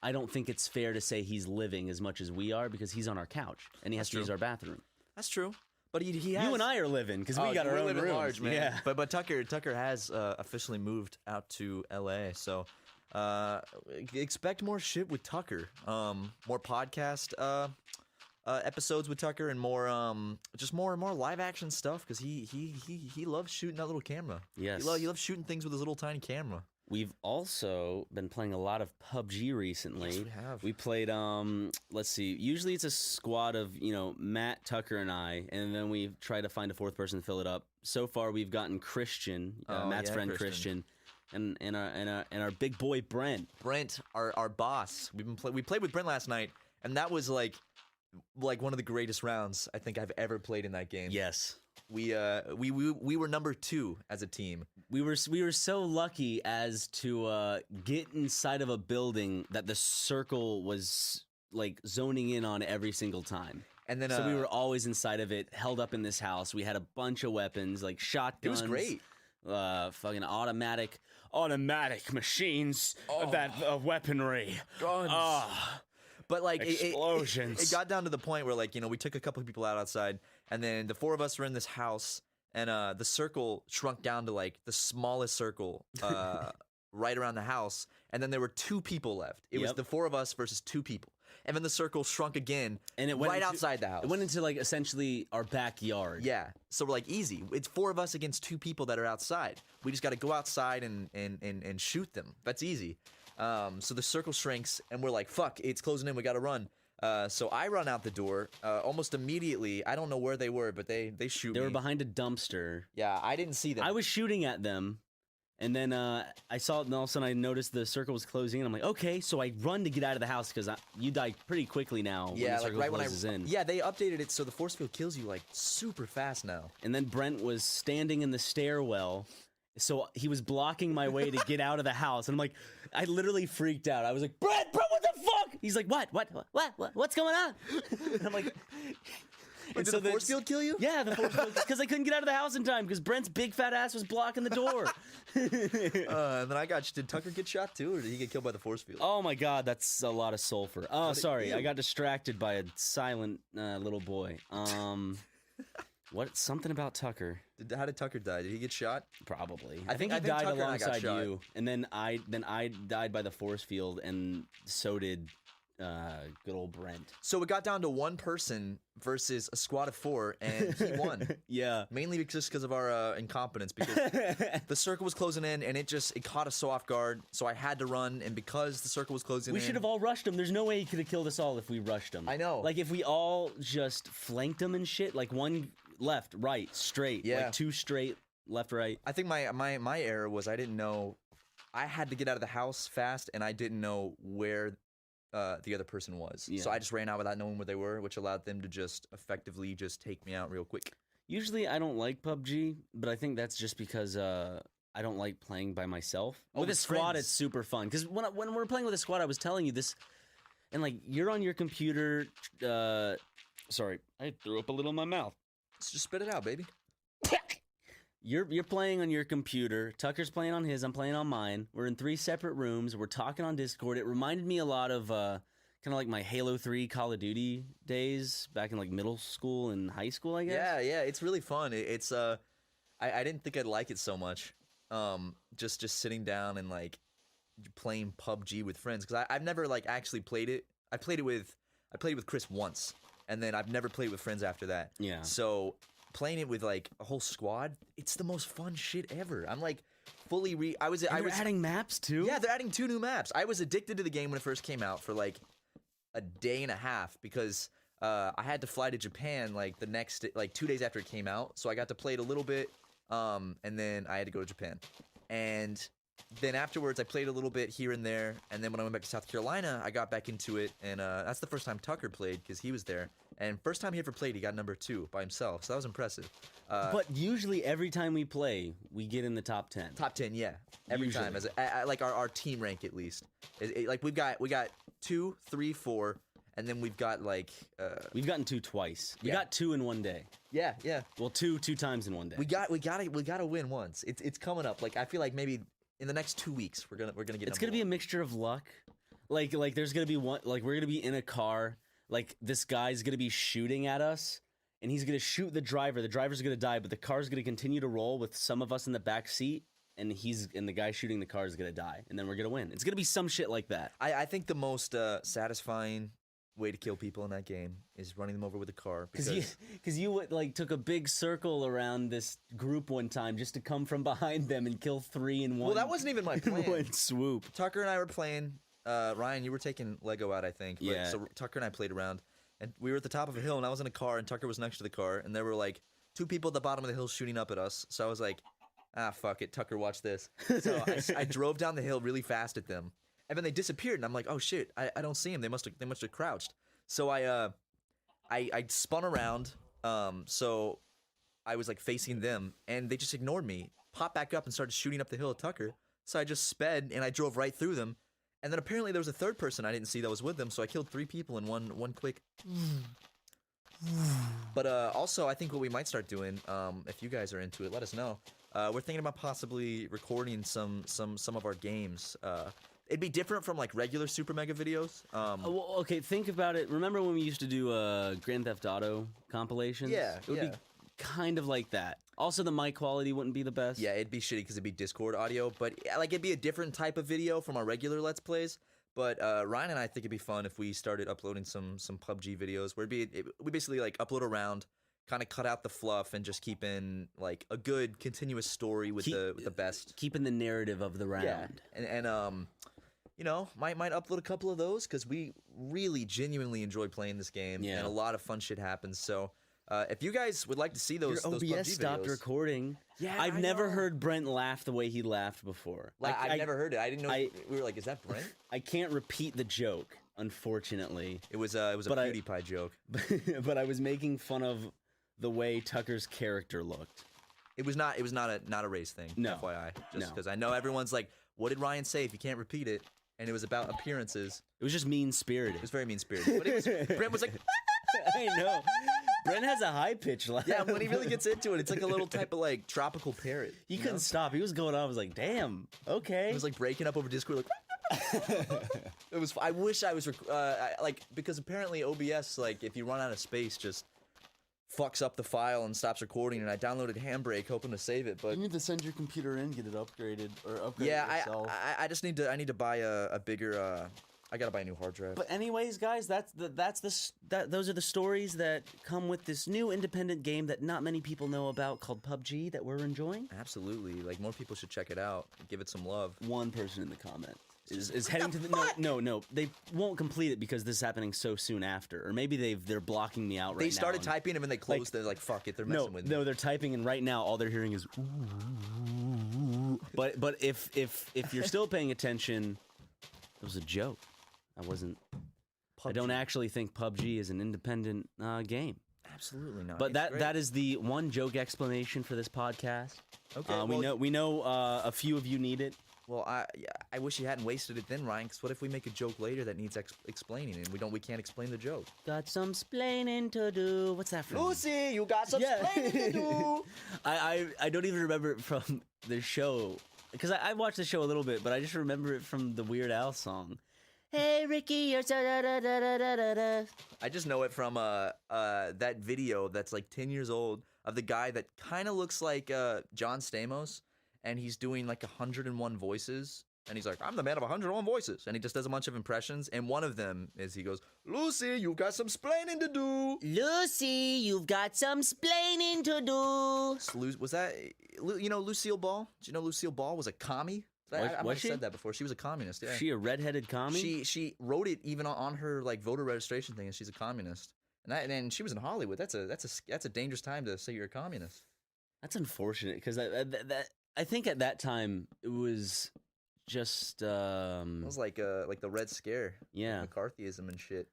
I don't think it's fair to say he's living as much as we are because he's on our couch and he has to use our bathroom. That's true. But he has... You and I are living because we got our own rooms. Large, man. Yeah. But Tucker has officially moved out to LA, so expect more shit with Tucker. More podcast episodes with Tucker and more just more live action stuff because he loves shooting that little camera. Yes. He loves shooting things with his little tiny camera. We've also been playing a lot of PUBG recently. Yes, we have. We played, let's see, usually it's a squad of, Matt, Tucker, and I, and then we try to find a fourth person to fill it up. So far, we've gotten Christian, Matt's friend Christian, and our big boy Brent. Brent, our boss. We played with Brent last night, and that was like one of the greatest rounds I think I've ever played in that game. Yes. We were number 2 as a team. We were so lucky as to get inside of a building that the circle was like zoning in on every single time. And then so we were always inside of it, held up in this house. We had a bunch of weapons, like shotguns. It was great. Fucking automatic machines that weaponry. Guns. But like explosions. It got down to the point where we took a couple of people outside, and then the 4 of us were in this house, and the circle shrunk down to like the smallest circle right around the house, and then there were 2 people left. It was the 4 of us versus 2 people, and then the circle shrunk again, and it went right outside the house. It went into like essentially our backyard. Yeah, so we're like, easy. It's 4 of us against 2 people that are outside. We just got to go outside and shoot them. That's easy. So the circle shrinks, and we're like, fuck, it's closing in, we gotta run. So I run out the door, almost immediately. I don't know where they were, but they shoot me. They were behind a dumpster. Yeah, I didn't see them. I was shooting at them, and then I saw it, and all of a sudden I noticed the circle was closing in. I'm like, okay, so I run to get out of the house, because you die pretty quickly now when the circle closes in. Yeah, they updated it so the force field kills you, like, super fast now. And then Brent was standing in the stairwell, so he was blocking my way to get out of the house, and I'm like, I literally freaked out. I was like, Brent, what the fuck? He's like, what's going on? And I'm like, Did the force field kill you? Yeah, the force field, because I couldn't get out of the house in time because Brent's big fat ass was blocking the door. And then did Tucker get shot too, or did he get killed by the force field? Oh my god, that's a lot of sulfur. Oh, sorry, I got distracted by a silent little boy. Something about Tucker? How did Tucker die? Did he get shot? Probably. I think he died alongside you, and then I died by the force field, and so did good old Brent. So it got down to one person versus a squad of 4, and he won. Yeah. Mainly just because of our incompetence, because the circle was closing in, and it caught us so off guard, so I had to run, and because the circle was closing in... We should have all rushed him. There's no way he could have killed us all if we rushed him. I know. Like, if we all just flanked him and shit, like one left, right, straight, like 2 straight, left, right. I think my error was I didn't know... I had to get out of the house fast, and I didn't know where the other person was. Yeah. So I just ran out without knowing where they were, which allowed them to just effectively just take me out real quick. Usually I don't like PUBG, but I think that's just because I don't like playing by myself. With a squad, it's super fun. Because when we're playing with a squad, I was telling you this, and like you're on your computer. Sorry, I threw up a little in my mouth. So just spit it out, baby. You're playing on your computer. Tucker's playing on his. I'm playing on mine. We're in 3 separate rooms. We're talking on Discord. It reminded me a lot of kind of like my Halo 3 Call of Duty days back in like middle school and high school, I guess. Yeah, it's really fun. It's I didn't think I'd like it so much. Just sitting down and like playing PUBG with friends, because I've never like actually played it. I played it with Chris once, and then I've never played with friends after that. Yeah. So playing it with like a whole squad, it's the most fun shit ever. I'm like fully I was adding maps too. Yeah, they're adding 2 new maps. I was addicted to the game when it first came out for like a day and a half, because I had to fly to Japan like the next 2 days after it came out. So I got to play it a little bit, and then I had to go to Japan. And then afterwards I played a little bit here and there, and then when I went back to South Carolina, I got back into it, and that's the first time Tucker played, because he was there. And first time he ever played, he got number 2 by himself, so that was impressive. But usually every time we play, we get in the top 10. Top 10, yeah, every Usually. time. As like our team rank at least. Like we got 2, 3, 4, and then we've got like We've gotten 2 twice. We Yeah. got 2 in one day. yeah. Well, two times in one day. We gotta win once. It's coming up. Like I feel like maybe in the next 2 weeks we're gonna get. It's gonna be a mixture of luck. Like there's gonna be one. Like we're gonna be in a car. Like this guy's gonna be shooting at us, and he's gonna shoot the driver. The driver's gonna die, but the car's gonna continue to roll with some of us in the back seat, and the guy shooting the car is gonna die, and then we're gonna win. It's gonna be some shit like that. I think the most satisfying way to kill people in that game is running them over with a car, because you like took a big circle around this group one time just to come from behind them and kill 3 in one. Well, that wasn't even my plan. One swoop. Tucker and I were playing. Ryan, you were taking Lego out, I think. But, Yeah. So Tucker and I played around, and we were at the top of a hill, and I was in a car, and Tucker was next to the car, and there were like 2 people at the bottom of the hill shooting up at us. So I was like, fuck it, Tucker, watch this. So I drove down the hill really fast at them, and then they disappeared, and I'm like, oh shit, I don't see them. They must have crouched. So I spun around, so I was like facing them, and they just ignored me, popped back up, and started shooting up the hill at Tucker. So I just sped, and I drove right through them. And then apparently there was a 3rd person I didn't see that was with them, so I killed 3 people in one quick. But also, I think what we might start doing, if you guys are into it, let us know. We're thinking about possibly recording some of our games. It'd be different from like regular Super Mega videos. Well, okay, think about it. Remember when we used to do Grand Theft Auto compilations? Yeah, it would be kind of like that. Also, the mic quality wouldn't be the best. Yeah, it'd be shitty because it'd be Discord audio, but like it'd be a different type of video from our regular Let's Plays. But Ryan and I think it'd be fun if we started uploading some PUBG videos where we basically like upload a round, kind of cut out the fluff, and just keep in like a good continuous story with the best. Keeping the narrative of the round. Yeah, and you know, might upload a couple of those because we really genuinely enjoy playing this game, and a lot of fun shit happens. So. If you guys would like to see those Your OBS PUBG stopped videos, recording. Yeah, I've never heard Brent laugh the way he laughed before. I've never heard it. I didn't know. We were like, "Is that Brent?" I can't repeat the joke, unfortunately. It was a PewDiePie joke. But I was making fun of the way Tucker's character looked. It was not a race thing. No, FYI, just because I know everyone's like, "What did Ryan say?" If you can't repeat it, and it was about appearances. It was just mean spirited. It was very mean spirited. But Brent was like. I know. Brent has a high pitch laugh. Yeah, when he really gets into it, it's like a little type of like tropical parrot. He couldn't stop. He was going on. I was like, damn, okay. He was like breaking up over Discord, like. It was. I wish I was like, because apparently OBS, like if you run out of space, just fucks up the file and stops recording. And I downloaded Handbrake hoping to save it, but you need to send your computer in, get it upgraded, or upgrade it yourself. I just need to buy a bigger I gotta buy a new hard drive. But anyways, guys, those are the stories that come with this new independent game that not many people know about called PUBG that we're enjoying. Absolutely, like more people should check it out. Give it some love. One person in the comment is heading to the no. They won't complete it because this is happening so soon after, or maybe they're blocking me out right now. They started typing and then they closed. They're like, fuck it, they're messing with me. No, they're typing and right now all they're hearing is. But if you're still paying attention, it was a joke. I don't actually think PUBG is an independent game. Absolutely not. But that is the one joke explanation for this podcast. Okay, we know a few of you need it. Well, I wish you hadn't wasted it then, Ryan. Because what if we make a joke later that needs explaining, and we can't explain the joke? Got some splaining to do. What's that from? Lucy, you got some splaining to do. I don't even remember it from the show because I watched the show a little bit, but I just remember it from the Weird Al song. Hey Ricky, you're so da da da da da da. I just know it from that video that's like 10 years old of the guy that kind of looks like John Stamos, and he's doing like 101 voices, and he's like, I'm the man of 101 voices, and he just does a bunch of impressions, and one of them is he goes, Lucy, you've got some splaining to do. Lucy, you've got some splaining to do. Was that, Lucille Ball? Do you know Lucille Ball was a commie? I might have said that before. She was a communist. Yeah. She a redheaded commie? She wrote it even on her like voter registration thing, and she's a communist. And she was in Hollywood. That's a dangerous time to say you're a communist. That's unfortunate because I think at that time it was just it was like the Red Scare. Yeah, like McCarthyism and shit.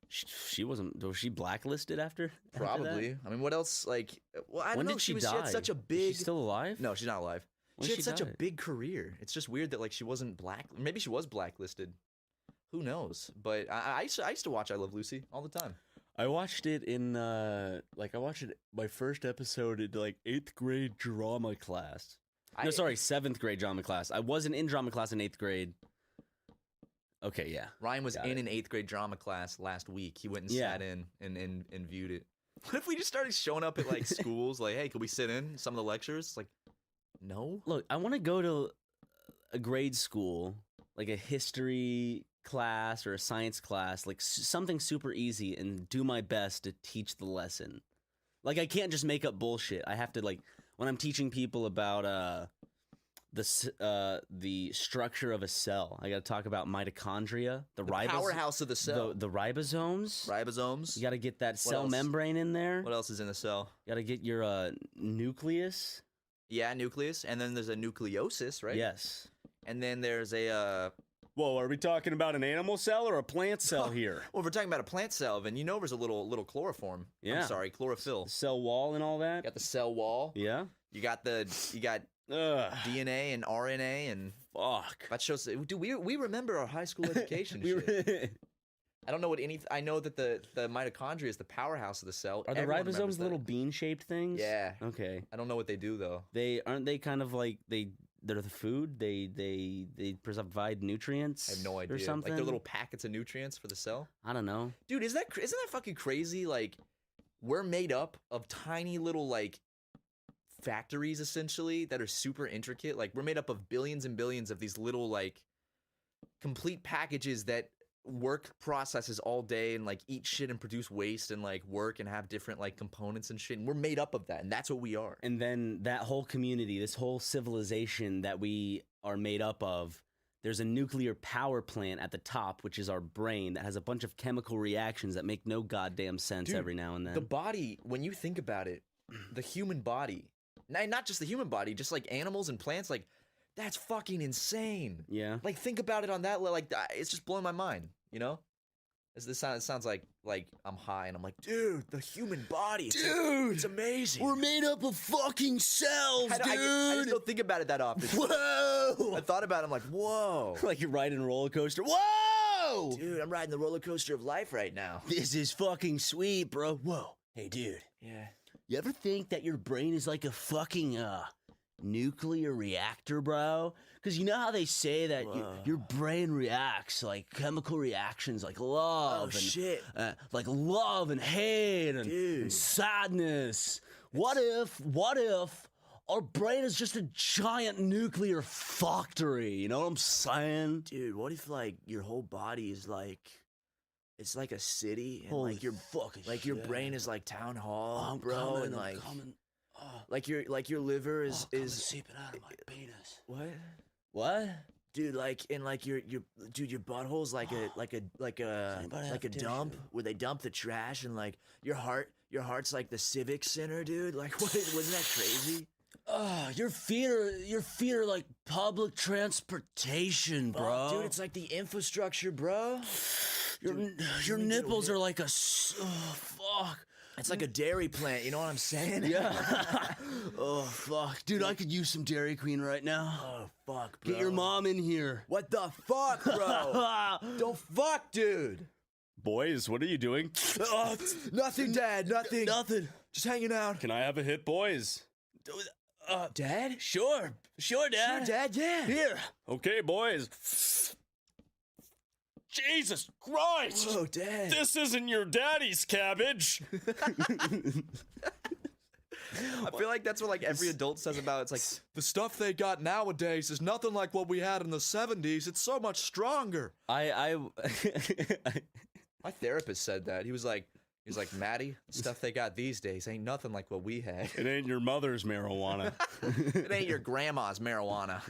Was she blacklisted after? Probably. After I mean, what else? Like, well, I don't know. When did she die? She had such a big. Is she still alive? No, she's not alive. When she had such a died? big career. It's just weird that like she wasn't black. Maybe she was blacklisted. Who knows? But I used to watch I Love Lucy all the time. I watched it in my first episode in like 8th grade drama class. 7th grade drama class. I wasn't in drama class in 8th grade. Okay, yeah. Ryan was in an 8th grade drama class last week. He went and sat in and viewed it. What if we just started showing up at like schools like, hey, could we sit in some of the lectures? Like, no. Look, I want to go to a grade school, like a history class or a science class, like something super easy, and do my best to teach the lesson. Like, I can't just make up bullshit. I have to, like, when I'm teaching people about the structure of a cell, I got to talk about mitochondria, the powerhouse of the cell, the ribosomes. Ribosomes. You got to get that cell membrane in there. What else is in the cell? You got to get your nucleus. Yeah, nucleus, and then there's a nucleosis, right? Yes. And then there's a. Whoa, are we talking about an animal cell or a plant cell here? Well, if we're talking about a plant cell, then there's a little chloroform. Yeah. I'm sorry, chlorophyll. The cell wall and all that. You got the cell wall. Yeah. You got DNA and RNA and. Fuck. That shows. Dude, we remember our high school education shit. I don't know what I know that the mitochondria is the powerhouse of the cell. Are the ribosomes little bean-shaped things? Yeah. Okay. I don't know what they do though. Aren't they kind of like they're the food? They provide nutrients. I have no idea. Or something. Like they're little packets of nutrients for the cell. I don't know. Dude, isn't that fucking crazy? Like, we're made up of tiny little like factories essentially that are super intricate. Like, we're made up of billions and billions of these little like complete packages that work processes all day and like eat shit and produce waste and like work and have different like components and shit, and we're made up of that, and that's what we are. And then that whole community, this whole civilization that we are made up of, there's a nuclear power plant at the top, which is our brain, that has a bunch of chemical reactions that make no goddamn sense. Dude, every now and then. The body, when you think about it, the human body, not just the human body, just like animals and plants, like that's fucking insane. Yeah. Like, think about it on that level. Like, it's just blowing my mind, you know? It sounds like I'm high and I'm like, dude, the human body. It's amazing. We're made up of fucking cells, dude. I just don't think about it that often. Whoa. I thought about it. I'm like, whoa. Like you're riding a roller coaster. Whoa. Dude, I'm riding the roller coaster of life right now. This is fucking sweet, bro. Whoa. Hey, dude. Yeah. You ever think that your brain is like a fucking, nuclear reactor, bro? Because you know how they say that your brain reacts like chemical reactions, like love shit. Like love and hate and sadness. What if our brain is just a giant nuclear factory. You know what I'm saying? Dude, what if like your whole body is like, it's like a city, and Holy like your fucking your shit. brain is like town hall, I'm bro, coming, and I'm like coming. Oh, like your liver is seeping out of my penis. what? What? Dude, like in like your dude, your butthole's like a anybody have dump tissue? where they dump the trash, and like your heart's like the civic center, dude. Like wasn't that crazy? Oh, your feet are like public transportation, bro. Dude, it's like the infrastructure, bro. Your nipples are like fuck. It's like a dairy plant, you know what I'm saying? Yeah. Oh fuck, dude, I could use some Dairy Queen right now. Oh fuck, bro. Get your mom in here. What the fuck, bro? Don't fuck, dude. Boys, what are you doing? Nothing, Dad. Nothing. Nothing. Just hanging out. Can I have a hit, boys? Dad? Sure, Dad. Sure, Dad. Yeah. Here. Okay, boys. Jesus Christ! Whoa, Dad. This isn't your daddy's cabbage. I feel like that's what like every adult says about it's like the stuff they got nowadays is nothing like what we had in the 70s. It's so much stronger. I My therapist said that. He was like, Maddie, the stuff they got these days ain't nothing like what we had. It ain't your mother's marijuana. It ain't your grandma's marijuana.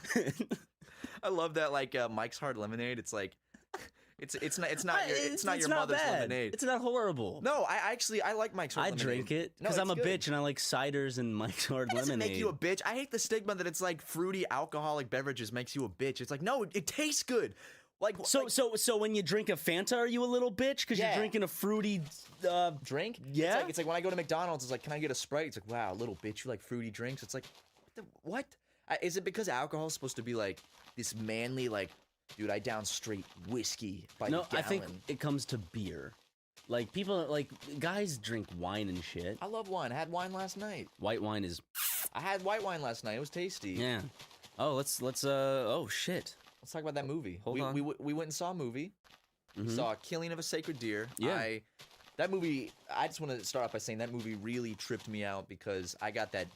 I love that like Mike's Hard Lemonade. It's like it's not your mother's bad. lemonade. It's not horrible. No, I like Mike's Hard I Lemonade. drink it No, because I'm a it's good. bitch and I like ciders and Mike's Hard That doesn't Lemonade. make you a bitch. I hate the stigma that it's like fruity alcoholic beverages makes you a bitch. It's like no, it tastes good. Like So when you drink a Fanta, are you a little bitch because Yeah. you're drinking a fruity? drink. Yeah? It's like when I go to McDonald's, it's like, can I get a Sprite? It's like, wow, little bitch, you like fruity drinks. It's like, what? Is it because alcohol is supposed to be like this manly like? Dude, I down straight whiskey by No, the I gallon. think it comes to beer. Like people, like guys drink wine and shit. I love wine. I had wine last night. White wine is, I had white wine last night. It was tasty. yeah. Oh, let's oh shit. Let's talk about that movie. Hold on. We went and saw a movie. We Mhm. saw Killing of a Sacred Deer. Yeah. That movie. I just want to start off by saying that movie really tripped me out because I got that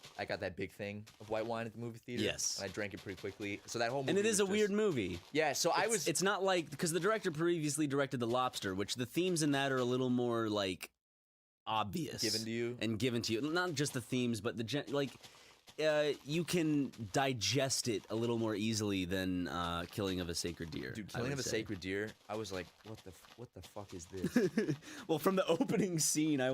big thing of white wine at the movie theater. Yes. And I drank it pretty quickly. So that whole movie And it is was a just- weird movie. Yeah. So I was. It's not like because the director previously directed The Lobster, which the themes in that are a little more like obvious, Given to you? and given to you. Not just the themes, but you can digest it a little more easily than Killing of a Sacred Deer. Dude, I Killing would of a say. Sacred Deer. I was like, what the fuck is this? Well, from the opening scene, I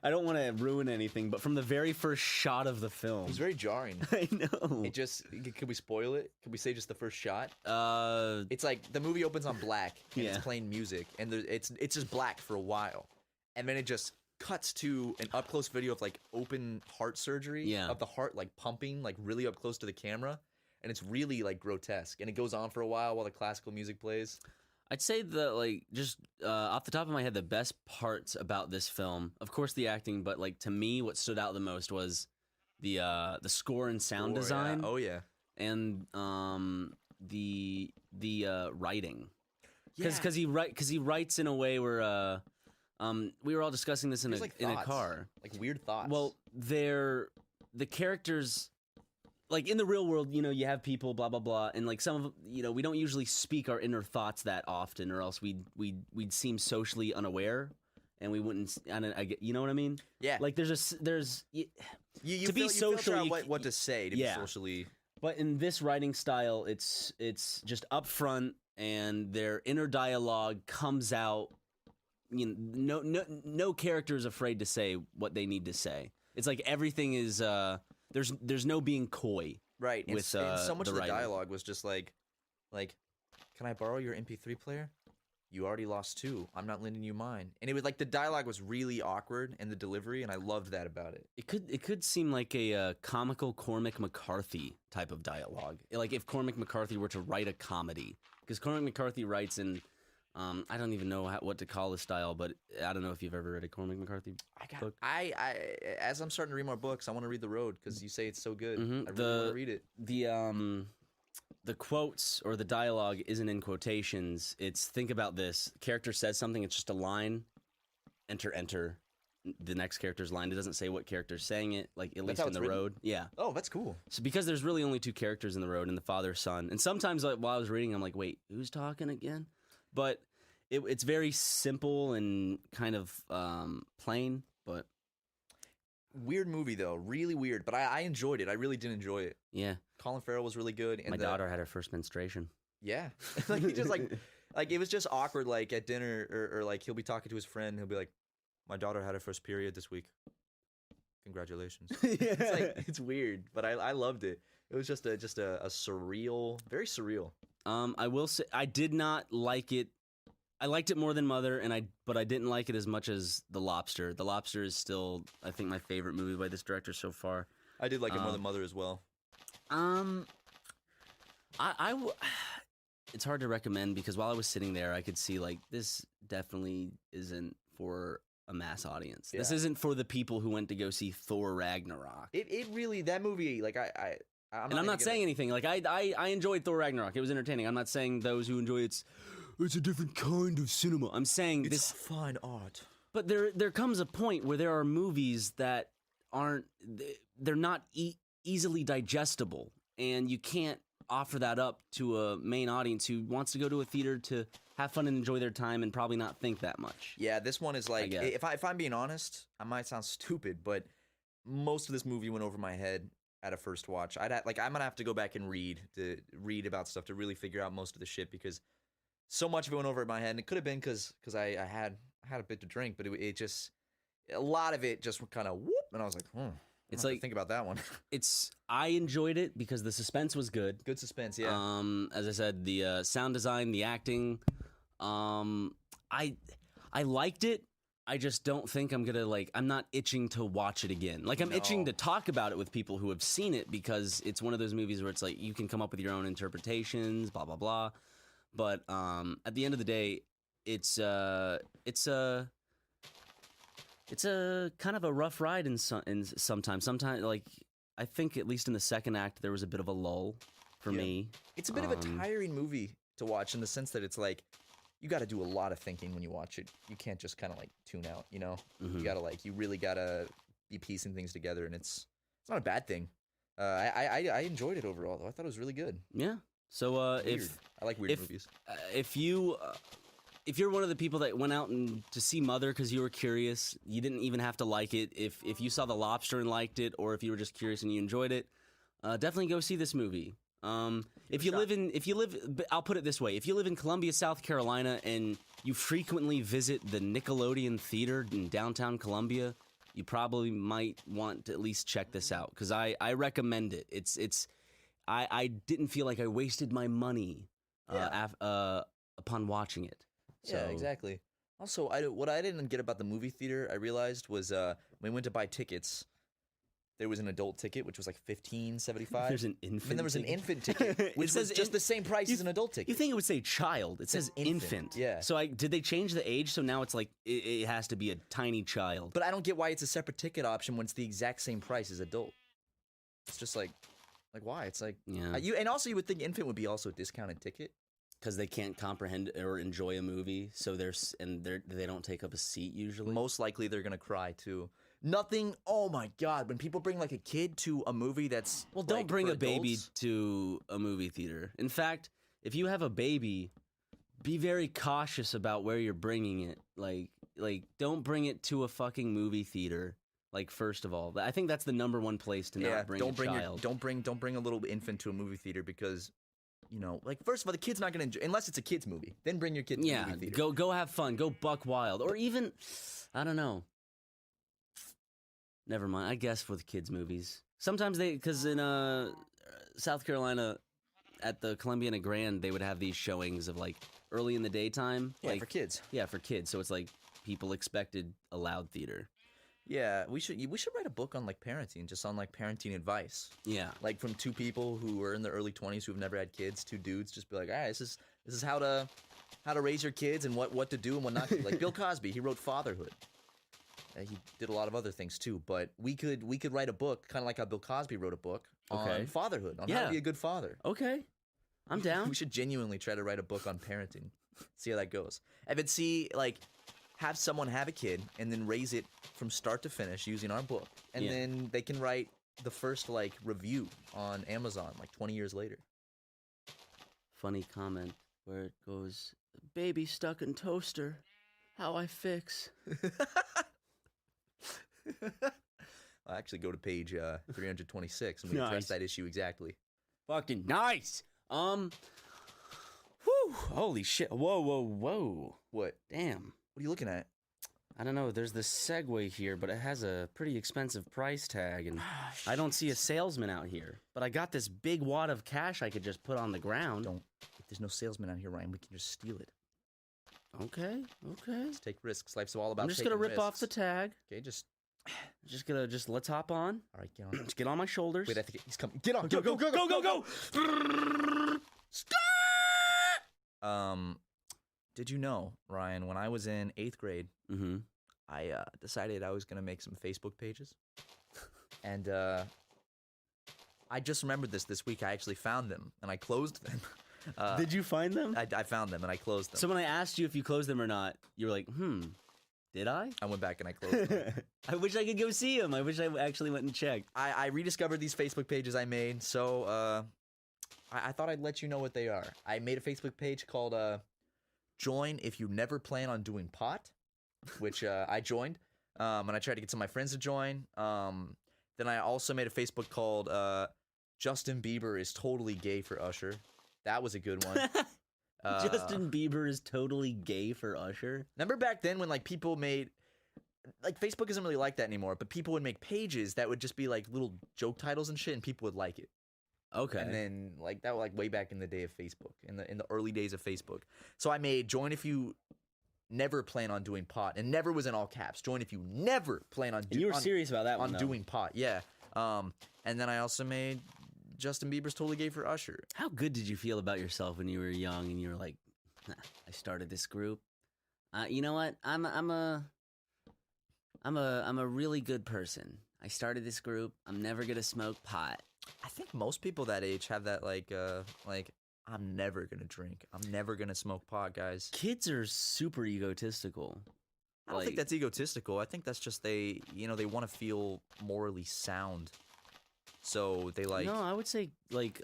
don't want to ruin anything, but from the very first shot of the film, It was very jarring. I know. It just. Could we spoil it? Could we say just the first shot? Uh, It's like the movie opens on black and it's Yeah. playing music and it's just black for a while, and then it just cuts to an up close video of like open heart surgery Yeah. of the heart like pumping like really up close to the camera, and it's really like grotesque, and it goes on for a while the classical music plays. I'd say just off the top of my head, the best parts about this film, of course, the acting, but like to me, what stood out the most was the score and sound Or, design, yeah. Oh yeah. and the writing, Yeah. because he writes in a way where we were all discussing this in There's, a like, in a thoughts. car. Like weird thoughts. Well, the characters, like in the real world, you have people, blah blah blah, and like some of we don't usually speak our inner thoughts that often, or else we'd seem socially unaware, and we wouldn't. You know what I mean? yeah. Like there's you to be you filter social, out you what to say to yeah. be socially. but in this writing style, it's just upfront, and their inner dialogue comes out. No character is afraid to say what they need to say. It's like everything is there's no being coy. Right. And, With, and so much the of the writing. dialogue was just like, can I borrow your MP3 player? You already lost 2. I'm not lending you mine. And it was like the dialogue was really awkward and the delivery, and I loved that about it. It could seem like a comical Cormac McCarthy type of dialogue. Like if Cormac McCarthy were to write a comedy, because Cormac McCarthy writes in I don't even know what to call the style, but I don't know if you've ever read a Cormac McCarthy book. I as I'm starting to read more books, I want to read The Road because you say it's so good. Mhm. I really want to read it. The quotes or the dialogue isn't in quotations. It's think about this. Character says something. It's just a line. Enter. the next character's line. It doesn't say what character's saying it, like at least how in it's the written? road. Yeah. Oh, that's cool. So because there's really only 2 characters in the road, and the father, son, and sometimes like, while I was reading, I'm like, wait, who's talking again? But it's very simple and kind of plain, but Weird movie though, really weird. But I enjoyed it. I really did enjoy it. yeah. Colin Farrell was really good. And My daughter had her first menstruation. Yeah, like he just like it was just awkward. Like at dinner or like he'll be talking to his friend. He'll be like, "My daughter had her first period this week. Congratulations." It's like it's weird, but I loved it. It was just a surreal, very surreal. I will say I did not like it. I liked it more than Mother, but I didn't like it as much as The Lobster. The Lobster is still, I think, my favorite movie by this director so far. I did like it more than Mother as well. It's hard to recommend because while I was sitting there, I could see like this definitely isn't for a mass audience. This Yeah. isn't for the people who went to go see Thor Ragnarok. It really that movie like I'm And I'm not saying anything. Like I enjoyed Thor Ragnarok. It was entertaining. I'm not saying those who enjoy it's a different kind of cinema. I'm saying it's this. fine art. But there comes a point where there are movies that aren't. They're not easily digestible, and you can't offer that up to a main audience who wants to go to a theater to have fun and enjoy their time and probably not think that much. Yeah, this one is like guess. if I'm being honest, I might sound stupid, but most of this movie went over my head at a first watch. I'm gonna have to go back and read about stuff to really figure out most of the shit because so much of it went over my head. And it could have been because I had a bit to drink, but it just a lot of it just kind of whoop, and I was like, It's I'll have to like- think about that one. I enjoyed it because the suspense was good. Good suspense, yeah. As I said, the sound design, the acting, I liked it. I just don't think I'm gonna I'm not itching to watch it again. Like I'm itching No. to talk about it with people who have seen it because it's one of those movies where it's like you can come up with your own interpretations, blah blah blah. But at the end of the day, it's a kind of a rough ride in sometimes. Sometimes like I think at least in the second act there was a bit of a lull for Yeah. me. It's a bit of a tiring movie to watch in the sense that it's like you got to do a lot of thinking when you watch it. You can't just kind of like tune out, you know? Mhm. You got to you really got to be piecing things together and it's not a bad thing. I enjoyed it overall though. I thought it was really good. Yeah. So Weird. I like weird if movies. if you're one of the people that went out to see Mother because you were curious, you didn't even have to like it. If you saw The Lobster and liked it, or if you were just curious and you enjoyed it, definitely go see this movie. If you live, I'll put it this way: if you live in Columbia, South Carolina, and you frequently visit the Nickelodeon Theater in downtown Columbia, you probably might want to at least check this out because I recommend it. I didn't feel like I wasted my money upon watching it. So, Yeah, exactly. Also, what I didn't get about the movie theater, I realized was when we went to buy tickets, there was an adult ticket which was like $15.75. There's an infant. And there was an ticket. infant ticket, which was just the same price as an adult ticket. You think it would say child? It says infant. yeah. So did they change the age? So now it's like it has to be a tiny child. But I don't get why it's a separate ticket option when it's the exact same price as adult. It's just like why? It's like Yeah. and also you would think infant would be also a discounted ticket. Because they can't comprehend or enjoy a movie, so they don't take up a seat usually. Most likely they're gonna cry too. Nothing. Oh my god! When people bring like a kid to a movie that's Well, don't like, bring for a baby adults- to a movie theater. In fact, if you have a baby, be very cautious about where you're bringing it. Like don't bring it to a fucking movie theater. Like first of all, I think that's the number one place to not bring don't a child. don't bring a little infant to a movie theater because first of all the kid's not gonna enjoy unless it's a kid's movie. Then bring your kid to the Yeah, movie theater. go have fun, go buck wild, or even I don't know. Never mind. I guess for the kids' movies, sometimes because in South Carolina, at the Columbiana Grand, they would have these showings of like early in the daytime. Yeah, like, for kids. Yeah, for kids. So it's like people expected a loud theater. Yeah, we should write a book on like parenting, just on like parenting advice. Yeah. Like from two people who are in their early 20s who've never had kids, two dudes, just be like, all right, this is how to raise your kids and what to do and what not to do. Like Bill Cosby, he wrote Fatherhood. He did a lot of other things too, but we could write a book, kind of like how Bill Cosby wrote a book on fatherhood, on how to be a good father. Okay. I'm down. We should genuinely try to write a book on parenting. See how that goes. And then see, like, have someone have a kid and then raise it from start to finish using our book, and then they can write the first like review on Amazon like 20 years later. Funny comment where it goes, "Baby stuck in toaster. How I fix?" I'll actually go to page 326 and we address Nice. that issue exactly. Fucking nice. Whew. Holy shit. Whoa. What? Damn. What are you looking at? I don't know. There's this Segway here, but it has a pretty expensive price tag, and I don't see a salesman out here. But I got this big wad of cash I could just put on the ground. Don't. If there's no salesman out here, Ryan, we can just steal it. Okay. Let's take risks. Life's all about I'm just gonna taking rip off the risks. tag. Okay, just Let's hop on. all right, get on. Just get on my shoulders. Wait, I think he's coming. Get on. Go. Did you know, Ryan, when I was in 8th grade, Mm-hmm. I decided I was going to make some Facebook pages. And I just remembered this week. I actually found them, and I closed them. Did you find them? I found them, and I closed them. So when I asked you if you closed them or not, you were like, did I? I went back and I closed them. I wish I could go see them. I wish I actually went and checked. I rediscovered these Facebook pages I made, so I thought I'd let you know what they are. I made a Facebook page called Join If You Never Plan on Doing Pot, which I joined, and I tried to get some of my friends to join. Then I also made a Facebook called Justin Bieber is Totally Gay for Usher. That was a good one. Justin Bieber is totally gay for Usher. Remember back then when like people made, like Facebook isn't really like that anymore, but people would make pages that would just be like little joke titles and shit, and people would like it. Okay. And then like that was like way back in the day of Facebook, in the early days of Facebook. So I made Join If You Never Plan on Doing Pot, and never was in all caps. Join If You Never Plan on And you were serious about that one, on though. doing pot. Yeah. And then I also made Justin Bieber's Totally Gay for Usher. How good did you feel about yourself when you were young and you were like, I started this group. You know what? I'm a really good person. I started this group. I'm never gonna smoke pot. I think most people that age have that like I'm never gonna drink. I'm never gonna smoke pot, guys. Kids are super egotistical. I don't think that's egotistical. I think that's just they want to feel morally sound. So they like. No, I would say like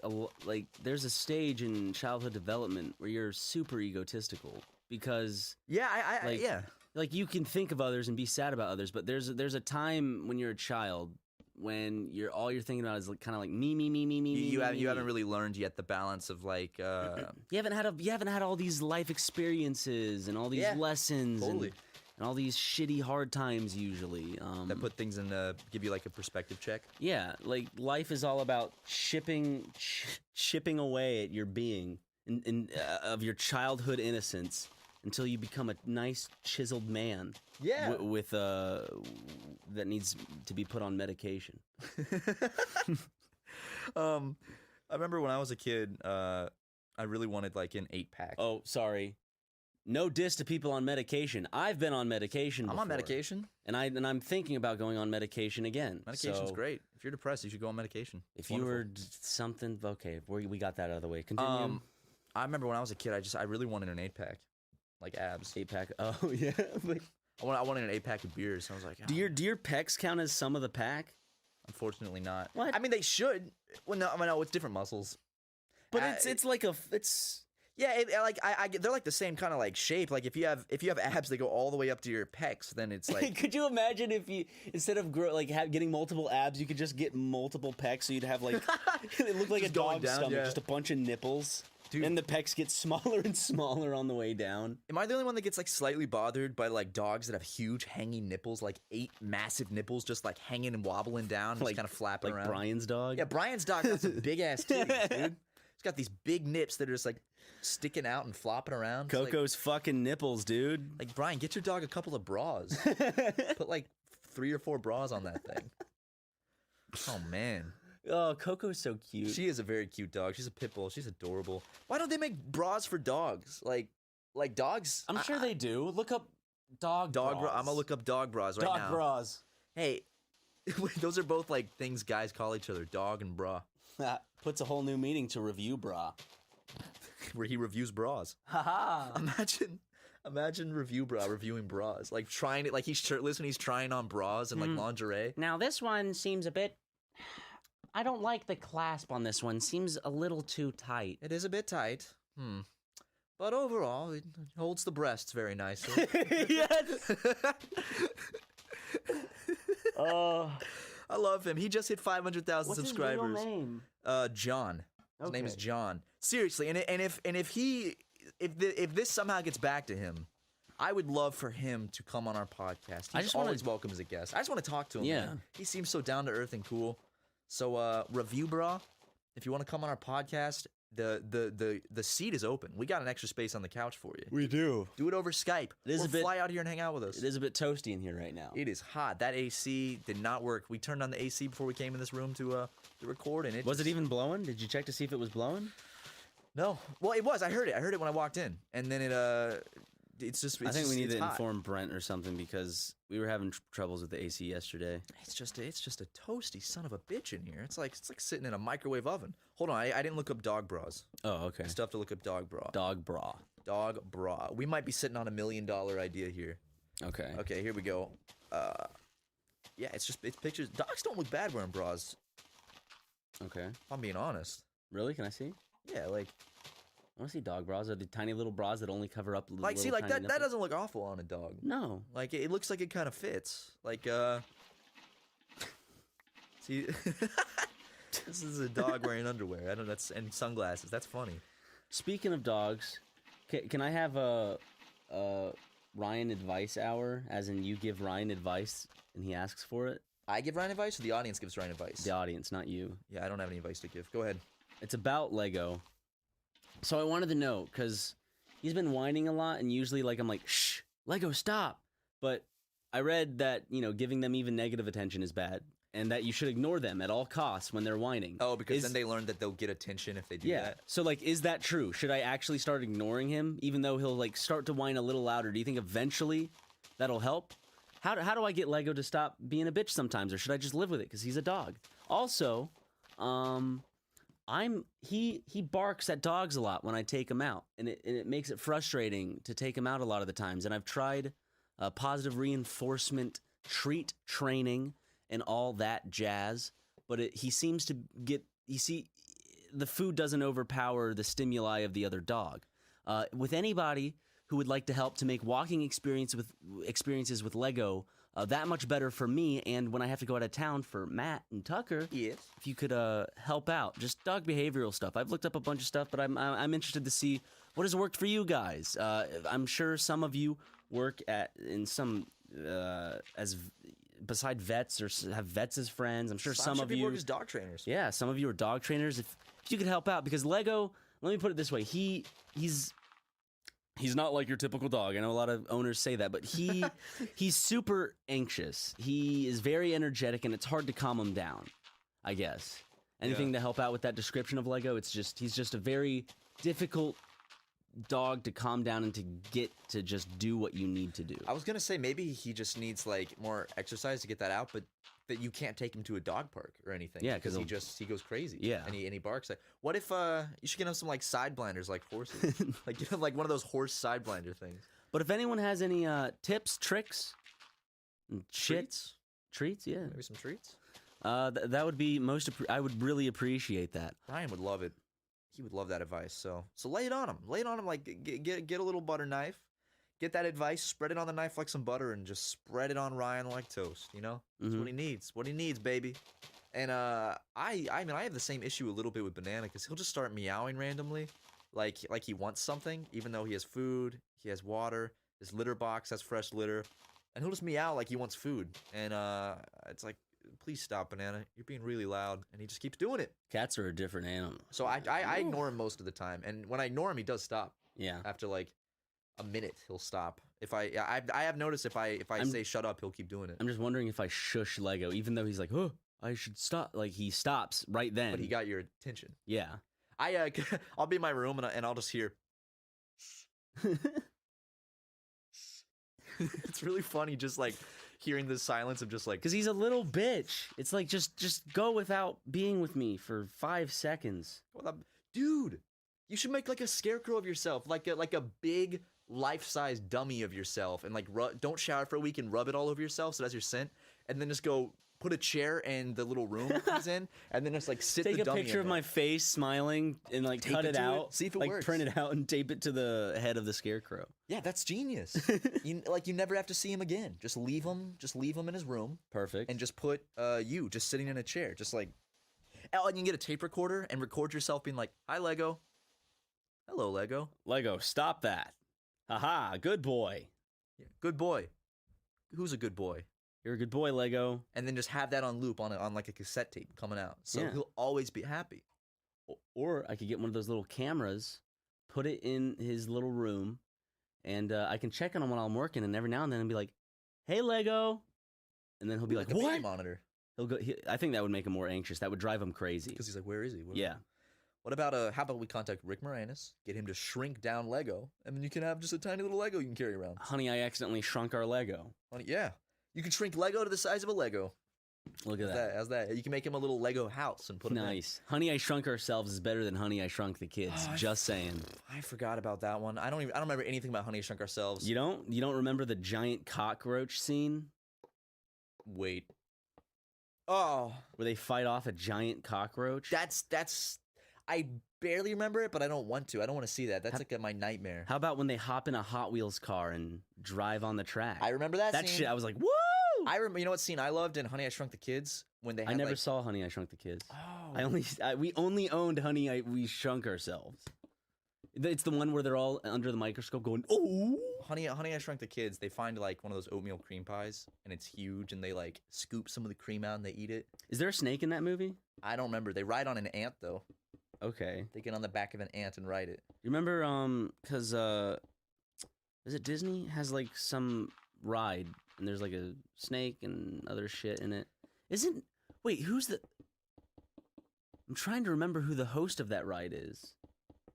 there's a stage in childhood development where you're super egotistical because Yeah, I yeah. like you can think of others and be sad about others, but there's a time when you're a child when all you're thinking about is like kind of like me. You haven't really learned yet the balance of like. You haven't had all these life experiences and all these lessons totally. and all these shitty hard times usually. That put things in give you like a perspective check. Yeah, like life is all about chipping away at your being of your childhood innocence until you become a nice chiseled man. Yeah. With that needs to be put on medication. I remember when I was a kid, I really wanted like an 8-pack. Oh, sorry. No diss to people on medication. I've been on medication I'm on before. medication. And I'm thinking about going on medication again. Medication's So great. If you're depressed, you should go on medication. If you were something, okay, we got that out of the way. Continue. I remember when I was a kid, I really wanted an 8-pack, like abs. 8-pack. Oh yeah. I wanted an 8-pack of beers. So I was like, Do your pecs count as some of the pack? unfortunately not. What? I mean, they should. Well, no, it's different muscles. But it's like it's. Yeah, they're like the same kind of like shape. Like if you have abs that go all the way up to your pecs, then it's like. Could you imagine if you instead of getting multiple abs, you could just get multiple pecs, so you'd have like it looked like Just a going dog's down, stomach, yeah. just a bunch of nipples, Dude. and the pecs get smaller and smaller on the way down. Am I the only one that gets like slightly bothered by like dogs that have huge hanging nipples, like 8 massive nipples, just like hanging and wobbling down, just kind of flapping like around? Brian's dog. Yeah, Brian's dog got some big ass titties, dude. He's got these big nips that are just like sticking out and flopping around. It's Coco's fucking nipples, dude. like Brian, get your dog a couple of bras. Put like 3 or 4 bras on that thing. Oh man. Oh, Coco's so cute. She is a very cute dog. She's a pit bull. She's adorable. Why don't they make bras for dogs? Like dogs. I'm sure they do. Look up dog Dog bra. bras. I'm gonna look up dog bras right now. dog bras. Hey, those are both like things guys call each other: dog and bra. That puts a whole new meaning to review bra. Where he reviews bras. Haha. Imagine review bra reviewing bras, like trying it, like he's shirtless and he's trying on bras and like lingerie. Now this one seems a bit. I don't like the clasp on this one. Seems a little too tight. It is a bit tight. But overall, it holds the breasts very nicely. Yes. I love him. He just hit 500,000 subscribers. What's his real name? John. His name is Okay. John. Seriously, if this somehow gets back to him, I would love for him to come on our podcast. He's just wanna- always welcome as a guest. I just want to talk to him. Yeah. Man. He seems so down to earth and cool. So, review bra, if you want to come on our podcast, the seat is open. We got an extra space on the couch for you. We do. Do it over Skype. It is or a bit- fly out here and hang out with us. It is a bit toasty in here right now. It is hot. That AC did not work. We turned on the AC before we came in this room to record, and Was it even blowing? Did you check to see if it was blowing? No. Well, it was. I heard it. I heard it when I walked in, and then it's just. I think we need to hot. inform Brent or something because we were having troubles with the AC yesterday. It's just a toasty son of a bitch in here. It's like sitting in a microwave oven. Hold on, I didn't look up dog bras. Oh, okay. I still have to look up dog bra. Dog bra. Dog bra. We might be sitting on $1 million idea here. Okay. Okay, here we go. Yeah, it's pictures. Dogs don't look bad wearing bras. Okay. If I'm being honest. Really? Can I see? Yeah, like I want to see dog bras. Are the tiny little bras that only cover up? see, like that doesn't look awful on a dog. No. Like it looks like it kind of fits. Like see, this is a dog wearing underwear. I don't. That's and sunglasses. That's funny. Speaking of dogs, can I have a Ryan advice hour? As in, you give Ryan advice and he asks for it. I give Ryan advice, or the audience gives Ryan advice. The audience, not you. Yeah, I don't have any advice to give. Go ahead. It's about Lego. So I wanted to know because he's been whining a lot, and usually, like, I'm like, shh, Lego, stop. But I read that giving them even negative attention is bad, and that you should ignore them at all costs when they're whining. Oh, because then they learn that they'll get attention if they do Yeah. that. So, like, is that true? Should I actually start ignoring him, even though he'll, like, start to whine a little louder? Do you think eventually that'll help? How do I get Lego to stop being a bitch sometimes, or should I just live with it because he's a dog? Also, he barks at dogs a lot when I take him out, and it makes it frustrating to take him out a lot of the times. And I've tried positive reinforcement, treat training, and all that jazz, but he seems to get the food doesn't overpower the stimuli of the other dog. With anybody who would like to help to make walking experiences with Lego that much better for me, and when I have to go out of town for Matt and Tucker, Yes. if you could help out, just dog behavioral stuff. I've looked up a bunch of stuff, but I'm interested to see what has worked for you guys. I'm sure some of you work in some beside vets or have vets as friends. I'm sure some of people you are just dog trainers. yeah, some of you are dog trainers. If you could help out, because Lego, let me put it this way, he's not like your typical dog. I know a lot of owners say that, but he's super anxious. He is very energetic, and it's hard to calm him down, I guess. Anything to help out with that description of Lego? He's just a very difficult dog to calm down and to get to just do what you need to do. I was gonna say maybe he just needs like more exercise to get that out, but that you can't take him to a dog park or anything. Yeah, because 'cause he goes crazy. Yeah. and he barks. Like, what if you should get him some like side blinders like horses, like get him like one of those horse side blinder things. But if anyone has any tips, tricks, and treats, yeah, Maybe some treats. that would be I would really appreciate that. Ryan would love it. He would love that advice. So lay it on him. Lay it on him. Like get a little butter knife. Get that advice. Spread it on the knife like some butter, and just spread it on Ryan like toast. You know, that's what he needs. What he needs, baby. And I mean, I have the same issue a little bit with Banana because he'll just start meowing randomly, like he wants something, even though he has food, he has water, his litter box has fresh litter, and he'll just meow like he wants food. And it's like, please stop, Banana. You're being really loud, and he just keeps doing it. Cats are a different animal. So I ignore him most of the time, and when I ignore him, he does stop. Yeah. After like a minute, he'll stop. If I have noticed if I say shut up, he'll keep doing it. I'm just wondering if I shush Lego, even though he's like, oh, I should stop. Like, he stops right then. But he got your attention. Yeah. I'll be in my room and I'll just hear. It's really funny, just like hearing the silence of just like. Because he's a little bitch. It's like, just go without being with me for 5 seconds. Dude, You should make like a scarecrow of yourself, like a big life-size dummy of yourself, and like don't shower for a week and rub it all over yourself so that's your scent, and then just go put a chair in the little room he's in, and then just like sit Take the a dummy picture in of there. my face smiling and like Tape cut it it to it, out. see if it like works. print it out and tape it to the head of the scarecrow. Yeah, that's genius. you never have to see him again. Just leave him in his room. Perfect. And just put you just sitting in a chair, just like. Oh, and you can get a tape recorder and record yourself being like, "Hi, Lego." "Hello, Lego." Lego, stop that. Haha, good boy. Yeah, good boy. Who's a good boy? You're a good boy, Lego. And then just have that on loop on like a cassette tape coming out, so Yeah. he'll always be happy. Or I could get one of those little cameras, put it in his little room, and I can check on him while I'm working, and every now and then I'll be like, "Hey, Lego," and then he'll be like, a baby "What?" monitor? He'll go. I think that would make him more anxious. That would drive him crazy. Because he's like, "Where is he?" Yeah. What about how about we contact Rick Moranis, get him to shrink down Lego, and then you can have just a tiny little Lego you can carry around. Honey, I accidentally shrunk our Lego. Yeah, you can shrink Lego to the size of a Lego. Look at How's that? You can make him a little Lego house and put him in. Nice. Honey, I Shrunk Ourselves is better than Honey, I Shrunk the Kids. Just saying. I forgot about that one. I don't remember anything about Honey, I Shrunk Ourselves. You don't remember the giant cockroach scene Wait. Oh, where they fight off a giant cockroach? that's. I barely remember it, but I don't want to. I don't want to see that. That's like my nightmare. How about when they hop in a Hot Wheels car and drive on the track? I remember that that scene. shit. I was like, woo! I remember. You know what scene I loved in Honey, I Shrunk the Kids when they. Had, I never like, saw Honey, I Shrunk the Kids. Oh. We only owned Honey, We Shrunk Ourselves. It's the one where they're all under the microscope going, oh! Honey, I Shrunk the Kids. They find like one of those oatmeal cream pies, and it's huge, and they like scoop some of the cream out and they eat it. Is there a snake in that movie? I don't remember. They ride on an ant though. Okay. They get on the back of an ant and ride it. You remember, because, is it Disney? Has, like, some ride, and there's, like, a snake and other shit in it. Wait, who's the... I'm trying to remember who the host of that ride is.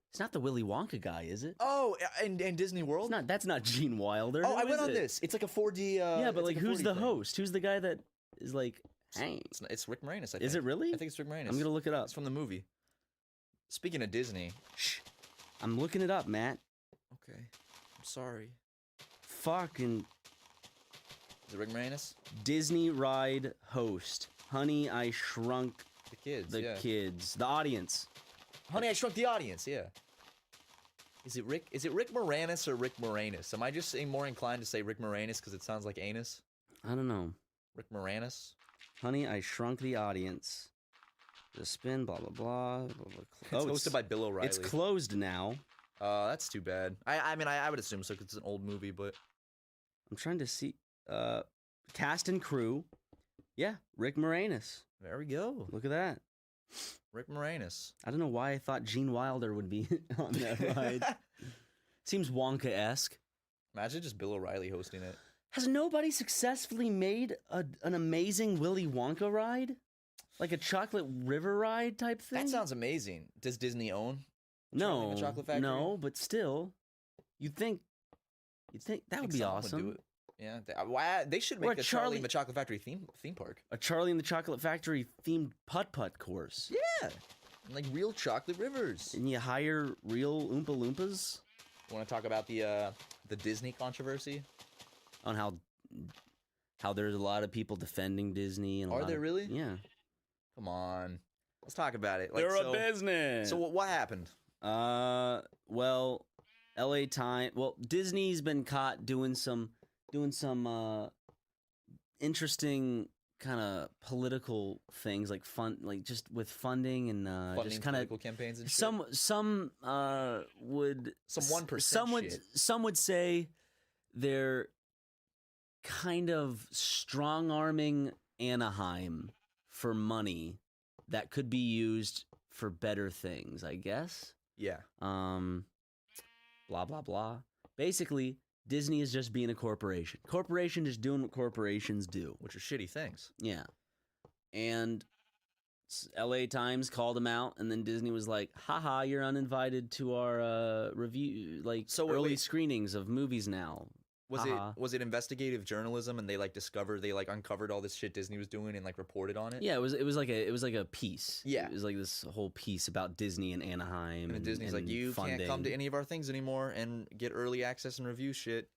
It's not the Willy Wonka guy, is it? Oh, and Disney World? That's not Gene Wilder. Oh, Who I is went on it? this. It's like a 4D. Yeah, but, it's like, a who's 4D the thing. host? Who's the guy that is, like, hey... It's Rick Moranis, I think. Is it really? I think it's Rick Moranis. I'm gonna look it up. It's from the movie. Speaking of Disney. Shh. I'm looking it up, Matt. Okay. I'm sorry. Fucking Is it Rick Moranis? Disney ride host. Honey, I Shrunk The Kids. the yeah. Kids. The audience. Honey, I Shrunk the Audience. Yeah. Is it Rick Moranis or Rick Moranis? Am I just more inclined to say Rick Moranis because it sounds like anus? I don't know. Rick Moranis. Honey, I Shrunk the Audience. The spin, blah, blah, blah. blah, blah. It's hosted by Bill O'Reilly. It's closed now. That's too bad. I mean, I would assume so because it's an old movie, but I'm trying to see. Cast and crew. Yeah, Rick Moranis. there we go. Look at that. Rick Moranis. I don't know why I thought Gene Wilder would be on that ride. Seems Wonka-esque. Imagine just Bill O'Reilly hosting it. Has nobody successfully made an amazing Willy Wonka ride? Like a chocolate river ride type thing? That sounds amazing. Does Disney own? Charlie no, and the Chocolate Factory? no, but still, you'd think that would be someone awesome. do it. Yeah, they should Or make a a Charlie Charlie- and the Chocolate Factory theme park. A Charlie and the Chocolate Factory themed putt-putt course. Yeah, and like real chocolate rivers. And you hire real Oompa Loompas Want to talk about the Disney controversy? on how there's a lot of people defending Disney. And a Are lot there of- really? Yeah. Come on, let's talk about it. They're a business. So what happened? Well, LA Times. Well, Disney's been caught doing some interesting kind of political things, like just with funding and Funding just kind of political campaigns and shit? some would Some 1% some would say they're kind of strong arming Anaheim for money that could be used for better things, I guess. Yeah. Blah blah blah. Basically, Disney is just being a corporation. Corporation just doing what corporations do. Which are shitty things. Yeah. And LA Times called him out, and then Disney was like, haha, you're uninvited to our review, like So early wait. screenings of movies now. was it investigative journalism, and they like uncovered all this shit Disney was doing and like reported on it? Yeah, it was like a piece. Yeah. It was like this whole piece about Disney and Anaheim. And Disney's like, you funding. can't come to any of our things anymore and get early access and review shit.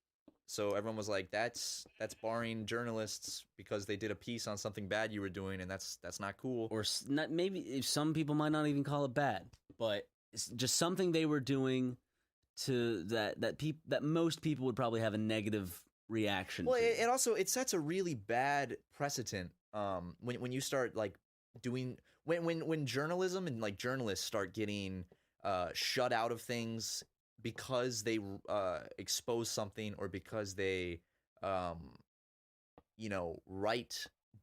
So everyone was like, that's barring journalists because they did a piece on something bad you were doing, and that's not cool. Or not, maybe some people might not even call it bad, but it's just something they were doing to that most people would probably have a negative reaction. Well, to. it sets a really bad precedent. When you start like doing when journalism and like journalists start getting shut out of things because they expose something, or because they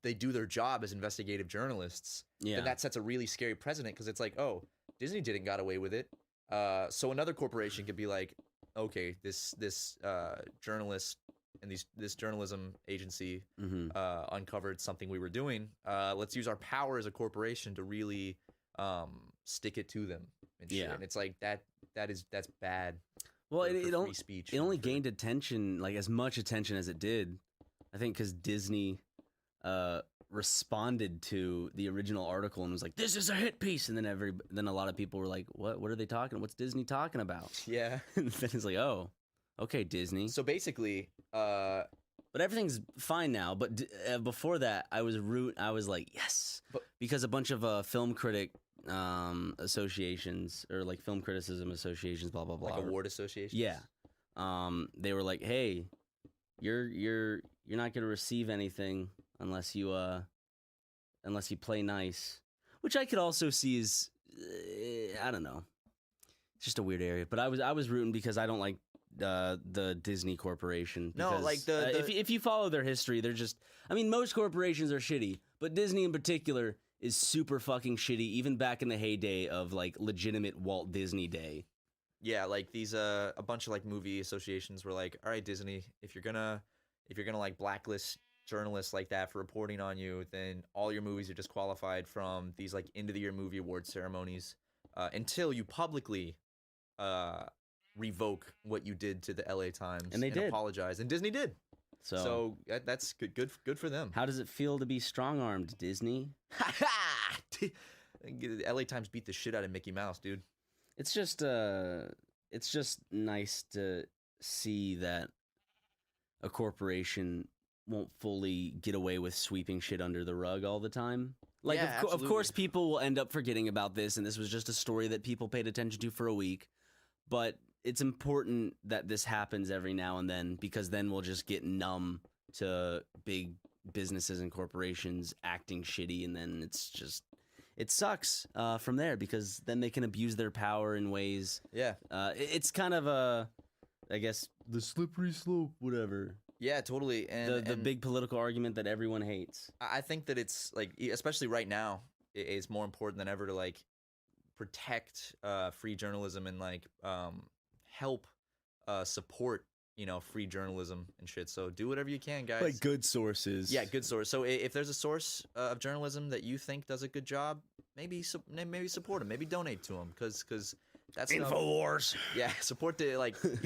they do their job as investigative journalists. Yeah. Then that sets a really scary precedent, because it's like, oh, Disney didn't got away with it. So another corporation could be like, okay, this journalist and this journalism agency uncovered something we were doing. Let's use our power as a corporation to really stick it to them and shit. Yeah. And it's like that's bad. Well, for it free speech. It only gained attention, like as much attention as it did, I think, because Disney responded to the original article and was like, "This is a hit piece," and then a lot of people were like, "What? What are they talking? What's Disney talking about?" Yeah. And then it's like, "Oh, okay, Disney." So basically, but everything's fine now. But before that, I was like, yes, because a bunch of film critic associations, or like film criticism associations, blah blah blah, like award associations. Yeah. They were like, "Hey, you're not gonna receive anything unless you play nice," which I could also see as I don't know, it's just a weird area. But I was rooting because I don't like the Disney Corporation. Because, No, like if you follow their history, they're just, I mean, most corporations are shitty, but Disney in particular is super fucking shitty. Even back in the heyday of like legitimate Walt Disney Day. Yeah, like these a bunch of like movie associations were like, all right, Disney, if you're gonna like blacklist journalists like that for reporting on you, then all your movies are disqualified from these like end of the year movie award ceremonies until you publicly revoke what you did to the LA Times and did apologize. And Disney did. So that's good for them. How does it feel to be strong-armed, Disney? LA Times beat the shit out of Mickey Mouse, dude. It's just nice to see that a corporation won't fully get away with sweeping shit under the rug all the time. Like, Yeah, of course, people will end up forgetting about this, and this was just a story that people paid attention to for a week. But it's important that this happens every now and then, because then we'll just get numb to big businesses and corporations acting shitty, and then it sucks from there, because then they can abuse their power in ways. Yeah. It's kind of I guess, the slippery slope, whatever. Yeah, totally. And the big political argument that everyone hates. I think that it's like, especially right now, it's more important than ever to like protect free journalism and like help support free journalism and shit. So do whatever you can, guys. Like good sources. Yeah, good source. So if there's a source of journalism that you think does a good job, maybe support them, maybe donate to them, because that's InfoWars. Yeah, support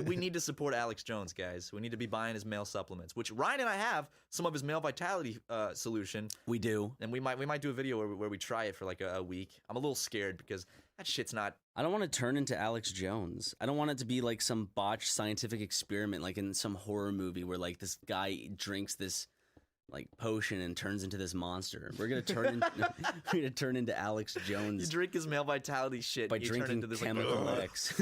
we need to support Alex Jones, guys. We need to be buying his male supplements, which Ryan and I have some of his male vitality solution. We do. And we might do a video where we try it for like a week. I'm a little scared because that shit's not. I don't want to turn into Alex Jones. I don't want it to be like some botched scientific experiment, like in some horror movie where like this guy drinks this like potion and turns into this monster. We're gonna turn into Alex Jones. You drink his male vitality shit by you drinking turn into this chemical like, X.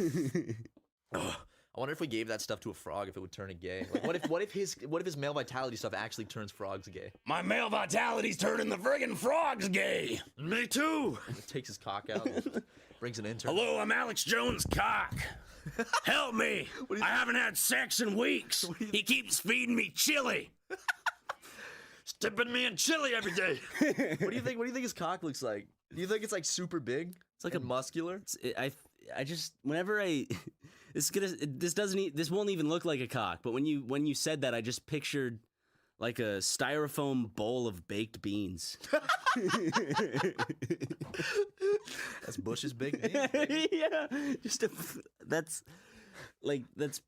I wonder if we gave that stuff to a frog, if it would turn it gay. Like, what if his male vitality stuff actually turns frogs gay? My male vitality's turning the friggin' frogs gay. Me too. It takes his cock out, and brings an intern. Hello, I'm Alex Jones' cock. Help me. I haven't had sex in weeks. He keeps feeding me chili. Tipping me in chili every day. What do you think his cock looks like? Do you think it's like super big? It's like a muscular. I just whenever this won't even look like a cock. But when you said that, I just pictured like a styrofoam bowl of baked beans. That's Bush's big beans. Yeah, that's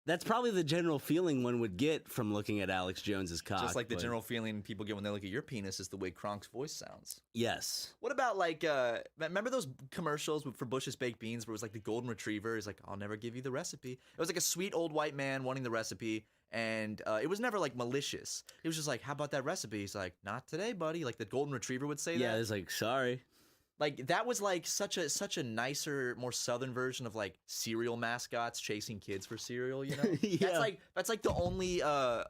That's probably the general feeling one would get from looking at Alex Jones's cock. Just like the but- general feeling people get when they look at your penis is the way Kronk's voice sounds. Yes. What about like, remember those commercials for Bush's Baked Beans where it was like the golden retriever is like, I'll never give you the recipe. It was like a sweet old white man wanting the recipe, and it was never like malicious. It was just like, how about that recipe? He's like, not today, buddy. Like the golden retriever would say Yeah, that. it's like, sorry. Like that was like such a nicer, more southern version of like cereal mascots chasing kids for cereal, you know? Yeah. That's like the only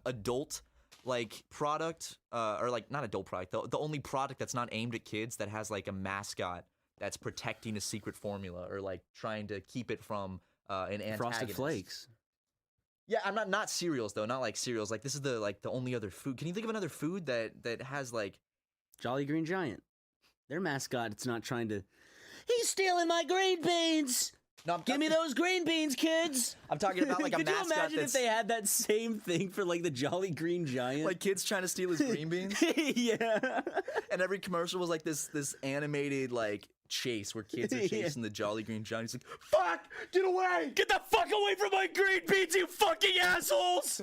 adult like product or like not adult product, the only product that's not aimed at kids that has like a mascot that's protecting a secret formula or like trying to keep it from an antagonist. Frosted Flakes. Yeah, I'm not cereals though, not like cereals. Like this is the only other food. Can you think of another food that has like Jolly Green Giant. Their mascot, it's not trying to. He's stealing my green beans. no, Give me those green beans, kids. I'm talking about like a Could mascot you imagine that's if they had that same thing for like the Jolly Green Giant? like kids trying to steal his green beans. Yeah. And every commercial was like this animated like chase where kids are chasing the Jolly Green Giant. He's like, "Fuck, get away! Get the fuck away from my green beans, you fucking assholes!"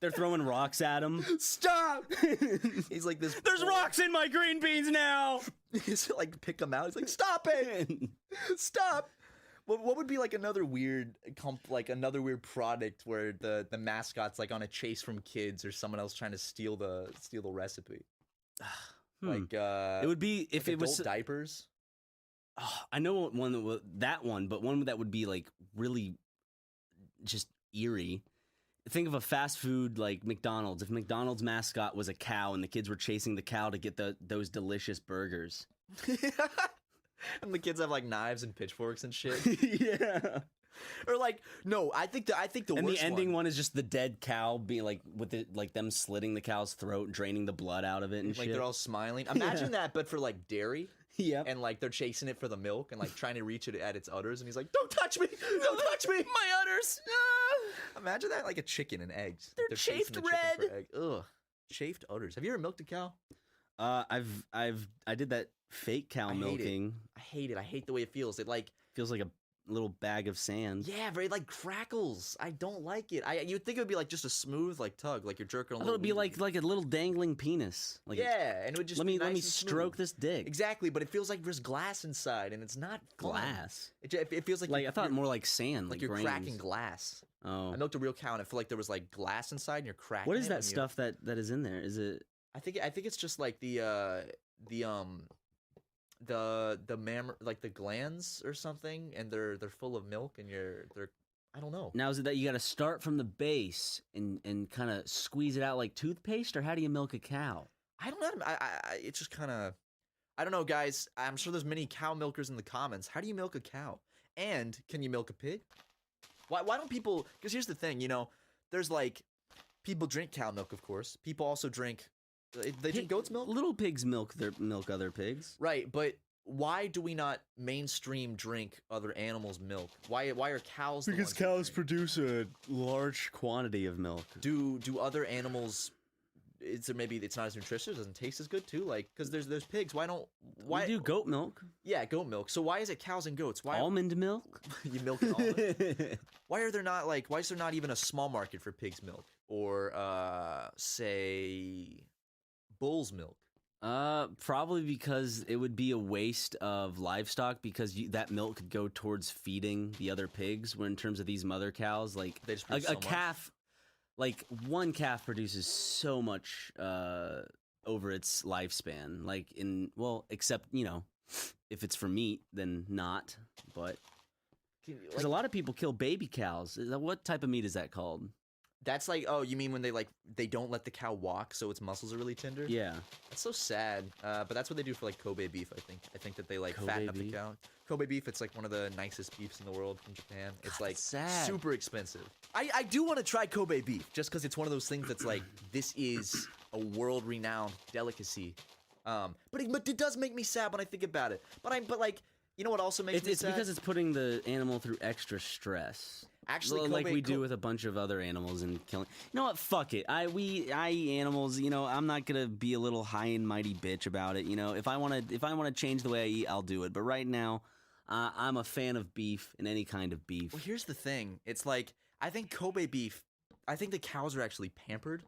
They're throwing rocks at him. Stop!" He's like this. There's rocks in my green beans now. He's like pick them out. He's like, "Stop it! Stop!" What would be like another weird product where the mascot's like on a chase from kids or someone else trying to steal the recipe? Like It would be if like it was adult diapers. Oh, I know one that one, but one that would be like really just eerie. Think of a fast food like McDonald's. If McDonald's mascot was a cow and the kids were chasing the cow to get those delicious burgers. And the kids have like knives and pitchforks and shit. Yeah. Or like no, I think the And worst the ending one is just the dead cow being like with it, like them slitting the cow's throat, draining the blood out of it and like shit. they're all smiling. Imagine that, but for like dairy. Yep. And like they're chasing it for the milk and like trying to reach it at its udders, and he's like, "Don't touch me! Don't touch me! My udders!" Imagine that, like a chicken and eggs. They're chasing chafed the chicken red. for egg. Ugh, chafed udders. Have you ever milked a cow? I did that fake cow I hate it. milking. I hate it. I hate the way it feels. It like Feels like a little bag of sand. yeah, very like crackles. I don't like it. You'd think it would be like just a smooth like tug, like you're jerking. I thought it'd be like a little dangling penis. Like yeah, and it would just let be me nice let me and smooth. stroke this dick. Exactly, but it feels like there's glass inside, and it's not fun. Glass. It feels like Like I thought more like sand, like like you're grains. cracking glass. Oh, I milked a real cow, and I feel like there was like glass inside, and you're cracking. what is it that when you- stuff that is in there? Is it? I think it's just like the like the glands or something, and they're full of milk, and they're I don't know. Now is it that you got to start from the base and kind of squeeze it out like toothpaste, or how do you milk a cow? I don't know. It's just kind of I don't know, guys. I'm sure there's many cow milkers in the comments. How do you milk a cow? And can you milk a pig? Why don't people? Because here's the thing, there's like people drink cow milk, of course. People also drink. They drink goat's milk. Little pigs milk other pigs. Right, but why do we not mainstream drink other animals' milk? Why are cows? The ones that drink? produce a large quantity of milk. Do other animals? Is there maybe it's not as nutritious? Doesn't taste as good too? Like because there's pigs. Why We do goat milk, Yeah, goat milk. So why is it cows and goats? Why almond milk. you milk an almond? Why are there not like? Why is there not even a small market for pig's milk or say bull's milk? Probably because it would be a waste of livestock because that milk could go towards feeding the other pigs. When in terms of these mother cows, like They just a produce so much. calf, like one calf produces so much over its lifespan. Like except if it's for meat, then not. But because a lot of people kill baby cows. What type of meat is that called? That's like, oh, you mean when they don't let the cow walk, so its muscles are really tender? Yeah. That's so sad. But that's what they do for like Kobe beef. I think that they like Kobe fatten up the beef? cow. Kobe beef. It's like one of the nicest beefs in the world from Japan. It's like sad. super expensive. I do want to try Kobe beef just because it's one of those things that's like this is a world renowned delicacy. But it does make me sad when I think about it. But like you know what also makes me It's sad? because it's putting the animal through extra stress. Actually, like Kobe- we do with a bunch of other animals and killing. You know what? Fuck it. I eat animals. I'm not gonna be a little high and mighty bitch about it. If I wanna change the way I eat, I'll do it. But right now, I'm a fan of beef and any kind of beef. Well, here's the thing. It's like I think Kobe beef. I think the cows are actually pampered,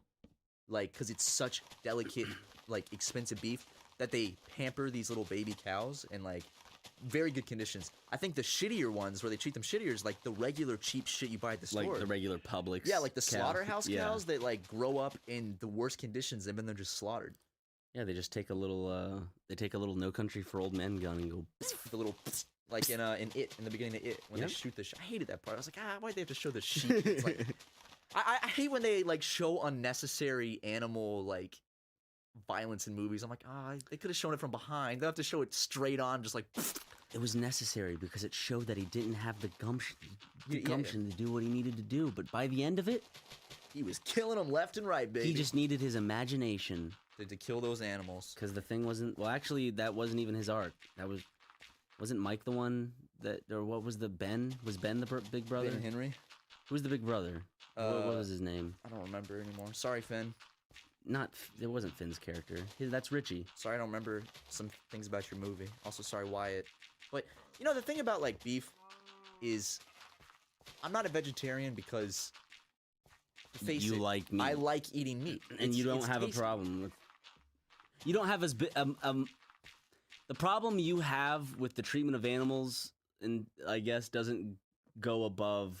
like because it's such delicate, like expensive beef that they pamper these little baby cows in like very good conditions. I think the shittier ones where they treat them shittier is like the regular cheap shit you buy at the store. Like the regular Publix. Yeah, like the cow. slaughterhouse Yeah. cows that like grow up in the worst conditions and then they're just slaughtered. Yeah, they just take a little. They take a little No Country for Old Men gun and go. The little like in It in the beginning of It when Yep. they shoot the. I hated that part. I was like, why'd they have to show the sheep? It's like I hate when they like show unnecessary animal like violence in movies. I'm like, they could have shown it from behind. They have to show it straight on, just like. It was necessary because it showed that he didn't have the gumption, Yeah. to do what he needed to do. But by the end of it, He was killing them left and right, baby. he just needed his imagination. to kill those animals. Because the thing wasn't. Well, actually, that wasn't even his arc. Wasn't Mike the one that, or what was the Ben? Was Ben the big brother? Ben Henry. Who's the big brother? What was his name? I don't remember anymore. Sorry, Finn. It wasn't Finn's character. That's Richie. Sorry, I don't remember some things about your movie. Also, sorry, Wyatt. But you know the thing about like beef is, I'm not a vegetarian because. Face You it, like meat. I like eating meat, And you don't have a tasty. problem with. You don't have as big. The problem you have with the treatment of animals, and I guess doesn't go above.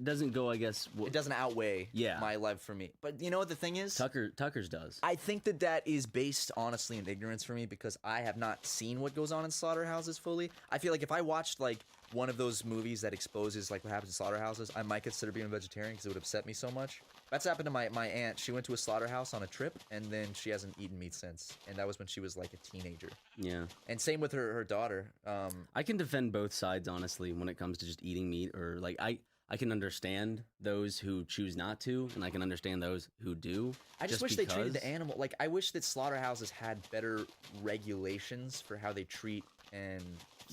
Doesn't go. I guess. It doesn't outweigh Yeah. my love for meat. But you know what the thing is? Tucker's does. I think that is based honestly in ignorance for me because I have not seen what goes on in slaughterhouses fully. I feel like if I watched like one of those movies that exposes like what happens in slaughterhouses, I might consider being a vegetarian because it would upset me so much. That's happened to my aunt. She went to a slaughterhouse on a trip and then she hasn't eaten meat since. And that was when she was like a teenager. Yeah. And same with her daughter. I can defend both sides honestly when it comes to just eating meat, or like I can understand those who choose not to, and I can understand those who do. I just wish they treated the because- animal like I wish that slaughterhouses had better regulations for how they treat and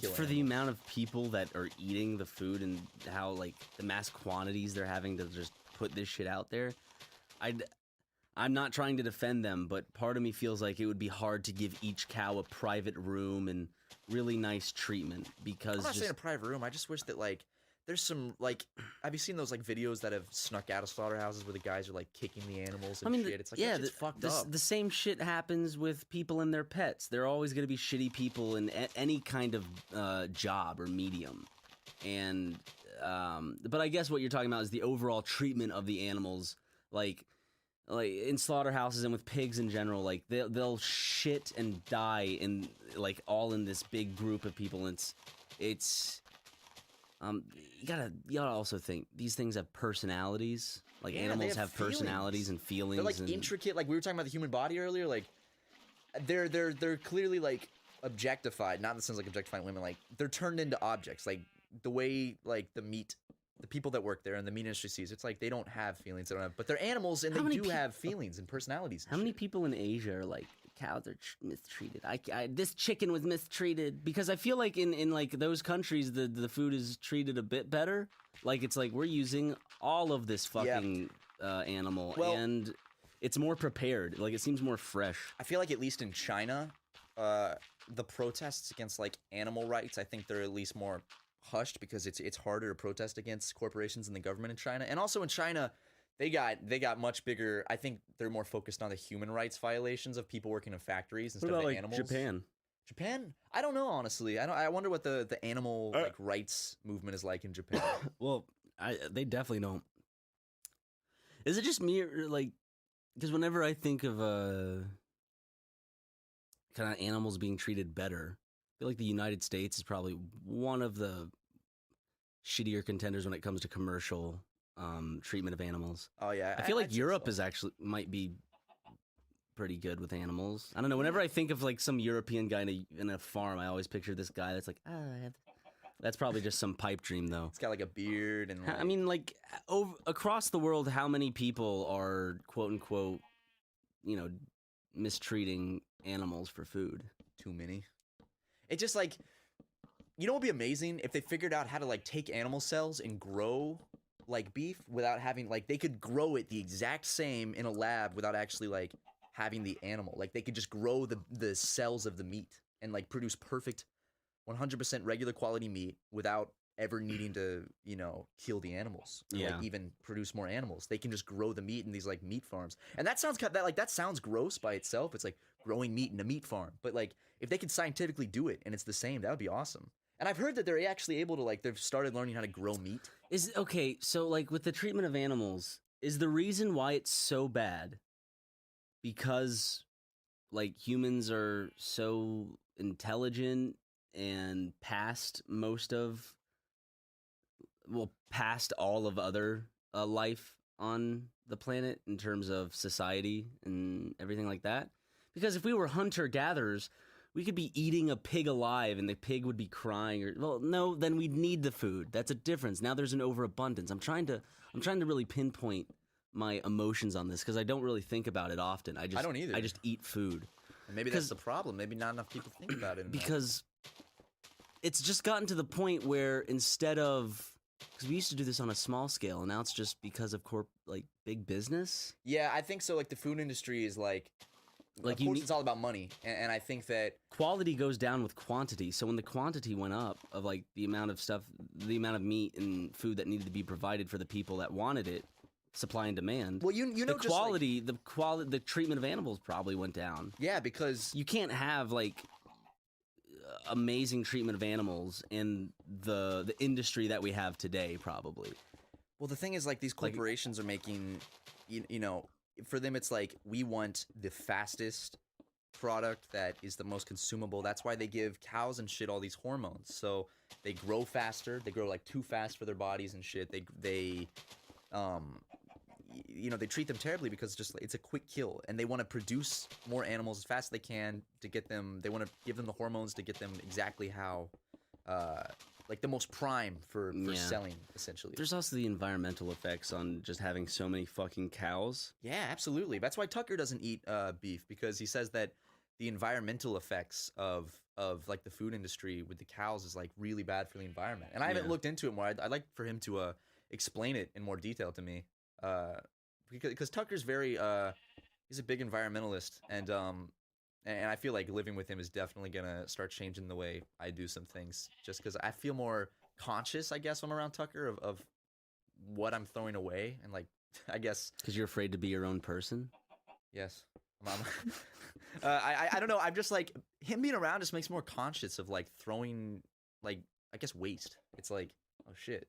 kill for the animals. amount of people that are eating the food and how like the mass quantities they're having to just put this shit out there. I'm not trying to defend them, but part of me feels like it would be hard to give each cow a private room and really nice treatment because I'm not saying a private room. I just wish that like there's some like have you seen those like videos that have snuck out of slaughterhouses where the guys are like kicking the animals and shit? It's like yeah, that's just fucked up. the same shit happens with people and their pets. There are always going to be shitty people in any kind of job or medium, and but I guess what you're talking about is the overall treatment of the animals, like in slaughterhouses and with pigs in general. Like they'll shit and die in like all in this big group of people. And it's you gotta also think these things have personalities. Like Yeah, they animals have have personalities feelings. and feelings. They're like and, intricate. Like we were talking about the human body earlier. Like they're clearly like objectified. Not in the sense like objectifying women. Like they're turned into objects. Like the way like the people that work there and the meat industry sees it's like they don't have feelings. They don't have, but they're animals and How they many do have feelings and personalities. And How many shit. people in Asia are like cows are mistreated? This chicken was mistreated because I feel like in like those countries the food is treated a bit better. Like it's like we're using all of this fucking animal Well- and it's more prepared. Like it seems more fresh. I feel like at least in China, the protests against like animal rights, I think they're at least more hushed because it's harder to protest against corporations and the government in China. And also in China, they got much bigger. I think they're more focused on the human rights violations of people working in factories instead of the animals. Japan? Japan? I don't know honestly. I wonder what the animal like rights movement is like in Japan. Well, they definitely don't. Is it just me or like because whenever I think of kind of animals being treated better, I feel like the United States is probably one of the shittier contenders when it comes to commercial treatment of animals. Oh yeah, I feel like I'd say Europe so. is actually might be pretty good with animals. I don't know. Whenever I think of like some European guy in a farm, I always picture this guy that's like, that's probably just some pipe dream though. It's got like a beard and. I mean, like across the world, how many people are quote unquote, mistreating animals for food? Too many. It just like, you know what would be amazing if they figured out how to like take animal cells and grow like beef without having like they could grow it the exact same in a lab without actually like having the animal. Like they could just grow the cells of the meat and like produce perfect 100% regular quality meat without ever needing to, kill the animals, or, Yeah. like, even produce more animals. They can just grow the meat in these like meat farms, and that sounds that sounds gross by itself. It's like growing meat in a meat farm, but like if they could scientifically do it and it's the same, that would be awesome. And I've heard that they're actually able to they've started learning how to grow meat. So like with the treatment of animals, is the reason why it's so bad because like humans are so intelligent and past all of other life on the planet in terms of society and everything like that? Because if we were hunter-gatherers, we could be eating a pig alive and the pig would be crying, then we'd need the food. That's a difference. Now there's an overabundance. I'm trying to really pinpoint my emotions on this because I don't really think about it often. I don't either. I just eat food. And maybe that's the problem. Maybe not enough people think about it. Because it's just gotten to the point where instead of, because we used to do this on a small scale, and now it's just because of big business. Yeah, I think so. Like the food industry is of course it's all about money, and I think that quality goes down with quantity. So when the quantity went up of like the amount of meat and food that needed to be provided for the people that wanted it, supply and demand. Well, the treatment of animals probably went down. Yeah, because you can't have like amazing treatment of animals in the industry that we have today, probably. Well, the thing is, like, these corporations are making, for them it's like, we want the fastest product that is the most consumable. That's why they give cows and shit all these hormones. So they grow faster. They grow like too fast for their bodies and shit. They treat them terribly because it's a quick kill, and they want to produce more animals as fast as they can to get them. They want to give them the hormones to get them exactly how, the most prime for selling, essentially. There's also the environmental effects on just having so many fucking cows. Yeah, absolutely. That's why Tucker doesn't eat beef, because he says that the environmental effects of like the food industry with the cows is like really bad for the environment. And I haven't looked into it more. I'd like for him to explain it in more detail to me. Because Tucker's he's a big environmentalist, and I feel like living with him is definitely gonna start changing the way I do some things, just because I feel more conscious, I guess, when I'm around Tucker of what I'm throwing away, and like, I guess because you're afraid to be your own person. Yes, I don't know. I'm just like, him being around just makes me more conscious of like throwing, like, I guess, waste. It's like, oh shit,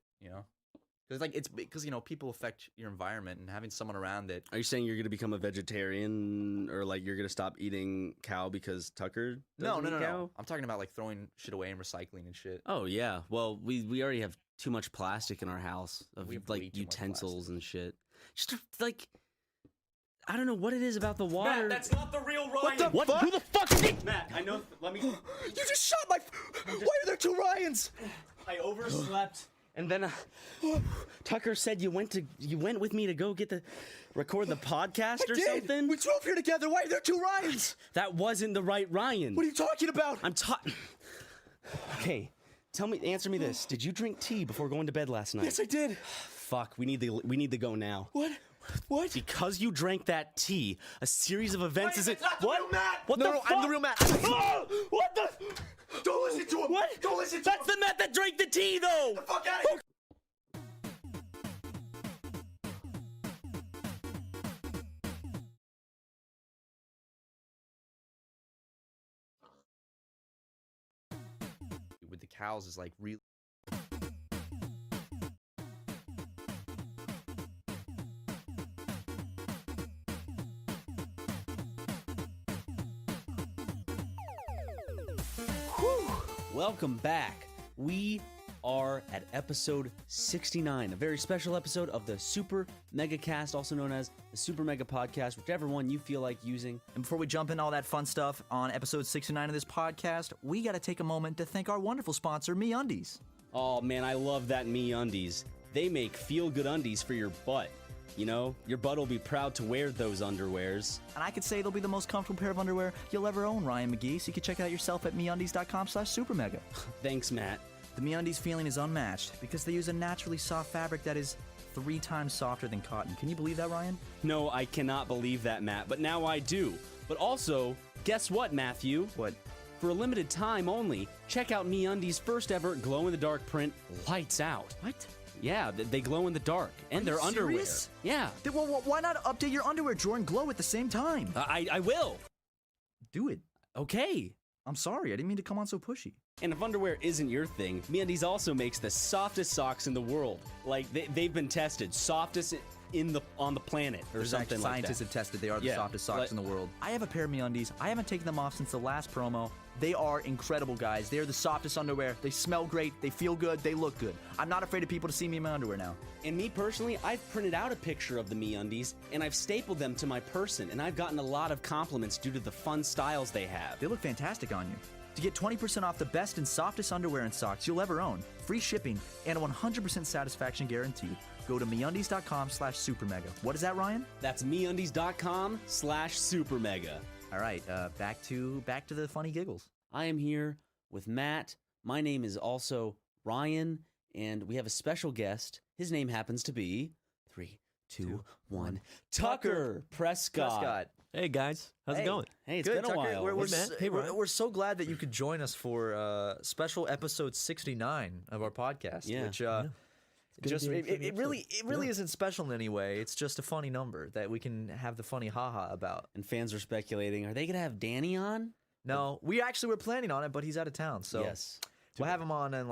because people affect your environment, and having someone around that. Are you saying you're gonna become a vegetarian, or like you're gonna stop eating cow because Tucker doesn't eat cow? I'm talking about like throwing shit away and recycling and shit. Oh yeah, well we already have too much plastic in our house of like utensils and shit. Just like, I don't know what it is about the water. Matt, that's not the real Ryan. What? Who the fuck is it? Matt, I know. Let me. You just shot my. Why are there two Ryans? I overslept. And then Tucker said you went with me to go record the podcast or something? We drove here together. Why are there two Ryans? That wasn't the right Ryan. What are you talking about? Okay, answer me this. Did you drink tea before going to bed last night? Yes, I did. Fuck, we need to go now. What? Because you drank that tea, a series of events Wait, it's not the real Matt. What the fuck? I'm the real Matt. What the? Don't listen to him. What? Don't listen to That's the Matt that drank the tea, though. the fuck out of here. With the cows is like really. Welcome back. We are at episode 69, a very special episode of the Super Mega Cast, also known as the Super Mega Podcast, whichever one you feel like using. And before we jump into all that fun stuff on episode 69 of this podcast, we got to take a moment to thank our wonderful sponsor, MeUndies. Oh man, I love that MeUndies. They make feel-good undies for your butt. You know, your butt will be proud to wear those underwears. And I could say they'll be the most comfortable pair of underwear you'll ever own, Ryan McGee, so you can check it out yourself at MeUndies.com/supermega. Thanks, Matt. The MeUndies feeling is unmatched because they use a naturally soft fabric that is 3 times softer than cotton. Can you believe that, Ryan? No, I cannot believe that, Matt, but now I do. But also, guess what, Matthew? What? For a limited time only, check out MeUndies' first ever glow-in-the-dark print, Lights Out. What? Yeah, they glow in the dark, and they're underwear. Serious? Yeah. Then, well, why not update your underwear drawer and glow at the same time? I will. Do it. Okay. I'm sorry, I didn't mean to come on so pushy. And if underwear isn't your thing, MeUndies also makes the softest socks in the world. Like, they've been tested. Softest on the planet or something like that. Scientists have tested they are the Yeah, softest socks in the world. I have a pair of MeUndies. I haven't taken them off since the last promo. They are incredible, guys. They're the softest underwear. They smell great. They feel good. They look good. I'm not afraid of people to see me in my underwear now. And me personally, I've printed out a picture of the MeUndies, and I've stapled them to my person, and I've gotten a lot of compliments due to the fun styles they have. They look fantastic on you. To get 20% off the best and softest underwear and socks you'll ever own, free shipping, and a 100% satisfaction guarantee, go to MeUndies.com/supermega. What is that, Ryan? That's MeUndies.com/supermega. All right, back to the funny giggles. I am here with Matt. My name is also Ryan, and we have a special guest. His name happens to be 3, 2, 1, Tucker Prescott. Hey guys, how's it going? Hey, it's Good, been a Tucker. while. We're so glad that you could join us for special episode 69 of our podcast. Yeah. Which Just it really isn't special in any way. It's just a funny number that we can have the funny haha about. And fans are speculating, are they going to have Danny on? No, we actually were planning on it, but he's out of town, so Yes. we'll have him on in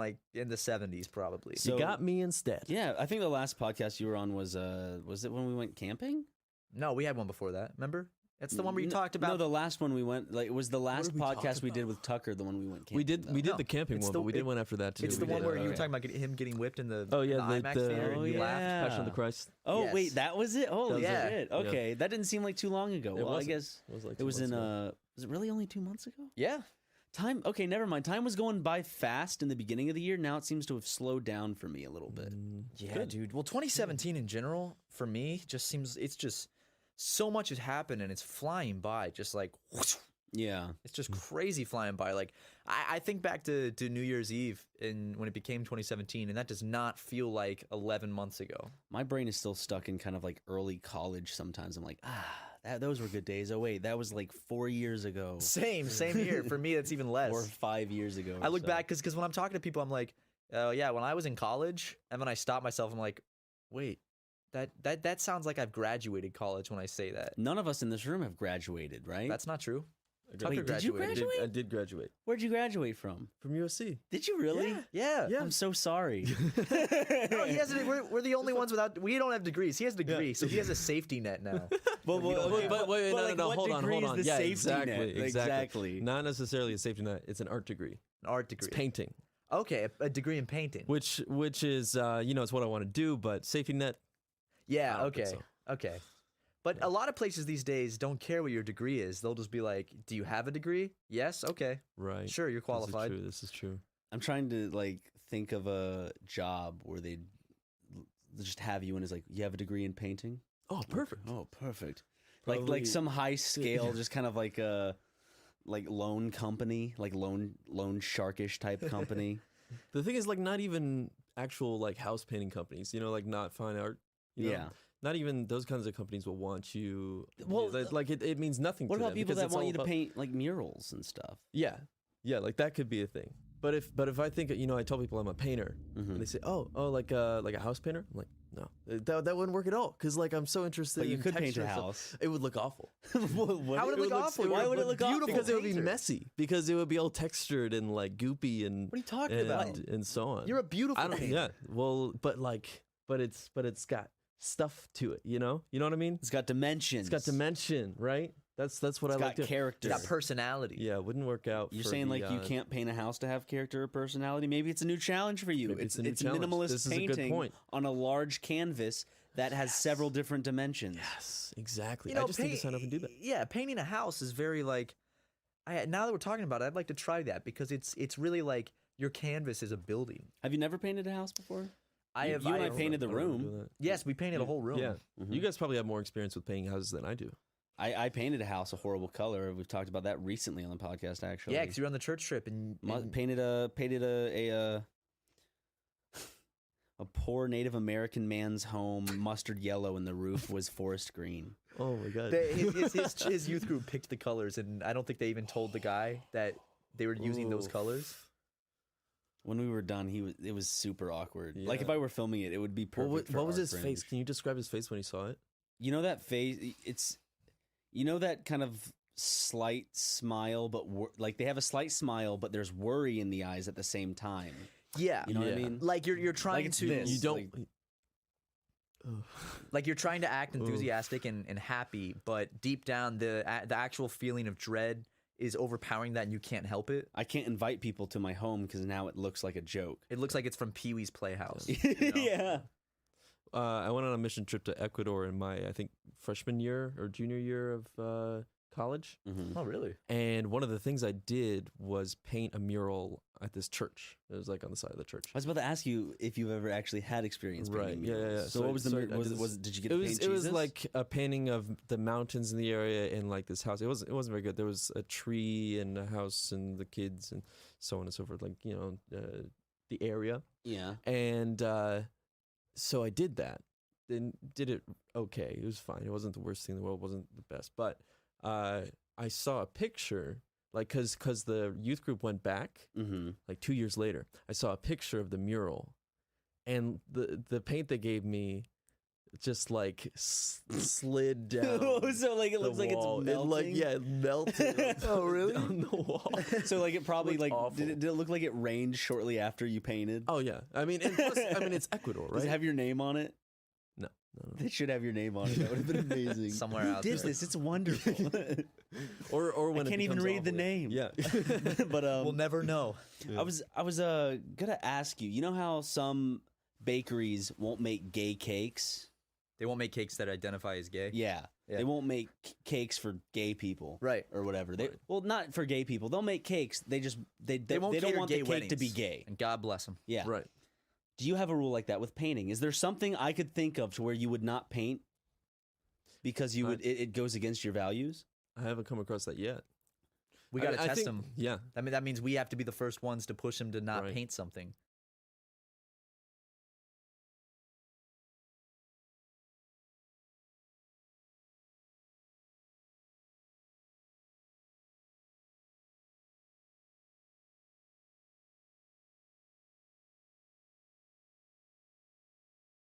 the 70s probably. So- You got me instead. Yeah, I think the last podcast you were on was it when we went camping? No, we had one before that. Remember? That's the one where you talked about. No, the last one we went, like, it was the last did we talk podcast we did about? with Tucker, the one we went camping. We did No, the camping it's one, the- but we did it- one after that too. It's the We one did, where you were talking about him getting whipped in the Oh yeah, the IMAX theater. Oh, and you laughed. yeah. Passion of the Christ. Oh, Yes. wait, that was it? Holy Yeah. shit. Okay, that didn't seem like too long ago. It Well, I wasn't. guess It was like it 2 was in, months ago. was it really only 2 months ago? Yeah. Time, okay, never mind. Time was going by fast in the beginning of the year. Now it seems to have slowed down for me a little bit. Yeah, dude. Well, 2017 in general, for me, just seems it's just so much has happened and it's flying by. Just like whoosh. Yeah. It's just crazy flying by. Like I think back to New Year's Eve and when it became 2017, and that does not feel like 11 months ago. My brain is still stuck in kind of like early college sometimes. I'm like, those were good days. Oh, wait, that was like 4 years ago. Same here. For me, that's even less. Or 5 years ago. I look so. back because when I'm talking to people, I'm like, oh yeah, when I was in college, and then I stop myself. I'm like, wait, that sounds like I've graduated college when I say that. None of us in this room have graduated, right? That's not true. Tucker Wait, did you graduated. graduate? I did graduate Where'd you graduate from? from USC. Did you really? Yeah. I'm so sorry. No, he has. We're the only ones without. We don't have degrees. He has a degree, so he has a safety net now. But Wait, like, no, what hold on. degree is the Yeah, safety exactly, net? exactly. Not necessarily a safety net. It's an art degree. An art degree. It's painting, Okay, a degree in painting. which is it's what I want to do. But safety net, Yeah. I don't think Okay. so. Okay. But a lot of places these days don't care what your degree is. They'll just be like, "Do you have a degree? Yes. Okay. right? Sure, you're qualified." This is true. I'm trying to like think of a job where they just have you and it's like, you have a degree in painting? Oh, perfect. Oh, perfect. Like Probably- some high scale, just kind of like a loan company, like loan sharkish type company. The thing is, like, not even actual like house painting companies. Like not fine art. You know? Yeah. Not even those kinds of companies will want you. Well, like it means nothing. What to about them people because that it's want all you to about- paint like murals and stuff? Yeah, like that could be a thing. But if I think I tell people I'm a painter, and they say, oh, like a house painter, I'm like, no, that wouldn't work at all because like I'm so interested. But you in could paint texture a and stuff. house. It would look awful. How would it look awful? Why would it look awful? Because it would be painter. messy. Because it would be all textured and like goopy and. What are you talking about? And so on. You're a beautiful painter. Yeah. Well, but it's got stuff to it. You know what I mean? It's got dimensions. It's got dimension, right? That's what It's I like got to. character. It's got personality. Yeah, it wouldn't work out. You're for saying the, like you can't paint a house to have character or personality? Maybe it's a new challenge for you. Maybe it's a new it's challenge. minimalist This is a good painting point. on a large canvas that has several different dimensions. Yes, exactly. You know, I just need to sign up and do that. Yeah, painting a house is very like. Now that we're talking about it, I'd like to try that because it's really like your canvas is a building. Have you never painted a house before? I have. You and I have- painted the I don't remember room. doing that. Yes, we painted a whole room. Yeah, Mhm. you guys probably have more experience with painting houses than I do. I painted a house a horrible color. We've talked about that recently on the podcast, actually. Yeah, because you're on the church trip and painted a poor Native American man's home mustard yellow, and the roof was forest green. Oh my god. his youth group picked the colors, and I don't think they even told the guy that they were using those colors? When we were done, it was super awkward. Yeah. Like if I were filming it, it would be perfect. What was our his face? fringe. Can you describe his face when he saw it? You know that face? You know that kind of slight smile, but like they have a slight smile, but there's worry in the eyes at the same time. Yeah. You know what I Yeah. mean? Like you're trying it's to this. You don't. like you're trying to act enthusiastic and happy, but deep down the actual feeling of dread is overpowering that, and you can't help it. I can't invite people to my home because now it looks like a joke. It looks like it's from Pee-wee's Playhouse. You know? Yeah. I went on a mission trip to Ecuador in my, I think, freshman year or junior year of college. Mm-hmm. Oh, really? And one of the things I did was paint a mural at this church. It was like on the side of the church. I was about to ask you if you've ever actually had experience painting Right. murals. Yeah. So what was the so mural? I did this- Did you get to paint it was Jesus? like a painting of the mountains in the area and like this house. It wasn't very good. There was a tree and a house and the kids and so on and so forth. Like the area. Yeah. And so I did that. Then did it okay. It was fine. It wasn't the worst thing in the world. It wasn't the best. But I saw a picture, like, because the youth group went back, Mm-hmm. like 2 years later. I saw a picture of the mural, and the paint they gave me just like slid down. So like it the looks like it's wall. melting. It melted. Oh, really? On the wall. So like it probably Looked like awful. did it look like it rained shortly after you painted? Oh yeah. I mean, and plus, it's Ecuador, right? Does it have your name on it? No. They should have your name on it. That would have been amazing. Somewhere Who out did there. this? It's wonderful. Or when I it can't even becomes read the awful. name. Yeah. But We'll never know. I was gonna ask you. You know how some bakeries won't make gay cakes? They won't make cakes that identify as gay. Yeah. Yeah. They won't make cakes for gay people. Right. Or whatever. They well, not for gay people. They'll make cakes. They just they Won't don't cater want gay the cake to be weddings. gay. And God bless them. Yeah. Right. Do you have a rule like that with painting? Is there something I could think of to where you would not paint because you would it goes against your values? I haven't come across that yet. We got to I test think- them. Yeah. That means we have to be the first ones to push them to not Right. paint something.